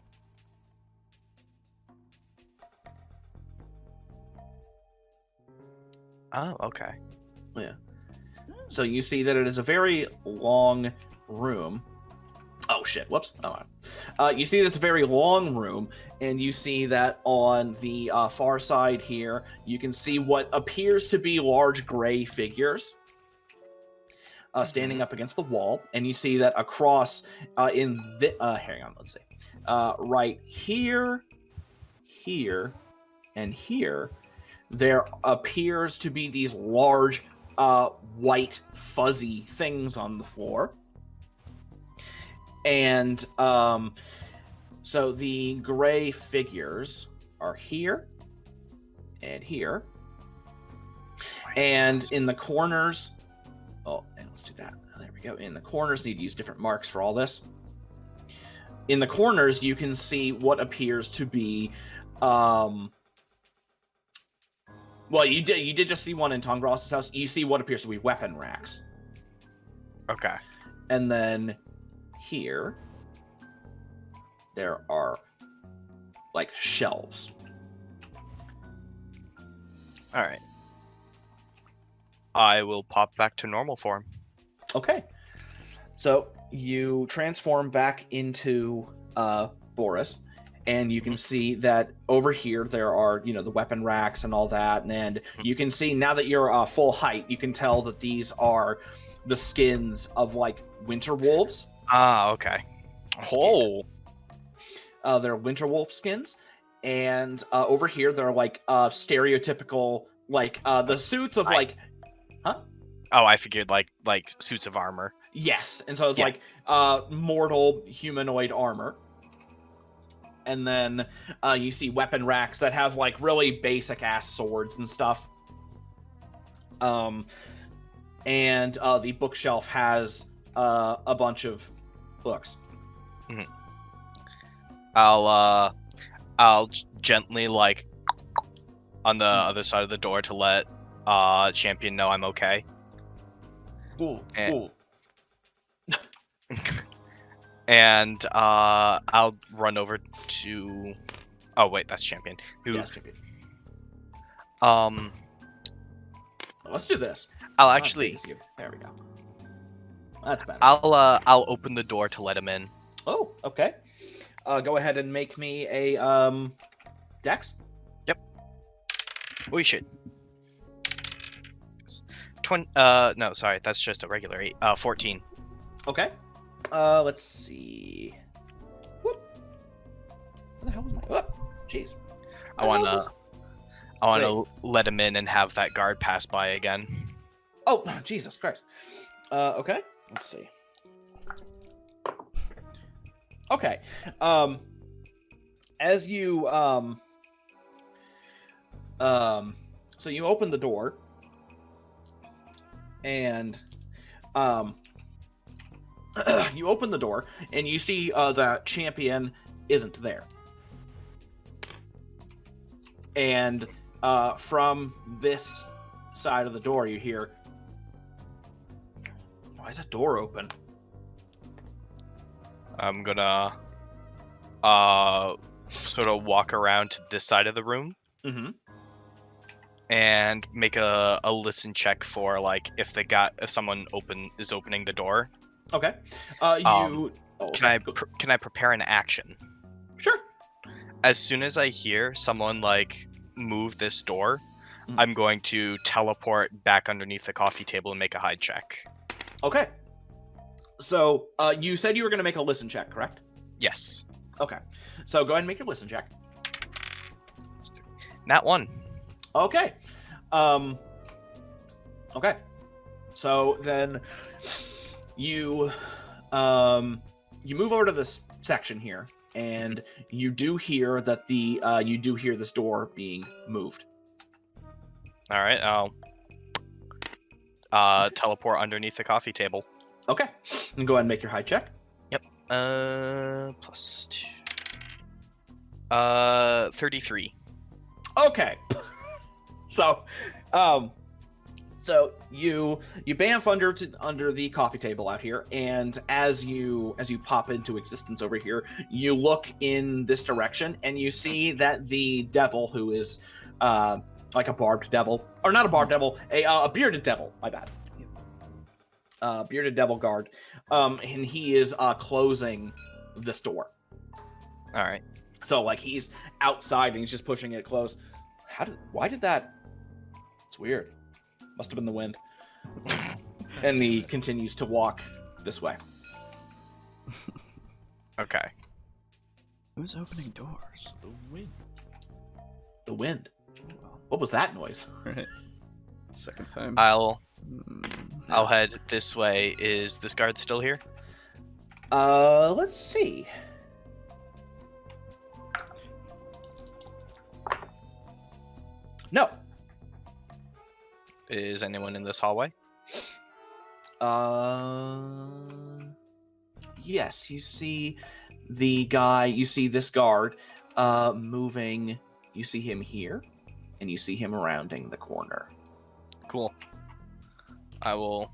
Oh, okay. Yeah. So you see that it is a very long room. Oh, shit. Whoops. Oh, you see that it's a very long room, and you see that on the far side here, you can see what appears to be large gray figures standing up against the wall, and you see that across hang on, let's see. Right here, here, and here, there appears to be these large white fuzzy things on the floor. And so the gray figures are here and here. And in the corners... Oh, and let's do that. There we go. In the corners, need to use different marks for all this. In the corners, you can see what appears to be... well, you did just see one in Tongross's house. You see what appears to be weapon racks. Okay. And then... here, there are like shelves. All right. I will pop back to normal form. Okay. So you transform back into Boris, and you can see that over here there are, the weapon racks and all that, and you can see now that you're full height, you can tell that these are the skins of like winter wolves. Ah, okay. Oh. They're winter wolf skins, and over here they're like stereotypical, like the suits of like, huh? Oh, I figured like suits of armor. Yes, and so it's Yeah. like mortal humanoid armor, and then you see weapon racks that have like really basic ass swords and stuff. And the bookshelf has a bunch of books. I'll gently like on the other side of the door to let Champion know I'm okay. Cool. And I'll run over to... Oh wait, that's Champion. Yes, Champion. Let's do this. I'll It's not actually... as big as you. There we go. That's better. I'll open the door to let him in. Oh, okay. Go ahead and make me a Dex. We should. No, sorry, that's just a regular 8. 14. Okay. Let's see. Whoop. Where the hell was my? Whoop. Jeez. I Where the wanna, hell is this? I wanna let him in and have that guard pass by again. Oh, Jesus Christ. Okay. Let's see. Okay. As you so you open the door, and you open the door, and you see the champion isn't there, and from this side of the door, you hear, "Why is that door open?" I'm gonna sort of walk around to this side of the room Mm-hmm. and make a listen check for like if someone is opening the door. Okay. Can I Go. can I prepare an action? Sure. As soon as I hear someone like move this door, Mhm. I'm going to teleport back underneath the coffee table and make a hide check. Okay. So, you said you were going to make a listen check, correct? Yes. Okay. So go ahead and make your listen check. Nat 1. Okay. Okay. So then you move over to this section here, and you do hear that you do hear this door being moved. All right. I'll teleport underneath the coffee table. Okay. And go ahead and make your hide check. +2. 33. Okay. So, so you bamf under the coffee table out here, and as you pop into existence over here, you look in this direction, and you see that the devil, who is like a barbed devil, or not a barbed devil, a bearded devil. My bad. Bearded devil guard, and he is closing this door. All right. So like he's outside and he's just pushing it close. Why did that? It's weird. Must have been the wind. And he continues to walk this way. Okay. Who's opening doors? The wind. The wind. What was that noise? Second time. I'll Mm, head this way. Is this guard still here? Let's see. No. Is anyone in this hallway? Yes, you see the guy, you see this guard moving. You see him here, and you see him rounding the corner. Cool. I will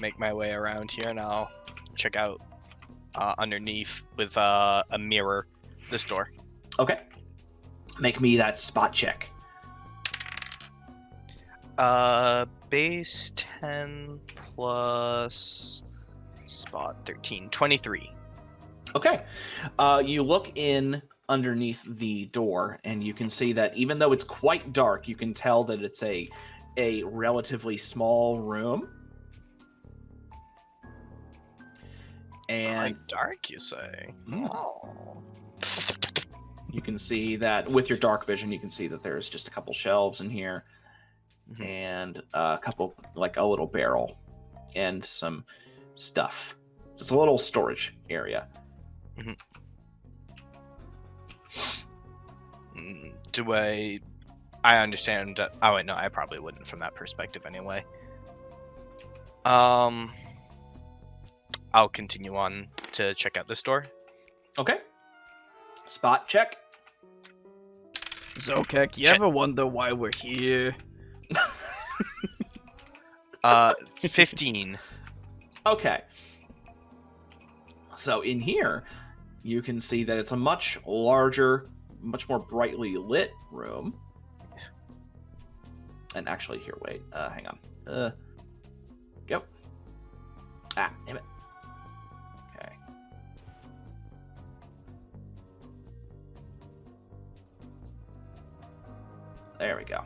make my way around here and I'll check out underneath with a mirror this door. Okay. Make me that spot check. Base 10 plus spot 13, 23. Okay. You look in underneath the door, and you can see that even though it's quite dark, you can tell that it's a relatively small room. And Quite dark, you say? Oh. you can see that with your dark vision, you can see that there's just a couple shelves in here, Mhm. and a couple, like a little barrel, and some stuff. It's a little storage area. Do I understand. Oh wait, no, I probably wouldn't from that perspective anyway. I'll continue on to check out this door. Okay. Spot check. Zokek, you Shit. ever wonder why we're here? 15. Okay. So in here, you can see that it's a much larger, much more brightly lit room. And actually, here, wait, hang on. Go. Ah, damn it. Okay. There we go.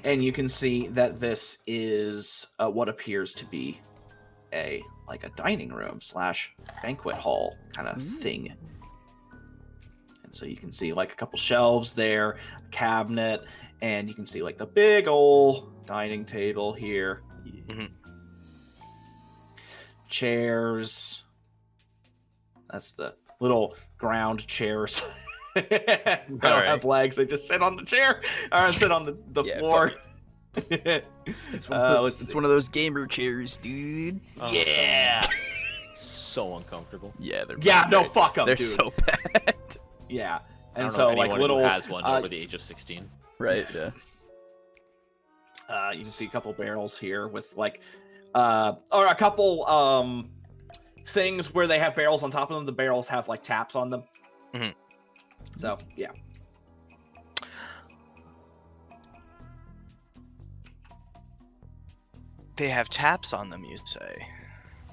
and you can see that this is what appears to be a dining room / banquet hall kind of thing. And so you can see like a couple shelves there, a cabinet, and you can see like the big old dining table here. Mhm. Chairs. That's the little ground chairs. They don't have legs. They just sit on the chair or sit on the floor. It's one of those gamer chairs, dude. Yeah. So uncomfortable. Yeah, they're No, fuck them, They're dude. so bad. Yeah. I And don't so know like anyone little who has one over the age of 16. Right, yeah. you can see a couple barrels here with like or a couple things where they have barrels on top of them. The barrels have like taps on them. Mhm. So yeah. They have taps on them, you say?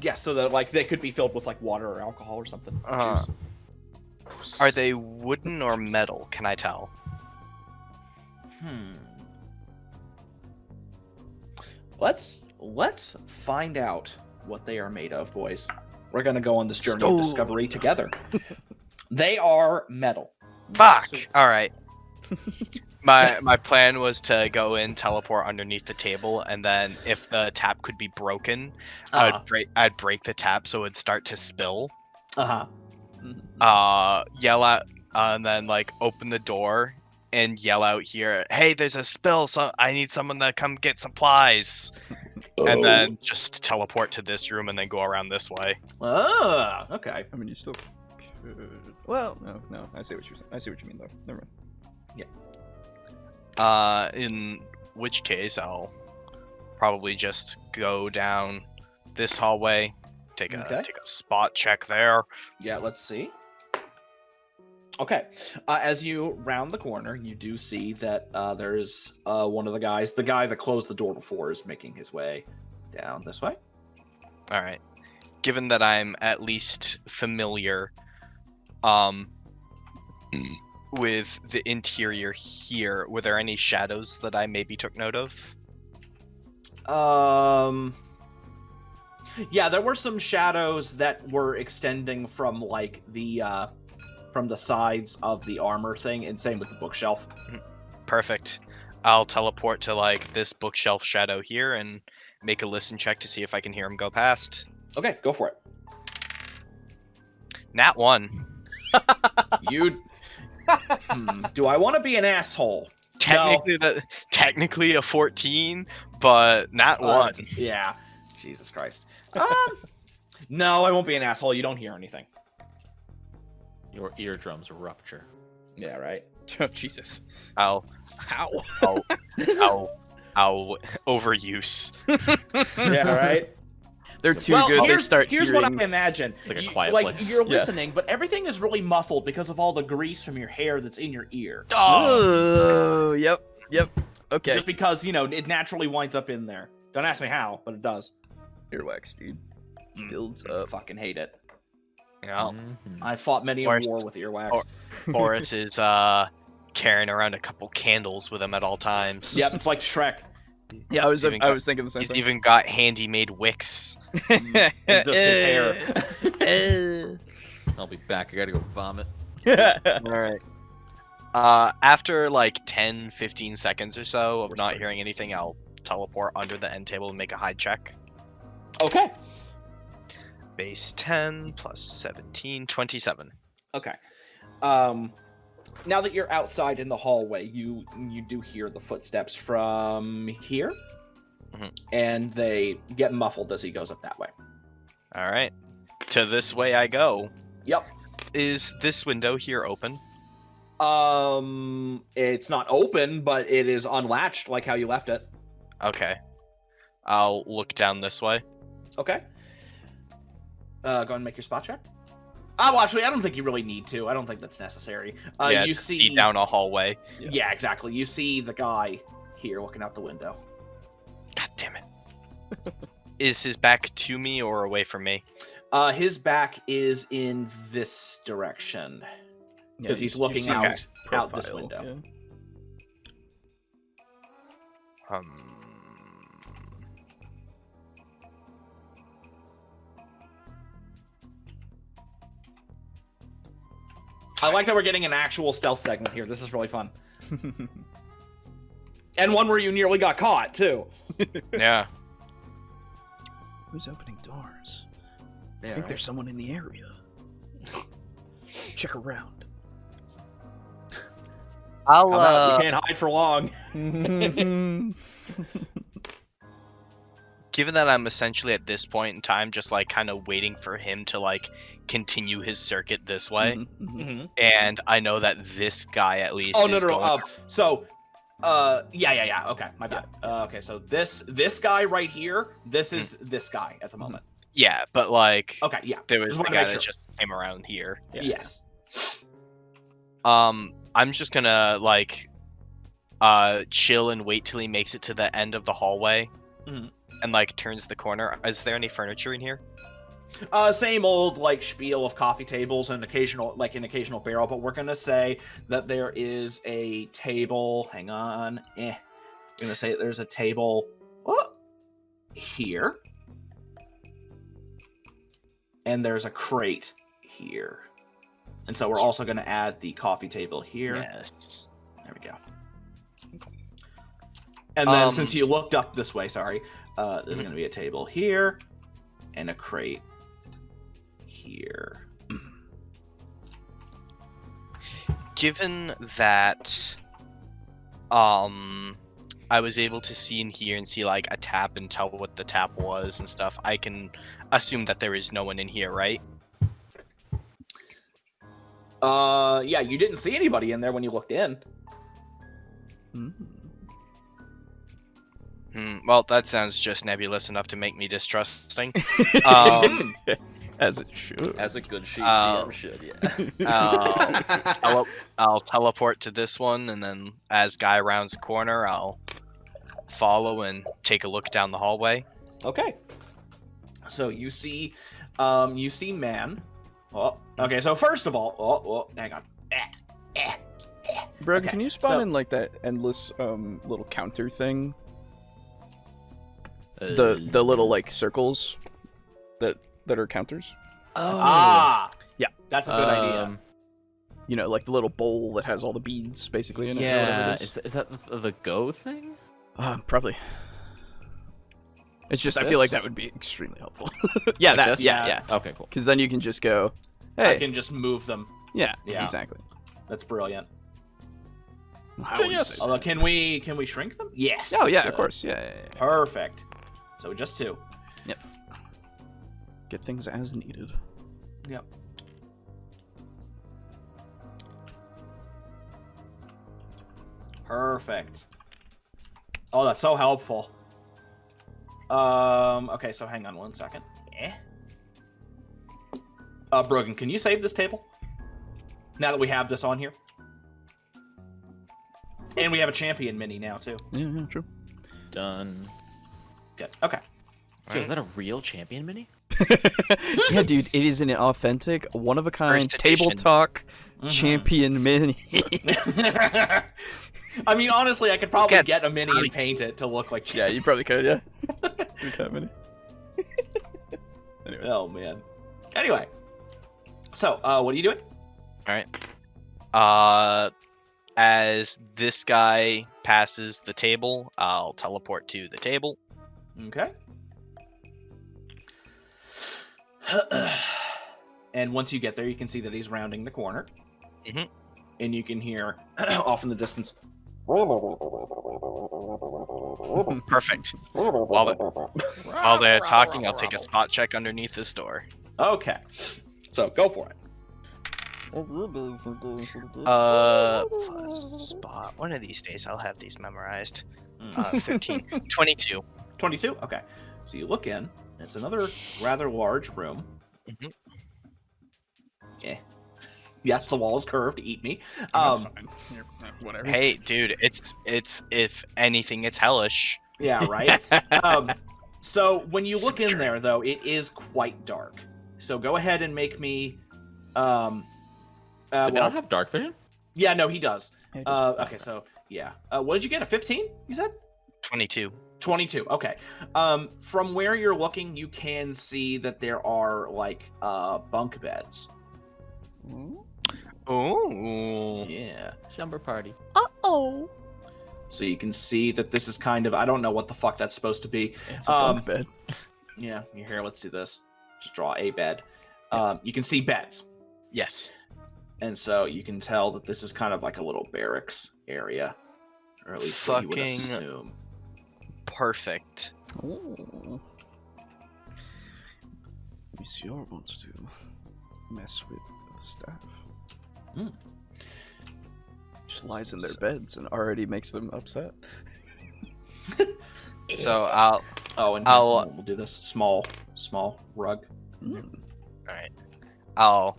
Yeah, so that like they could be filled with like water or alcohol or something. Juice. Are they wooden or metal? Can I tell? Let's find out what they are made of, boys. We're gonna go on this journey of discovery together. They are metal. Fuck! Alright. My plan was to go in, teleport underneath the table, and then if the tap could be broken, I'd break the tap so it'd start to spill. Uh-huh. Yell out, and then like open the door and yell out here, "Hey, there's a spill, so I need someone to come get supplies." And then just teleport to this room and then go around this way. Oh, okay. I mean, you still could. Well, no. I see what you're saying. I see what you mean, though. Never mind. In which case, I'll probably just go down this hallway, take a spot check there. Yeah, let's see. Okay, as you round the corner, you do see that there's one of the guys. The guy that closed the door before is making his way down this way. All right. Given that I'm at least familiar, with the interior here, were there any shadows that I maybe took note of? Yeah, there were some shadows that were extending from like the sides of the armor thing, and same with the bookshelf. Perfect. I'll teleport to like this bookshelf shadow here and make a listen check to see if I can hear him go past. Okay, go for it. Nat 1. You. Do I want to be an asshole? Technically a 14, but not 1. Yeah. Jesus Christ. No, I won't be an asshole. You don't hear anything. Your eardrums rupture. Yeah, right. Oh, Jesus. I'll overuse. Yeah, right. They're too good. They start here's hearing... what I imagine. It's like a quiet like place. you're listening, but everything is really muffled because of all the grease from your hair that's in your ear. Oh, yep. Okay. Just because, it naturally winds up in there. Don't ask me how, but it does. Earwax, dude. Builds up. Fucking hate it. Yeah. I fought many a war with earwax. Boris is carrying around a couple candles with him at all times. Yep, it's like Shrek. Yeah, I was thinking the same He's thing. even got handy-made wicks. Just his hair. I'll be back. I gotta go vomit. All right. After like 10, 15 seconds or so of not hearing anything, I'll teleport under the end table and make a hide check. Okay. Base 10 plus 17, 27. Okay. Now that you're outside in the hallway, you do hear the footsteps from here, and they get muffled as he goes up that way. All right. To this way I go. Yep. Is this window here open? It's not open, but it is unlatched, like how you left it. Okay. I'll look down this way. Okay. Go ahead and make your spot check. Oh, well, actually, I don't think you really need to. I don't think that's necessary. Yeah, you just see down a hallway. Yeah, exactly. You see the guy here looking out the window. God damn it. Is his back to me or away from me? His back is in this direction because he's looking out this window. I like that we're getting an actual stealth segment here. This is really fun. And one where you nearly got caught, too. Yeah. Who's opening doors? Yeah, I think there's someone in the area. Check around. Come out. You can't hide for long. Given that I'm essentially at this point in time just like kind of waiting for him to like continue his circuit this way, and I know that this guy at least Oh, is no. going Yeah. Okay, my bad. Okay, so this guy right here, this is this guy at the moment. yeah, but like Okay, yeah. there was Just the wanna guy make that sure. just came around here. Yes. I'm just gonna like chill and wait till he makes it to the end of the hallway and like turns the corner. Is there any furniture in here? Same old like spiel of coffee tables and an occasional barrel, but we're gonna say that there is a table. Hang on. We're gonna say there's a table here. And there's a crate here. And so we're also gonna add the coffee table here. Yes. There we go. And then since you looked up this way, there's going to be a table here and a crate here. Given that I was able to see in here and see like a tap and tell what the tap was and stuff, I can assume that there is no one in here, right? Yeah, you didn't see anybody in there when you looked in. Well, that sounds just nebulous enough to make me distrusting. As it should. As a good sheep DM should, yeah. I'll teleport to this one, and then as guy rounds the corner, I'll follow and take a look down the hallway. Okay. So you see man. Oh, okay. So first of all, hang on. Bro, Okay, can you spawn so- in like that endless little counter thing? The little like circles that are counters. Yeah, that's a good idea. You know, like the little bowl that has all the beads basically in it. Or whatever Yeah, it is. is that the Go thing? Probably. It's just I This? feel like that would be extremely helpful. Yeah, Like that. this? Yeah. Okay, cool. Because then you can just go, I hey, can just move them. yeah, Yeah. exactly. That's brilliant. How would you Genius. say Although, can we shrink them? Yes. that? Oh yeah, Good. of course. Yeah. Perfect. So just 2. Get things as needed. Yep. Perfect. Oh, that's so helpful. Okay, so hang on one second. Brogan, can you save this table? Now that we have this on here. And we have a champion mini now, too. Yeah, true. Done. Good. Okay. Dude, is that a real champion mini? Yeah, dude, it is an authentic, one of a kind First edition. TableTalk champion mini. I mean, honestly, I could probably Again, get a mini and paint it to look like Yeah, you probably could. Yeah. Look that mini. Anyway. Oh, man. Anyway. So, what are you doing? Alright. As this guy passes the table, I'll teleport to the table. Okay. And once you get there, you can see that he's rounding the corner. Mhm. And you can hear off in the distance. Perfect. While they're talking, I'll take a spot check underneath this door. Okay. So go for it. Spot. One of these days, I'll have these memorized. 13. 22. 22? Okay. So you look in. It's another rather large room. Mhm. Yeah. Yes, the wall is curved. Eat me. That's fine. Whatever. Hey, dude, it's if anything, it's hellish. Yeah, right? So when you look in Signature. there, though, it is quite dark. So go ahead and make me... Did they not have dark vision? Yeah, no, he does. Yeah, he does. Okay, so, yeah. What did you get, a 15, you said? 22. 22. Okay. From where you're looking, you can see that there are like bunk beds. Ooh. Yeah. Slumber party. Uh-oh. So you can see that this is kind of, I don't know what the fuck that's supposed to be. It's a bunk bed. Yeah, here, let's do this. Just draw a bed. You can see beds. Yes. And so you can tell that this is kind of like a little barracks area. Or at least what you would Fucking- assume. Perfect. Ooh. Monsieur wants to mess with the staff. Just lies in their beds and already makes them upset. So I'll Oh, and I'll- we'll do this. Small rug. alright. I'll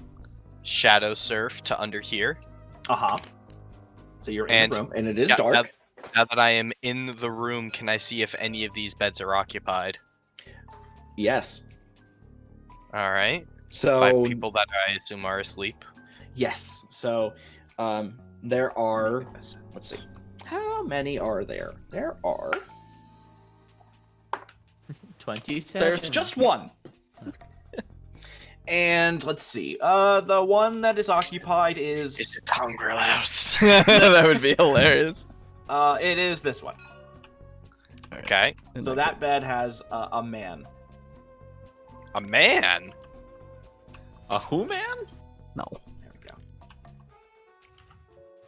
shadow surf to under here. Uh-huh. So you're in And- the room, and it is Yeah, dark. Now that I am in the room, can I see if any of these beds are occupied? Yes. Alright. So By people that I assume are asleep. yes. So there are, let's see. How many are there? There are 27. There's just one. And let's see. The one that is occupied It's is a Tongrel house. That would be hilarious. it is this one. Okay. In So that case. bed has a man. A man? A who man? No. There we go.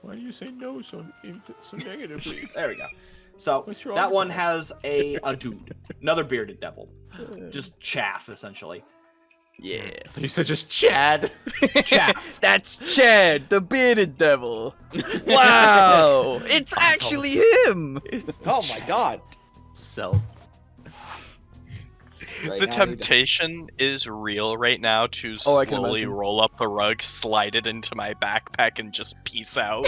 Why do you say no so negatively? There we go. So What's wrong that with one that? has a dude, another bearded devil, just chaff essentially. Yeah. You said just Chad. Chaff. That's Chad, the bearded devil. Wow. It's actually him. Oh my god. Self. Right The now, temptation is real right now to Oh, I can slowly imagine. roll up the rug, slide it into my backpack, and just peace out.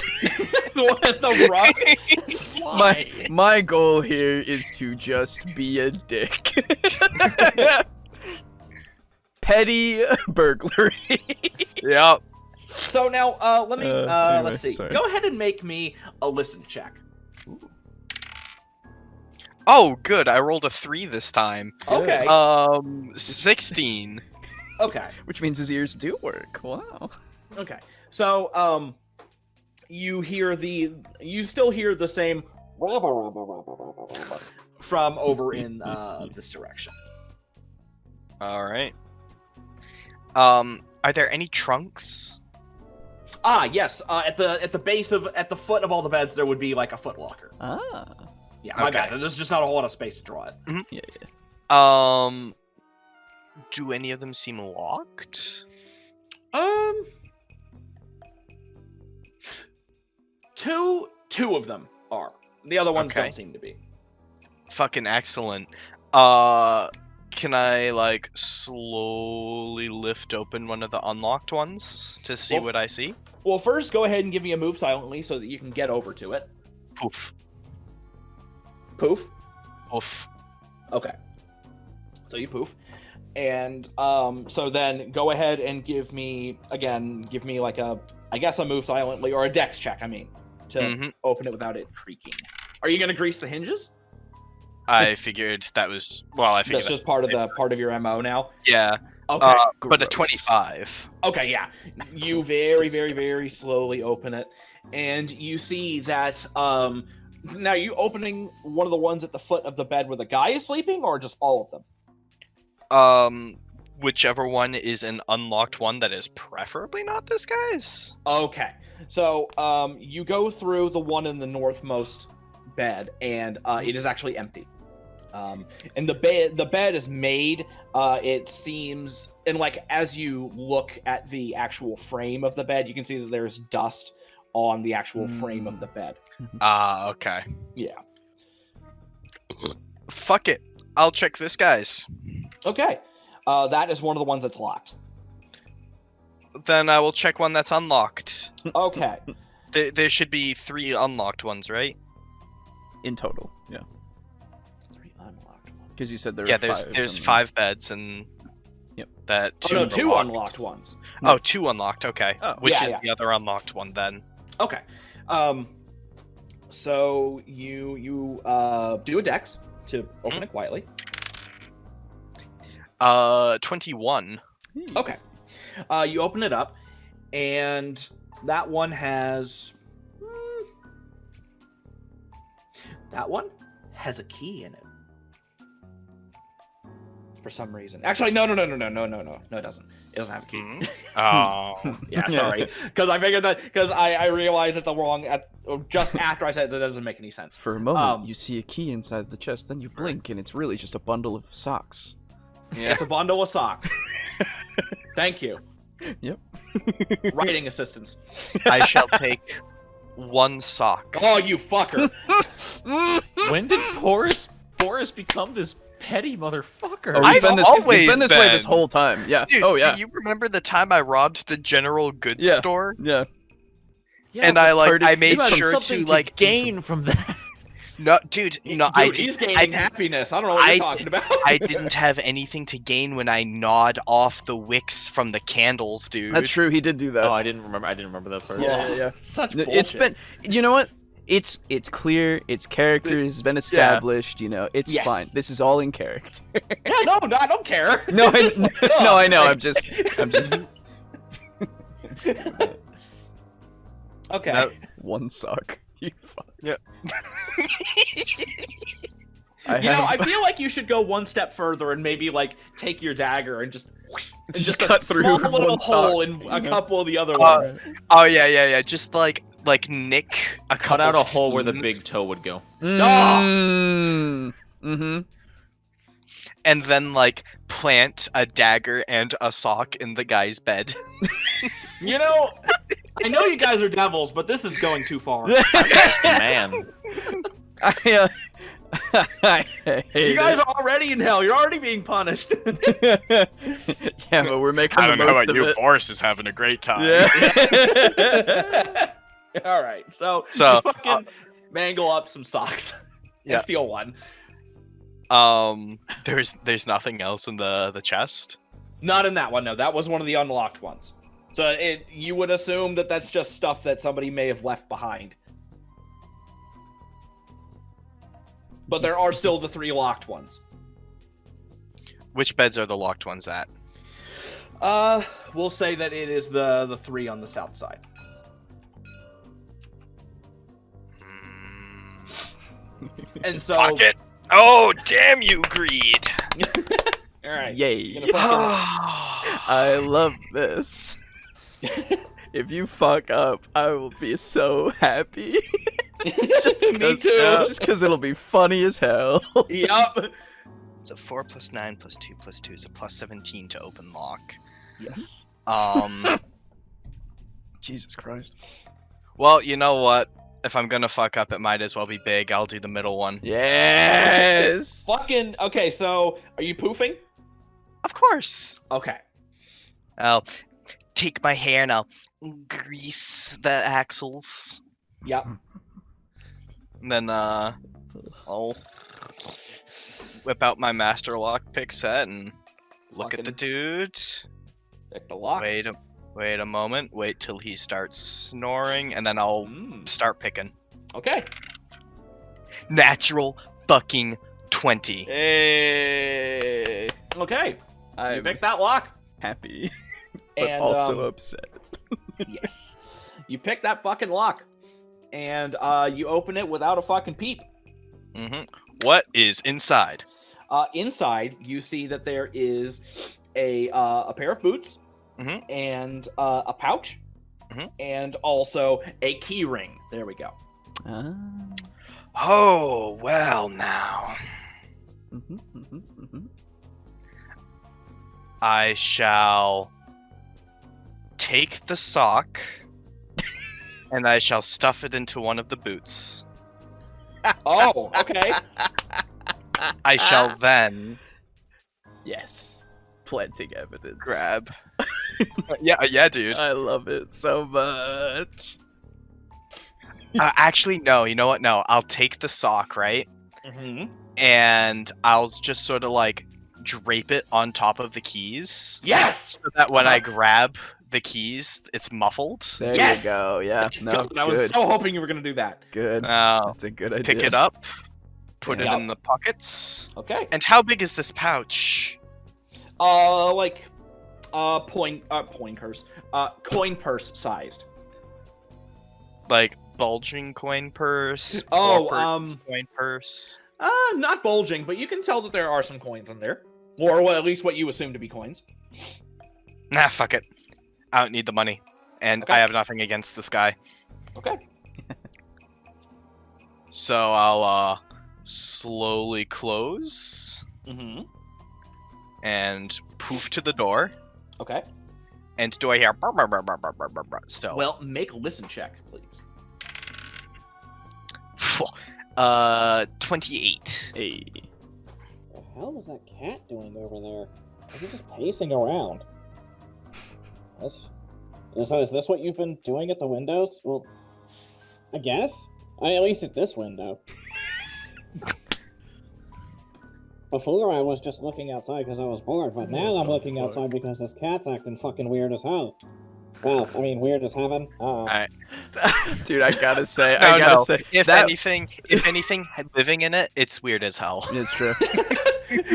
the rug. My goal here is to just be a dick. Petty burglary. Yep. So now, let me Anyway, let's see. sorry. Go ahead and make me a listen check. Oh, good. I rolled a 3 this time. Okay. 16. Okay. Which means his ears do work. Wow. Okay. So, you still hear the same from over in this direction. All right. Are there any trunks? Ah, yes. At the foot of all the beds, there would be like a foot locker. Ah. Yeah, my Okay. bad. There's just not a whole lot of space to draw it. Yeah. Do any of them seem locked? Two of them are. The other ones Okay. don't seem to be. Fucking excellent. Can I like slowly lift open one of the unlocked ones to see Well, what I see? Well, first, go ahead and give me a move silently so that you can get over to it. Poof. Poof. Poof. Okay. So you poof. And so then go ahead and give me like a move silently or a dex check, I mean, to Mhm. open it without it creaking. Are you going to grease the hinges? I figured that was I figured That's just part of your MO now. yeah. Okay. But a Gross. 25. Okay, yeah. You very, very, very slowly open it, and you see that now you opening one of the ones at the foot of the bed where the guy is sleeping, or just all of them? Whichever one is an unlocked one that is preferably not this guy's. Okay. So you go through the one in the northmost bed, and it is actually empty. And the bed is made. It seems, and like as you look at the actual frame of the bed, you can see that there's dust on the actual frame of the bed. Okay. Yeah. Fuck it. I'll check this guy's. Okay. That is one of the ones that's locked. Then I will check one that's unlocked. Okay. There should be 3 unlocked ones, right? In total. Yeah. 3 unlocked ones. Because you said there Yeah, were 5. there's and- 5 beds and Yep. that Oh, 2 no, 2 unlocked. unlocked ones. Oh, 2 unlocked. Okay. Oh. Which Yeah, is yeah. the other unlocked one then? Okay. So you do a dex to open it quietly. 21. Okay. You open it up, and that one has. That one has a key in it. For some reason. Actually, no, it doesn't. It doesn't have a key. Oh. Yeah, sorry. Because I figured that, because I realized just after I said it, that doesn't make any sense. For a moment, you see a key inside the chest, then you blink, and it's really just a bundle of socks. Yeah. It's a bundle of socks. Thank you. Yep. Writing assistance. I shall take 1 sock. Oh, you fucker. When did Boris become this petty motherfucker? Oh, I've he's been this way this been. whole time. Yeah. Dude, oh, yeah. do you remember the time I robbed the general goods Yeah. store? Yeah. And I made You had sure something to gain from that. No, dude, He's gaining happiness. I don't know what you're talking about. I didn't have anything to gain when I gnawed off the wicks from the candles, dude. That's true. He did do that. Oh, I didn't remember that part. Yeah. Such It's been. You know what? It's clear. Its character has been established. You know, it's Yes. fine. This is all in character. Yeah, no, I don't care. no, I know. I'm just. Okay. No. 1 sock. You fuck. Yeah. I feel like you should go one step further and maybe take your dagger and just cut a through small one little hole sock. in a couple of the other ones. Oh yeah. Just nick a Cut couple out a hole where the seams, big toe would go. Mm-hmm. and then plant a dagger and a sock in the guy's bed. I know you guys are devils, but this is going too far. Man. I hate You guys are already in hell. You're already being punished. yeah, but we're making the most of it. Boris is having a great time. Yeah. All right, so So, you fucking mangle up some socks Yeah. and steal one. There's nothing else in the chest. Not in that one. No, that was one of the unlocked ones. So you would assume that that's just stuff that somebody may have left behind. But there are still the 3 locked ones. Which beds are the locked ones at? We'll say that it is the 3 on the south side. And so, Fuck it. Oh, damn you, greed. all right, Yay. you're gonna fucking- I love this. If you fuck up, I will be so happy. Me too. Just because it'll be funny as hell. Yep. So 4 + 9 + 2 + 2 is a +17 to open lock. Yes. Jesus Christ. Well, you know what? If I'm gonna fuck up, it might as well be big. I'll do the middle one. Yes. Fucking okay. So, are you poofing? Of course. Okay. I'll take my hair and I'll grease the axles. Yep. And then I'll whip out my master lockpick set and look at the dude. Pick the lock. Wait a moment. Wait till he starts snoring, and then I'll start picking. Okay. Natural fucking 20. Hey. Okay. You I'm pick that lock. happy, but And, also upset. Yes. You pick that fucking lock. And you open it without a fucking peep. What is inside? Inside, you see that there is a pair of boots and a pouch and also a key ring. There we go. Oh, well now. I shall take the sock and I shall stuff it into one of the boots. Oh, okay. I shall then Yes. Planting evidence. grab. Yeah, dude. I love it so much. Actually, no. You know what? No, I'll take the sock, right? And I'll just sort of drape it on top of the keys. Yes. So that when I grab the keys. It's muffled. There Yes! you go. Yeah. No. I was Good. so hoping you were gonna do that. Good. Now That's a good idea. pick it up, put it Yeah. in the pockets. Okay. And how big is this pouch? Like, coin purse sized. Like bulging coin purse? Oh, pauper coin purse. Not bulging, but you can tell that there are some coins in there, or at least what you assume to be coins. Nah, fuck it. I don't need the money, and Okay. I have nothing against this guy. Okay. So I'll slowly close Mm-hmm. and poof to the door. Okay. And do I hear brr, brr, brr, brr, brr, brr, brr, brr, still? Well, make a listen check, please. 28. Hey. What the hell was that cat doing over there? Was he just pacing around? Is this what you've been doing at the windows? Well, I guess. At least at this window. Before I was just looking outside because I was bored, but now I'm looking outside because this cat's acting fucking weird as hell. Well, I mean, weird as heaven. Dude, I gotta say, No. if If anything, living in it, it's weird as hell. it's true.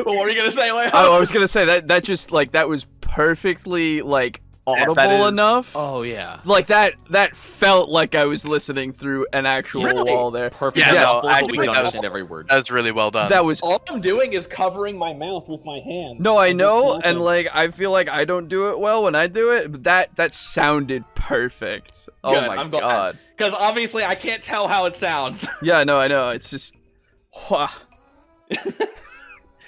What were you gonna say, Leo? I was gonna say that just like that was perfectly like audible is- enough. Oh yeah. Like that felt like I was listening through an actual Really? wall there. Perfect. Yeah, no, but we actually, can that was- understand every word. That was really well done. That was All I'm doing is covering my mouth with my hand. no, I I'm just know, talking. and like I feel like I don't do it well when I do it, but that sounded perfect. Oh Good, my I'm glad. god. Because obviously I can't tell how it sounds. Yeah, no, I know. It's just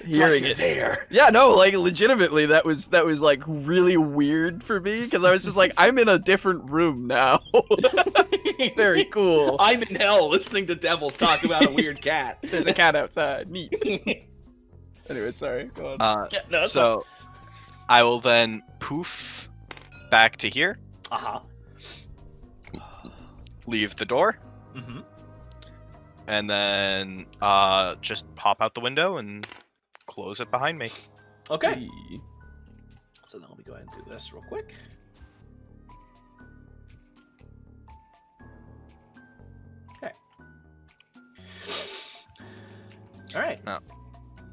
hearing it. there. Yeah, no, like legitimately, that was like really weird for me because I was just like, I'm in a different room now. Very cool. I'm in hell listening to devils talk about a weird cat. There's a cat outside. Neat. Anyway, sorry. Go on. Yeah, no, that's so I will then poof back to here, Uh-huh. leave the door, Mm-hmm. and then just hop out the window and close it behind me. Okay. So then let me go ahead and do this real quick. Okay. All right.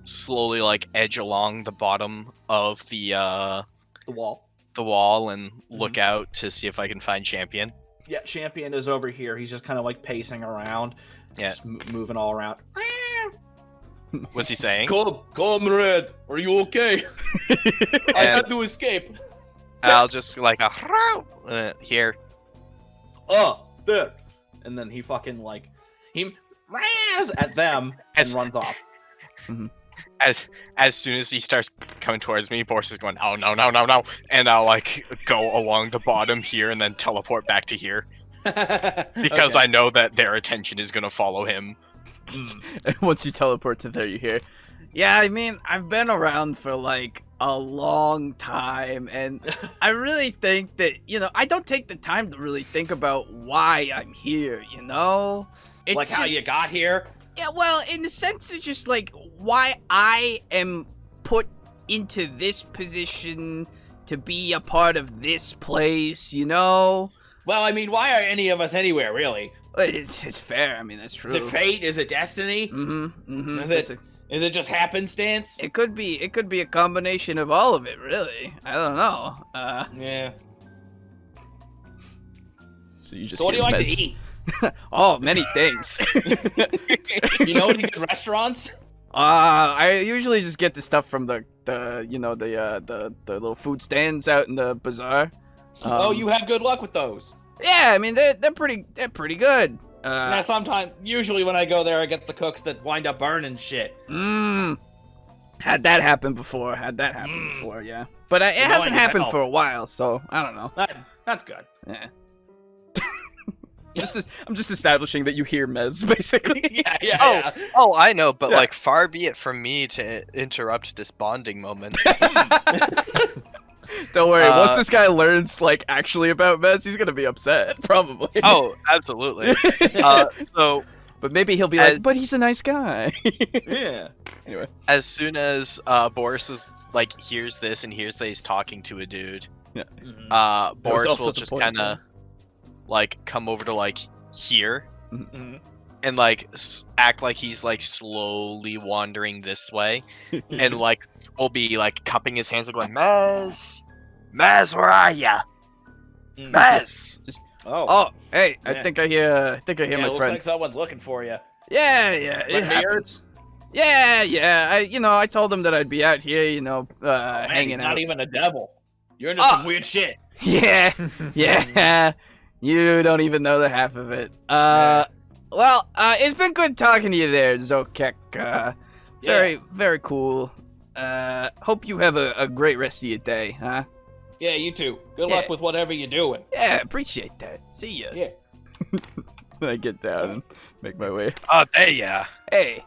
Slowly, like edge along the bottom of the The wall. wall and look out to see if I can find Champion. Yeah, Champion is over here. He's just kind of like pacing around. Yeah. Just moving all around. What's he saying? Comrade, are you okay? I And- had to escape. I'll just like here. Oh, there. And then he fucking like he raz at them and As- runs off. As soon as he starts coming towards me, Boris is going, oh no, and I'll like go along the bottom here and then teleport back to here because I know that their attention is gonna follow him. And once you teleport to there, you hear, yeah, I mean, I've been around for like a long time, and I really think that, I don't take the time to really think about why I'm here, It's like how just- you got here. Yeah, well, in the sense, it's just like why I am put into this position to be a part of this place, Well, I mean, why are any of us anywhere, really? It's fair. I mean, that's true. Is it fate? Is it destiny? Mm-hmm. Is it just happenstance? It could be a combination of all of it, really. I don't know. Yeah. So you just So what do you hear like Mez- to eat? Oh, many things. You know any good restaurants? I usually just get the stuff from the little food stands out in the bazaar. Oh, you have good luck with those. Yeah, I mean they're pretty good. Now, usually when I go there, I get the cooks that wind up burning shit. Had that happen before, yeah. But it hasn't Annoying as happened hell. for a while, so I don't know. That's good. Yeah. I'm just establishing that you hear Mez, basically. Yeah. Oh, I know, but Yeah. like far be it from me to interrupt this bonding moment. Don't worry, once this guy learns, like, actually about Mez, he's gonna be upset, probably. Oh, absolutely. So But maybe he'll be like, but he's a nice guy. Yeah. as soon as Boris is like hears this and hears that he's talking to a dude, Boris also will the just point, kind of like come over to like here Mhm. and like act like he's like slowly wandering this way, and like will be like cupping his hands and going, Mez, where are ya? Mm. Mez. Oh. Oh, hey, I Yeah. think I hear Yeah, my looks friend. like someone's looking for you. Yeah, it Lend me yours? happens. Yeah. I told him that I'd be out here, Man, hanging he's out. not even a devil. You're into Oh. some weird shit. Yeah. You don't even know the half of it. Well, it's been good talking to you there, Zokek. Very, very cool. Hope you have a great rest of your day, huh? Yeah, you too. Good Yeah. luck with whatever you're doing. Yeah, appreciate that. See ya. Yeah. I get down and make my way. Oh, there ya. Hey.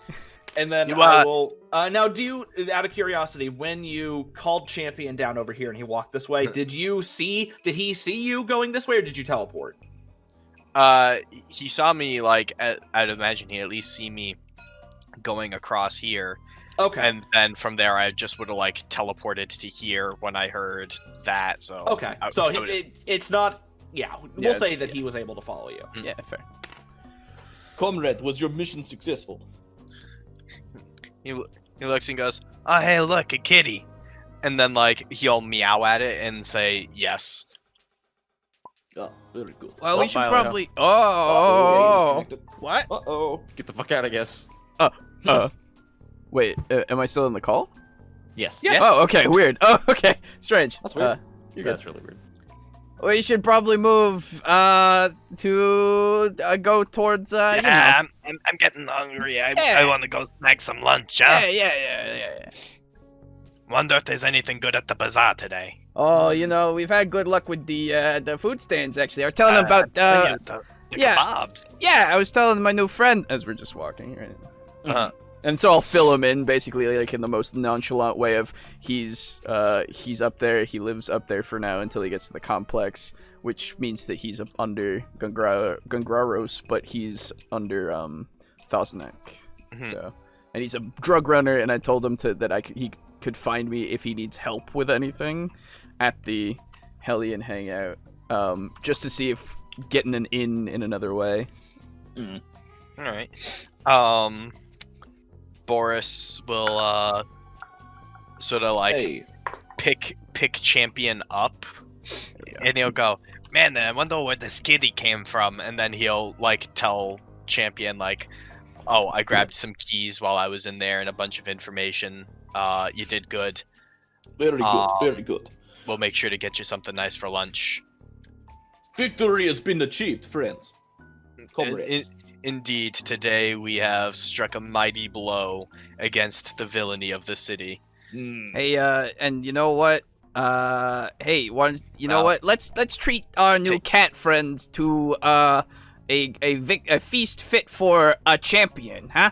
And then You, I will. Now, do you, out of curiosity, when you called Champion down over here and he walked this way, did he see you going this way, or did you teleport? He saw me like I'd imagine he'd at least see me going across here, Okay. and then from there I just would have like teleported to here when I heard that. So Okay. I So would just- it's not. Yeah, we'll Yeah, say it's- that he was able to follow you. Yeah, fair. Comrade, was your mission successful? he looks and goes, "Oh hey, look, a kitty," and then like he'll meow at it and say yes. Oh, very good. Well, Well, we should Milo, probably. yeah, Oh. What? Uh-oh. Get the fuck out, I guess. Wait, am I still in the call? Yes. Yeah. Oh, okay, weird. Oh, okay, strange. That's weird. That's really weird. We should probably move to go towards Yeah, I'm getting hungry. I Yeah. want to go snack some lunch. Huh? Yeah. Wonder if there's anything good at the bazaar today. Oh, we've had good luck with the food stands. Actually, I was telling him about The yeah. kebabs. yeah, I was telling my new friend as we're just walking, right? Uh-huh. And so I'll fill him in basically like in the most nonchalant way of he's up there, he lives up there for now until he gets to the complex, which means that he's up under Gungraros, but he's under Thousand Mhm. So, and he's a drug runner, and I told him that he could find me if he needs help with anything at the Hellion hangout, just to see if getting an in another way. All right. Boris will sort of like Hey. pick Champion up, and he'll go, "Man, I wonder where this kitty came from," and then he'll like tell Champion like, "Oh, I grabbed some keys while I was in there and a bunch of information. You did good. Very good. Um, Very good. We'll make sure to get you something nice for lunch." Victory has been achieved, friends. Comrades. Indeed, today we have struck a mighty blow against the villainy of the city. Hey, and you know what? Hey, you know Well, what? Let's treat our new take- cat friend to a feast fit for a champion, huh?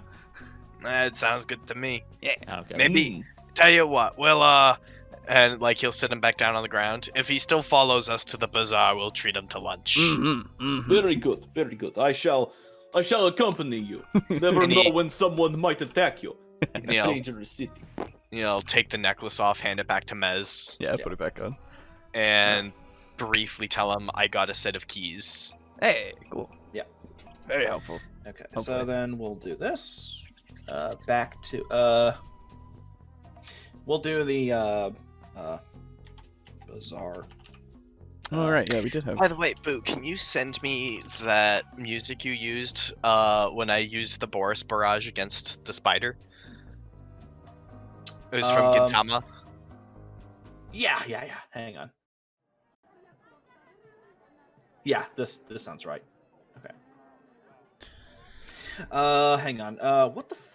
That sounds good to me. Okay. Maybe tell you what, we'll and like he'll sit him back down on the ground. If he still follows us to the bazaar, we'll treat him to lunch. Very good. Very good. I shall accompany you. Never And know he- when someone might attack you. In a Yeah. dangerous city. Take the necklace off, hand it back to Mez, Yeah, put it back on. and briefly tell him I got a set of keys. Hey, cool. Yeah. Very helpful. Okay, Hopefully. so then we'll do this. Back to we'll do the bazaar. All right, yeah, we did have. By the way, Boo, can you send me that music you used when I used the Boris barrage against the spider? It was from Gintama. Yeah. Hang on. Yeah, this sounds right. Okay. Hang on.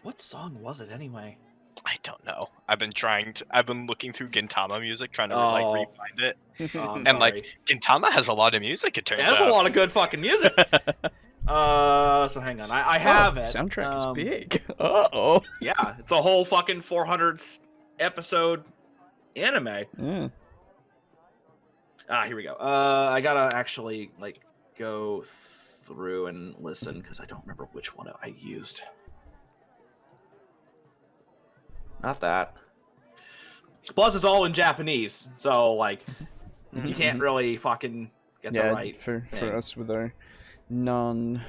What song was it anyway? I don't know. I've been looking through Gintama music trying to Oh. like re-find it. Oh, I'm And sorry. like Gintama has a lot of music. It turns Yeah, that's out. a lot of good fucking music. So hang on. I have it. Soundtrack is big. Uh-oh. Yeah, it's a whole fucking 400 episode anime. Yeah. Here we go. I gotta actually like go through and listen because I don't remember which one I used. Not that. Plus, it's all in Japanese, so like, You can't really fucking get the right for thing. us with our no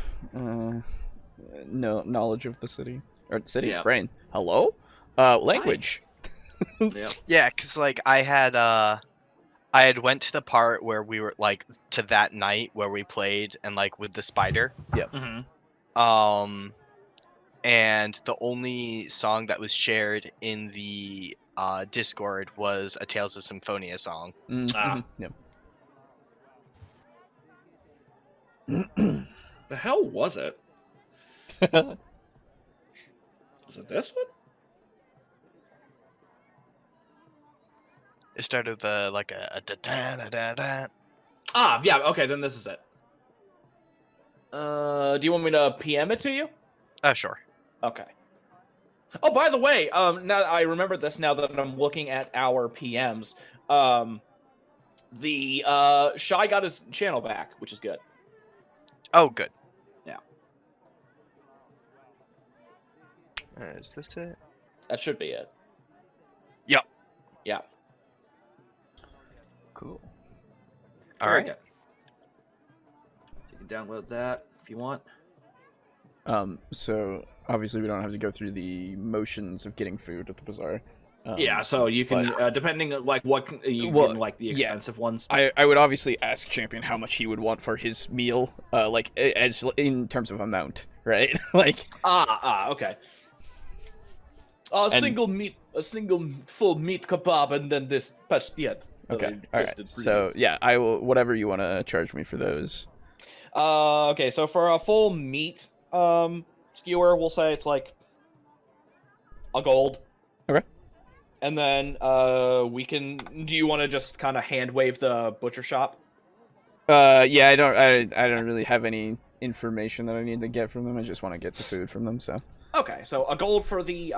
knowledge of the city or Yeah. brain. Hello, language. Yeah. Yeah, cause like I had went to the part where we were like to that night where we played and like with the spider. Mm-hmm. And the only song that was shared in the Discord was a Tales of Symphonia song. Yep. The hell was it? Was it this one? It started with like a da da da da da. Ah, yeah. Okay, then this is it. Do you want me to PM it to you? Sure. Okay. Oh, by the way, now I remember this now that I'm looking at our PMs. The Shy got his channel back, which is good. Oh, good. Yeah. Is this it? That should be it. Yep. Yeah. Cool. All Very right. good. You can download that if you want. So obviously we don't have to go through the motions of getting food at the bazaar. Yeah, so you can, depending on like what you can, like the expensive ones. I would obviously ask Champion how much he would want for his meal, like as in terms of amount, right? Like Okay. A single full meat kebab, and then this pastillet. Okay, all right. So yeah, I will whatever you want to charge me for those. Okay, so for a full meat skewer, we'll say it's like a gold. Okay. And then we can. Do you want to just kind of hand wave the butcher shop? Yeah, I don't really have any information that I need to get from them. I just want to get the food from them. So. Okay, so a gold for the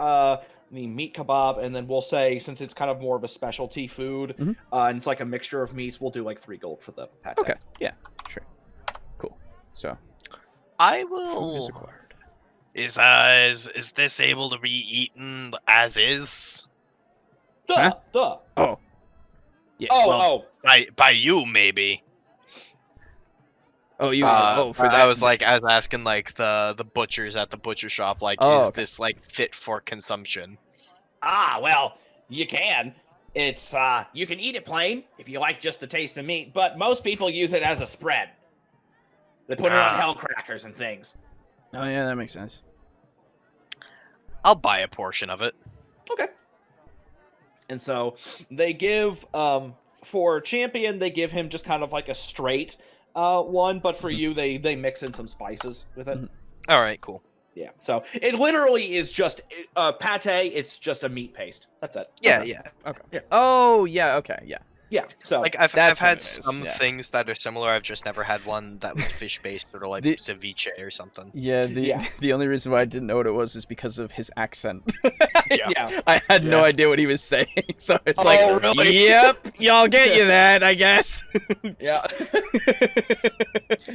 meat kebab, and then we'll say since it's kind of more of a specialty food, and it's like a mixture of meats, we'll do like 3 gold for the pate. Okay. Yeah. Sure. Cool. So. I Food will. is acquired. Is this able to be eaten as is? Duh. Oh. Yeah. Oh. By you maybe. Oh, you. For I that. was like, I was asking like the butchers at the butcher shop, like, is this like fit for consumption? Well, you can. It's you can eat it plain if you like just the taste of meat, but most people use it as a spread. They put it on hell crackers and things. Oh yeah, that makes sense. I'll buy a portion of it. Okay. And so they give for Champion, they give him just kind of like a straight one, but for you they mix in some spices with it. All right, cool. Yeah. So it literally is just pate, it's just a meat paste. That's it. Yeah, Okay. yeah. Okay. Yeah. Oh yeah. Okay. Yeah. Yeah. So Like I've That's what had it is, some yeah. things that are similar. I've just never had one that was fish based, sort of like The- ceviche or something. Yeah. Yeah. The only reason why I didn't know what it was is because of his accent. yeah. I had no idea what he was saying, so it's like, really? yep, y'all get you that, I guess. Yeah.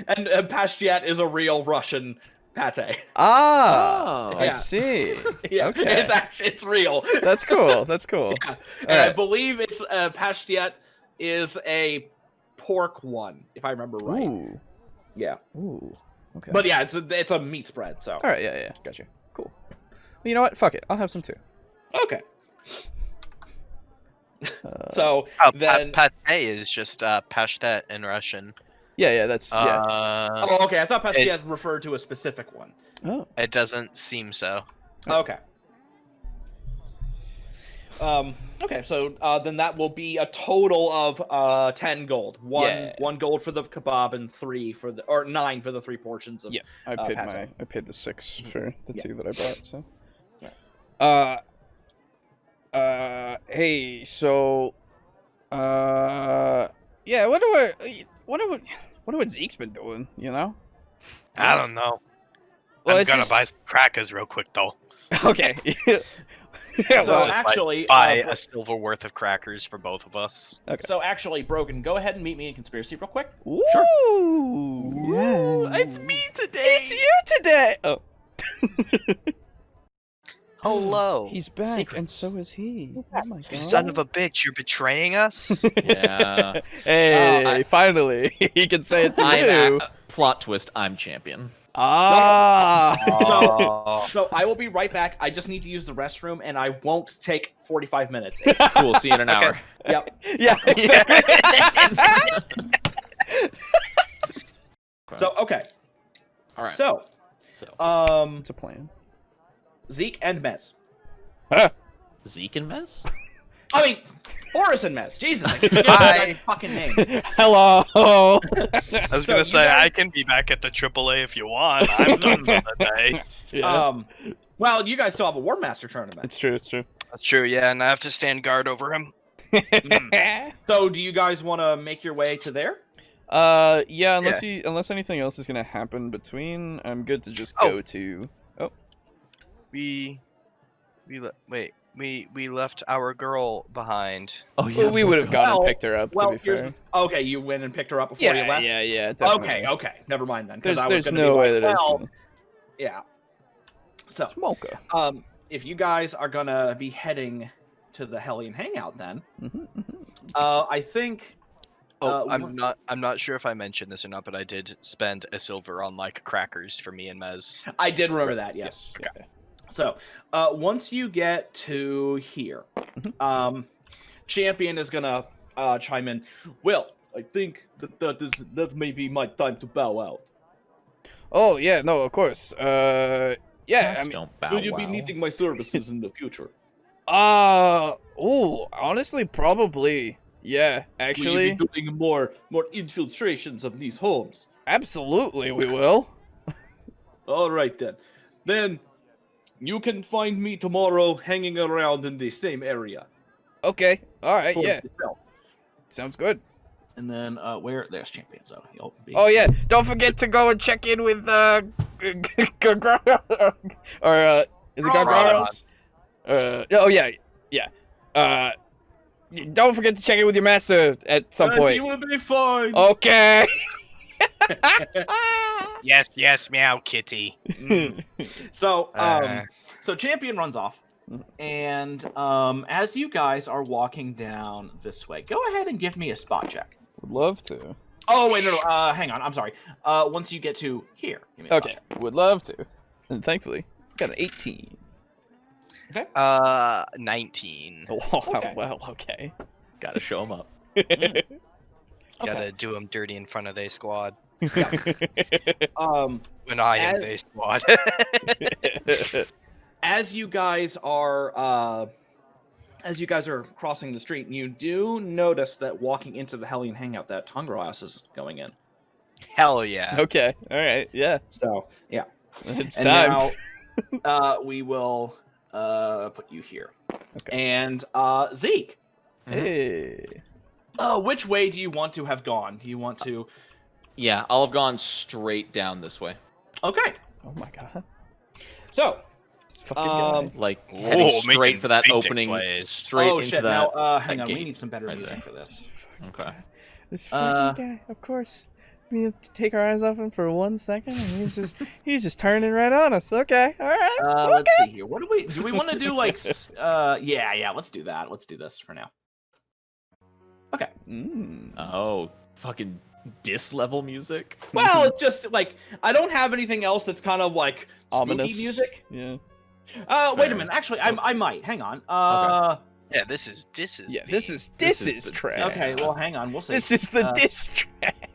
And pastillet is a real Russian pate. Ah, Oh. I Yeah. see. Yeah. Okay. It's real. That's cool. That's cool. Yeah. And I Alright. believe it's pastillet is a pork one, if I remember right. Ooh. Yeah. Ooh. Okay. But yeah, it's a meat spread, so. all right. Yeah. Gotcha. Cool. Well, you know what? Fuck it. I'll have some too. Okay. So Oh, then pate is just pashtet in Russian. Yeah. That's yeah. Oh, okay. I thought pastillet referred to a specific one. Oh. It doesn't seem so. Okay. Okay, so then that will be a total of 10 gold. One gold for the kebab and 9 for the 3 portions of. Yeah. I paid the 6 for the 2 that I bought. So. Hey. So. Yeah. What Zeke's been doing? You know. I don't know. Well, I'm it's gonna just- buy some crackers real quick though. Okay. So Just, like, actually, buy a silver worth of crackers for both of us. So actually, Brogan, go ahead and meet me in conspiracy real quick. Sure. It's me today. It's you today. Oh. Hello. He's back, Secret. and so is he. Oh my god. You son of a bitch, you're betraying us? Yeah. Hey, finally, he can say it to you. Plot twist, I'm champion. Ah. Oh. So I will be right back. I just need to use the restroom, and I won't take 45 minutes. Cool, see you in an hour. Yep. Yeah, exactly. So okay. All right. So, It's a plan. Zeke and Mez. Zeke and Mez? I mean, Horace and Mez. Jesus, I can't Hi. fucking names. Hello. I was So gonna you say, guys- I can be back at the AAA if you want. I'm done for the day. Yeah. Well, you guys still have a War Master tournament. It's true. It's true. That's true, yeah, and I have to stand guard over him. So, do you guys want to make your way to there? Yeah. Unless anything else is gonna happen between, I'm good to just go to. Oh. We left our girl behind. Oh, yeah. Well, we would have gone and Well- picked her up. Well, to be fair. okay, you went and picked her up before you left? Yeah. Definitely. Okay, never mind then. 'Cause I was There's gonna no be way like, that it's well, gonna. yeah. So, It's Mocha. if you guys are gonna be heading to the Hellion Hangout, then Mm-hmm. I think. I'm not sure if I mentioned this or not, but I did spend a silver on like crackers for me and Mez. I did remember that. Yes. Yeah. So, once you get to here, Champion is gonna chime in. Well, I think that may be my time to bow out. Oh yeah, no, of course. Yeah, I mean, Don't bow Will you be wow. needing my services in the future? honestly, probably. Yeah, actually, Will you be doing more infiltrations of these homes? absolutely, we will. All right then. Then you can find me tomorrow hanging around in the same area. Okay, all right, for yeah, yourself. sounds good. And then there's Champion, so he'll be. Oh yeah, don't forget to go and check in with or is it Gargaros? Oh yeah. Don't forget to check in with your master at some point. You will be fine. Okay. Yes, meow kitty. So Uh. so Champion runs off, and as you guys are walking down this way, go ahead and give me a spot check. Would love to. Oh wait, no, hang on, I'm sorry. Once you get to here, give me a spot Okay, check. would love to. And thankfully, got an 18. 19. Oh, Okay. well, okay. Gotta show him up. Okay. Gotta do him dirty in front of their squad. Um, When I am As- their squad. as you guys are crossing the street, you do notice that walking into the Hellion Hangout, that Tungrass is going in. Hell yeah. Okay, alright, yeah. So yeah, It's and time. now we will put you here. Okay. And Zeke, Hey. which way do you want to have gone? Do you want to? Yeah, I'll have gone straight down this way. Okay, Oh my god. so This fucking guy. Like, Whoa, heading straight making for that big dick opening, plays. straight oh into shit! that. Now hang that on, we gate need some better right music there. for this. Okay. This fucking guy, of course. We have to take our eyes off him for 1 second, and he's just turning right on us. Okay, all right. Let's see here. What do we want to do? Like, yeah, let's do that. Let's do this for now. Okay. Oh, fucking diss level music. Well, it's just like I don't have anything else that's kind of like spooky Ominous music. Yeah. Wait a Fair. minute. Actually, I might. Hang on. Yeah, this is Yeah. big. This is the trash. Okay. Well, hang on. We'll see. This is the diss track.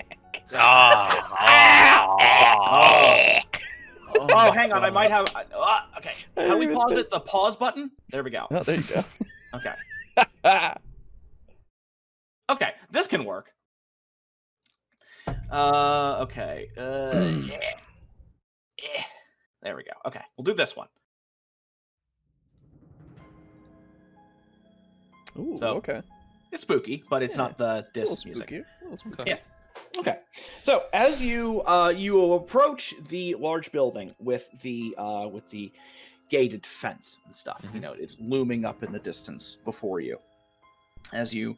Oh, hang on. I might have. Okay. How do we pause it? The pause button. There we go. Oh, there you go. Okay. Okay. This can work. Okay. Yeah. There we go. Okay. We'll do this one. Ooh, So, okay. It's spooky, but it's Yeah, not the It's a little diss music. spookier. A little spookier. Yeah. Okay. So as you you approach the large building with the gated fence and stuff, you know, it's looming up in the distance before you. As you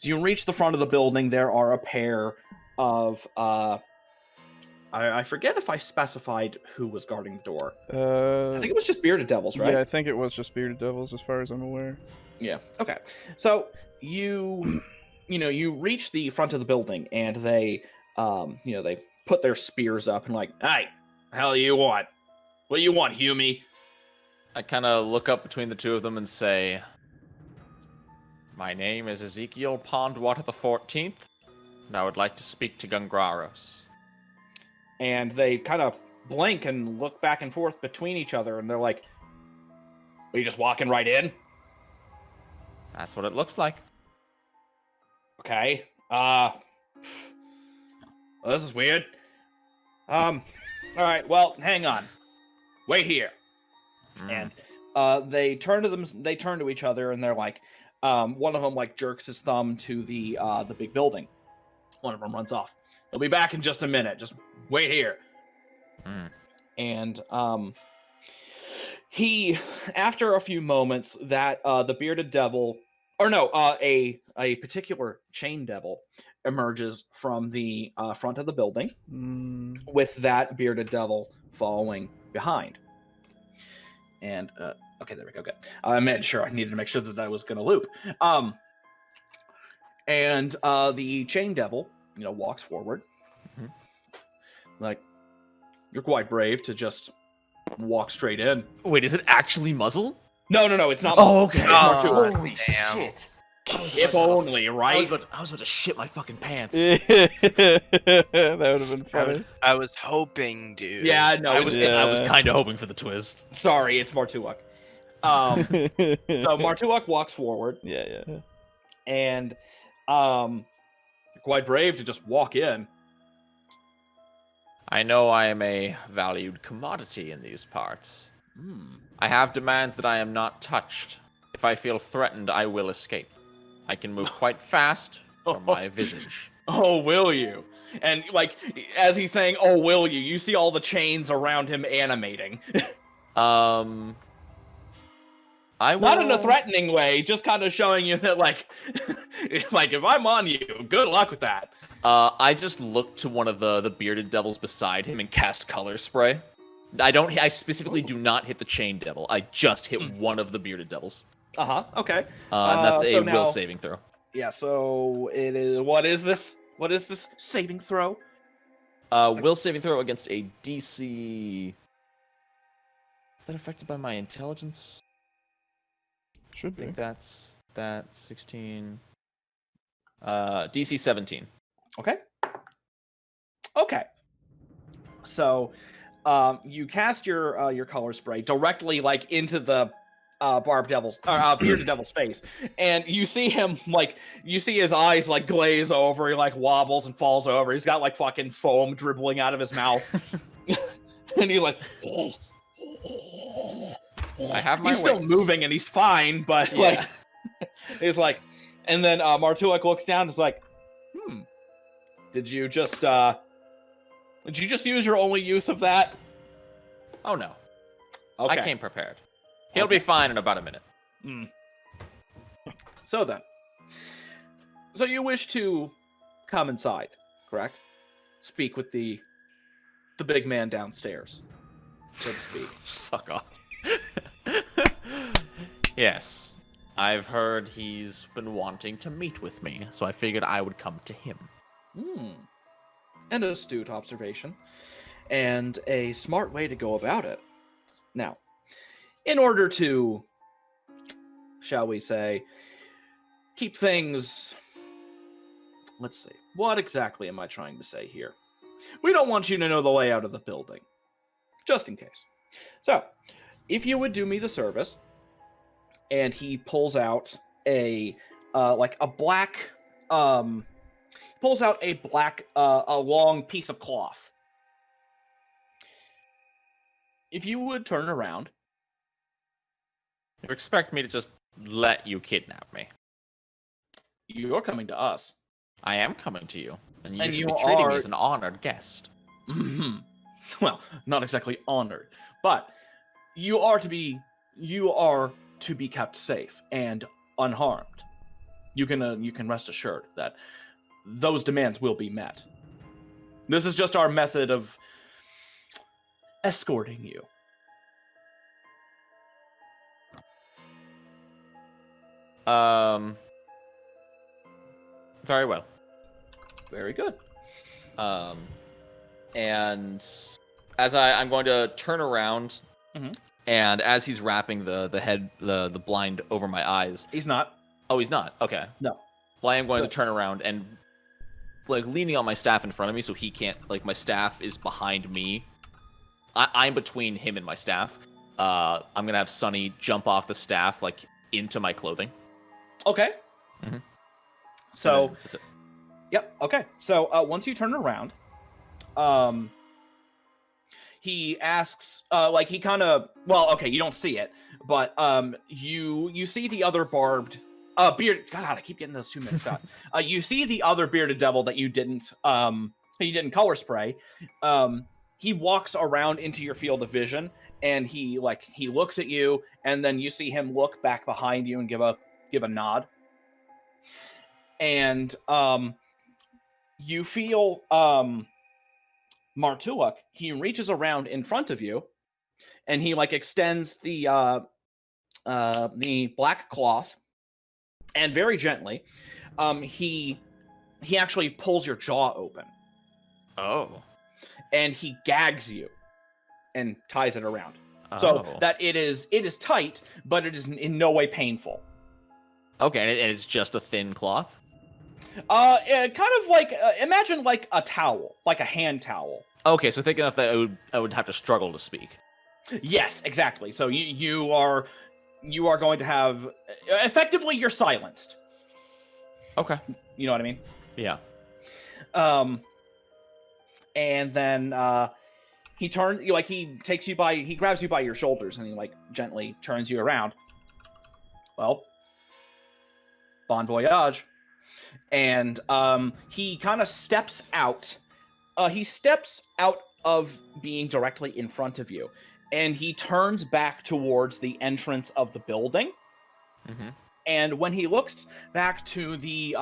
reach the front of the building, there are a pair of I forget if I specified who was guarding the door. I think I it was just bearded devils, right? Yeah, I think it was just bearded devils, as far as I'm aware. Yeah. Okay. So you reach the front of the building, and they they put their spears up and like, hey, hell you want? What do you want, Hume? I kind of look up between the two of them and say, "My name is Ezekiel Pondwater the 14th, and I would like to speak to Gungraros." And they kind of blink and look back and forth between each other, and they're like, "Are you just walking right in?" That's what it looks like. Okay. Well, this is weird. All right. Well, hang on. Wait here. Mm. And they turn to them. They turn to each other, and they're like, one of them like jerks his thumb to the big building. One of them runs off. They'll be back in just a minute. Just wait here. Mm. And he, after a few moments, that the bearded devil, or no, a particular chain devil emerges from the front of the building, with that bearded devil following behind. And okay, there we go. Good. I made sure I needed to make sure that was going to loop. And the chain devil, walks forward. Mhm. Like, you're quite brave to just walk straight in. Wait, is it actually muzzle? No, it's not. Oh, okay. It's more to it. Holy damn. shit. If only, I right? was about to shit my fucking pants. That would have been I funny. was hoping, dude. Yeah, no, I was Yeah. kind of hoping for the twist. Sorry, it's Martuak. So Martuak walks forward, yeah. and quite brave to just walk in. I know I am a valued commodity in these parts. I have demands that I am not touched. If I feel threatened, I will escape. I can move quite fast from my visage. Oh, will you? And like, as he's saying, "Oh, will you?" You see all the chains around him animating. I will... Not in a threatening way, just kind of showing you that, like, like if I'm on you, good luck with that. I just look to one of the bearded devils beside him and cast color spray. I specifically do not hit the chain devil. I just hit one of the bearded devils. Okay. And that's a so will now- saving throw. Yeah. So it is. What is this? What is this saving throw? Will saving throw against a DC. Is that affected by my intelligence? Should I think be. that's 16. DC 17. Okay. Okay. So, you cast your color spray directly like into the bearded devil's face, and you see him you see his eyes like glaze over. He like wobbles and falls over. He's got like fucking foam dribbling out of his mouth, and he's like, I have my he's still ways. moving and he's fine, but like, he's like, and then Martuak looks down and is like, did you just use your only use of that? Oh no. Okay. I came prepared. He'll be fine in about a minute. So then, so you wish to come inside, correct? Speak with the big man downstairs, so to speak. Fuck off. Yes. I've heard he's been wanting to meet with me, so I figured I would come to him. An astute observation, and a smart way to go about it. Now, in order to, shall we say, keep things... Let's see. What exactly am I trying to say here? We don't want you to know the layout of the building. Just in case. So, if you would do me the service, and he pulls out a black... pulls out a black, a long piece of cloth. If you would turn around... You expect me to just let you kidnap me? You're coming to us. I am coming to you, and you And should you be treating me are- as an honored guest. Well, not exactly honored, but you are to be kept safe and unharmed. You can rest assured that those demands will be met. This is just our method of escorting you. Very well. Very good. And as I'm going to turn around, and as he's wrapping the blind over my eyes. He's not. Oh, he's not. Okay. No. Well, I am going to turn around and like leaning on my staff in front of me, so he can't. Like my staff is behind me. I'm between him and my staff. I'm gonna have Sunny jump off the staff like into my clothing. Okay. Mm-hmm. So. That's it. Yep. Okay. So once you turn around, he asks, like he kind of, well, okay, you don't see it, but you see the other barbed, beard. God, I keep getting those two mixed up. You see the other bearded devil that you didn't color spray. He walks around into your field of vision, and he looks at you, and then you see him look back behind you and give a nod. And you feel Martuak. He reaches around in front of you, and he like extends the black cloth, and very gently, he actually pulls your jaw open. Oh. And he gags you and ties it around. So that it is tight, but it is in no way painful. Okay, and it's just a thin cloth? Kind of like, imagine like a towel, like a hand towel. Okay, so thick enough that I would have to struggle to speak. Yes, exactly. So you are going to have, effectively you're silenced. Okay. You know what I mean? Yeah. And then he grabs you by your shoulders, and he like gently turns you around. Well, bon voyage. And he kind of steps out. He steps out of being directly in front of you, and he turns back towards the entrance of the building. Mm-hmm. And when he looks back to the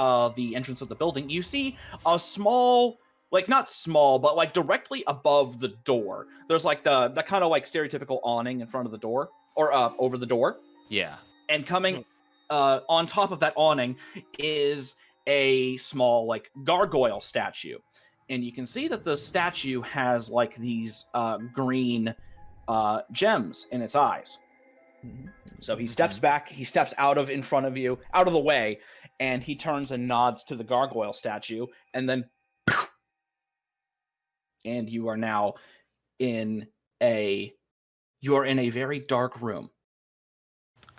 entrance of the building, you see a small, like not small, but like directly above the door. There's like the kind of like stereotypical awning in front of the door, or over the door. Yeah. And coming on top of that awning is a small like gargoyle statue. And you can see that the statue has like these green gems in its eyes. So he steps back, he steps out of in front of you, out of the way, and he turns and nods to the gargoyle statue, and then and you are now in a very dark room.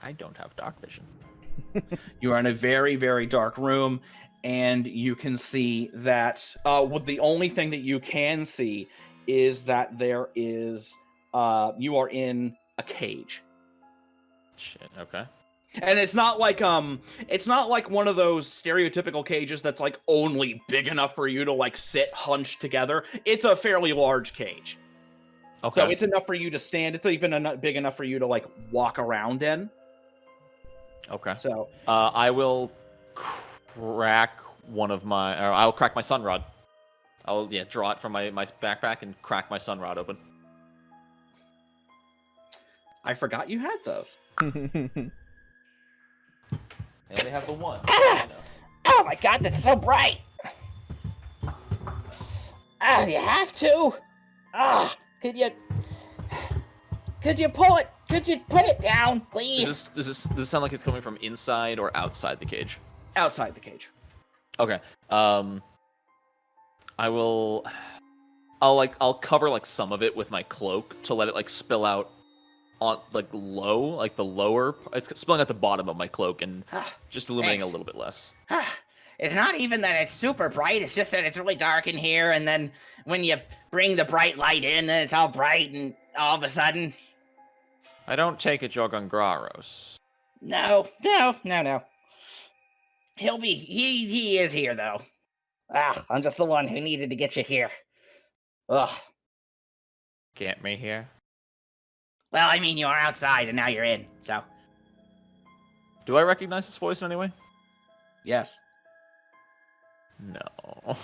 I don't have dark vision. You are in a very, very dark room, and you can see that the only thing that you can see is that there is you are in a cage. Shit, okay. And it's not like one of those stereotypical cages that's like only big enough for you to like sit hunched together. It's a fairly large cage. Okay. So it's enough for you to stand. It's even big enough for you to like walk around in. Okay. So I will crack I'll crack my sun rod. I'll draw it from my backpack and crack my sun rod open. I forgot you had those. I only have the one. Oh my god, that's so bright! You have to? Could you pull it? Could you put it down, please? Does this sound like it's coming from inside or outside the cage? Outside the cage. Okay. I'll cover like some of it with my cloak to let it like spill out on like low, like the lower. It's spilling at the bottom of my cloak and just illuminating Thanks. a little bit less. It's not even that it's super bright, it's just that it's really dark in here, and then when you bring the bright light in, then it's all bright, and all of a sudden... I don't take it you're Gongraros. No. He is here, though. I'm just the one who needed to get you here. Ugh. Get me here? Well, I mean, you are outside, and now you're in, so... Do I recognize his voice in any way? Yes. No.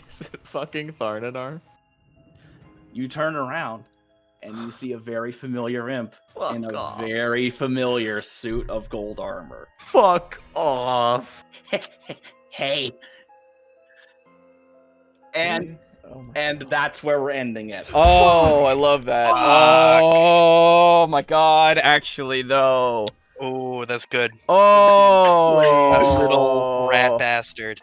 Is it fucking Tharnadar? You turn around and you see a very familiar imp in a Fuck off. very familiar suit of gold armor. Fuck off. Hey, And that's where we're ending it. Oh, I love that. Oh my god, actually though. Oh, that's good. Oh, That little rat bastard.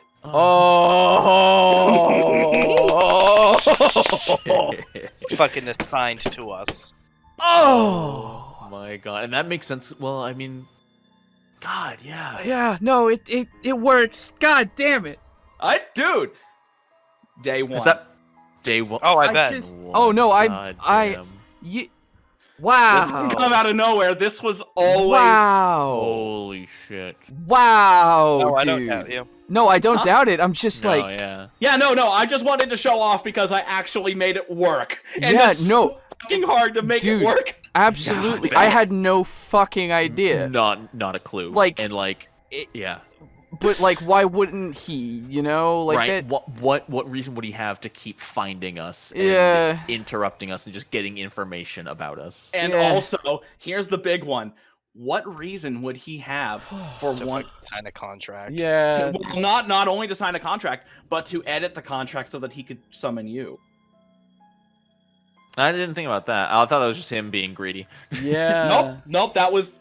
Oh. Fucking assigned to us. Oh. My god. And that makes sense. Well, I mean, God, yeah. Yeah, no, it works. God damn it. Dude. Day one. Is that day one? Oh, I bet. Oh no, God damn. Wow. This didn't come out of nowhere. This was always. Wow. Holy shit. Wow. No, I dude. don't doubt you. No, I don't doubt it. I'm just No, like, yeah. Yeah, no. I just wanted to show off because I actually made it work. And yeah, that's no, so fucking hard to make dude, it work. absolutely. Yeah, I had no fucking idea. Not a clue. Like- and like, yeah. But like, why wouldn't he? You know, like right. that. What reason would he have to keep finding us and Yeah. interrupting us and just getting information about us? And Yeah. also, here's the big one. What reason would he have for To one? fucking sign a contract. Yeah. Well, not only to sign a contract, but to edit the contract so that he could summon you. I didn't think about that. I thought that was just him being greedy. Yeah. Nope. That was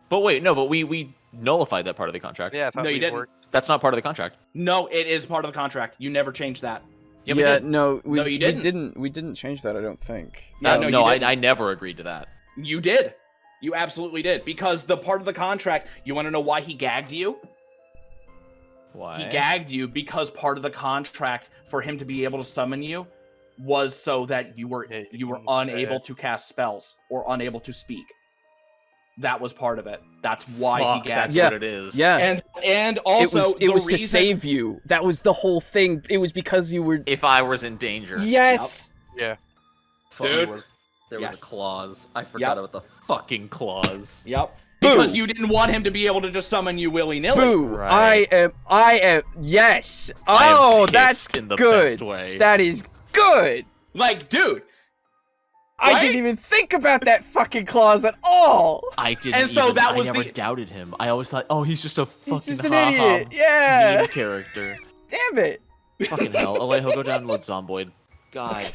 But wait, no, but we nullified that part of the contract. Yeah, I thought No, you we didn't. worked. That's not part of the contract. no. It is part of the contract. You never changed that. Yeah, we Yeah, did. no, No, you didn't. We didn't change that. I don't think. Yeah, no, no, you I didn't. I never agreed to that. You did. You absolutely did. Because the part of the contract. You want to know why he gagged you? Why? He gagged you because part of the contract for him to be able to summon you was so that you were Yeah, you were you can say unable it. to cast spells or unable to speak. That was part of it. That's why Fuck, he gagged that's you. Yeah. what it is. Yeah. And also it was the to reason, save you. That was the whole thing. It was because you were. If I was in danger. Yes. Yeah. Fuck, Dude. there was Yes. a clause. I forgot Yep. about the fucking clause. Yep. Boo. Because you didn't want him to be able to just summon you willy-nilly. Boo! Right. I am. Yes. I am Oh, pissed that's in the good. best way. That is good. Like, dude. I Right? didn't even think about that fucking clause at all. I didn't. And so even, that I was never the- doubted him. I always thought, oh, he's just a fucking He's just an ha-ha idiot. Yeah. meme character. Damn it. Fucking hell, Alejo, go down and load Zomboid. God.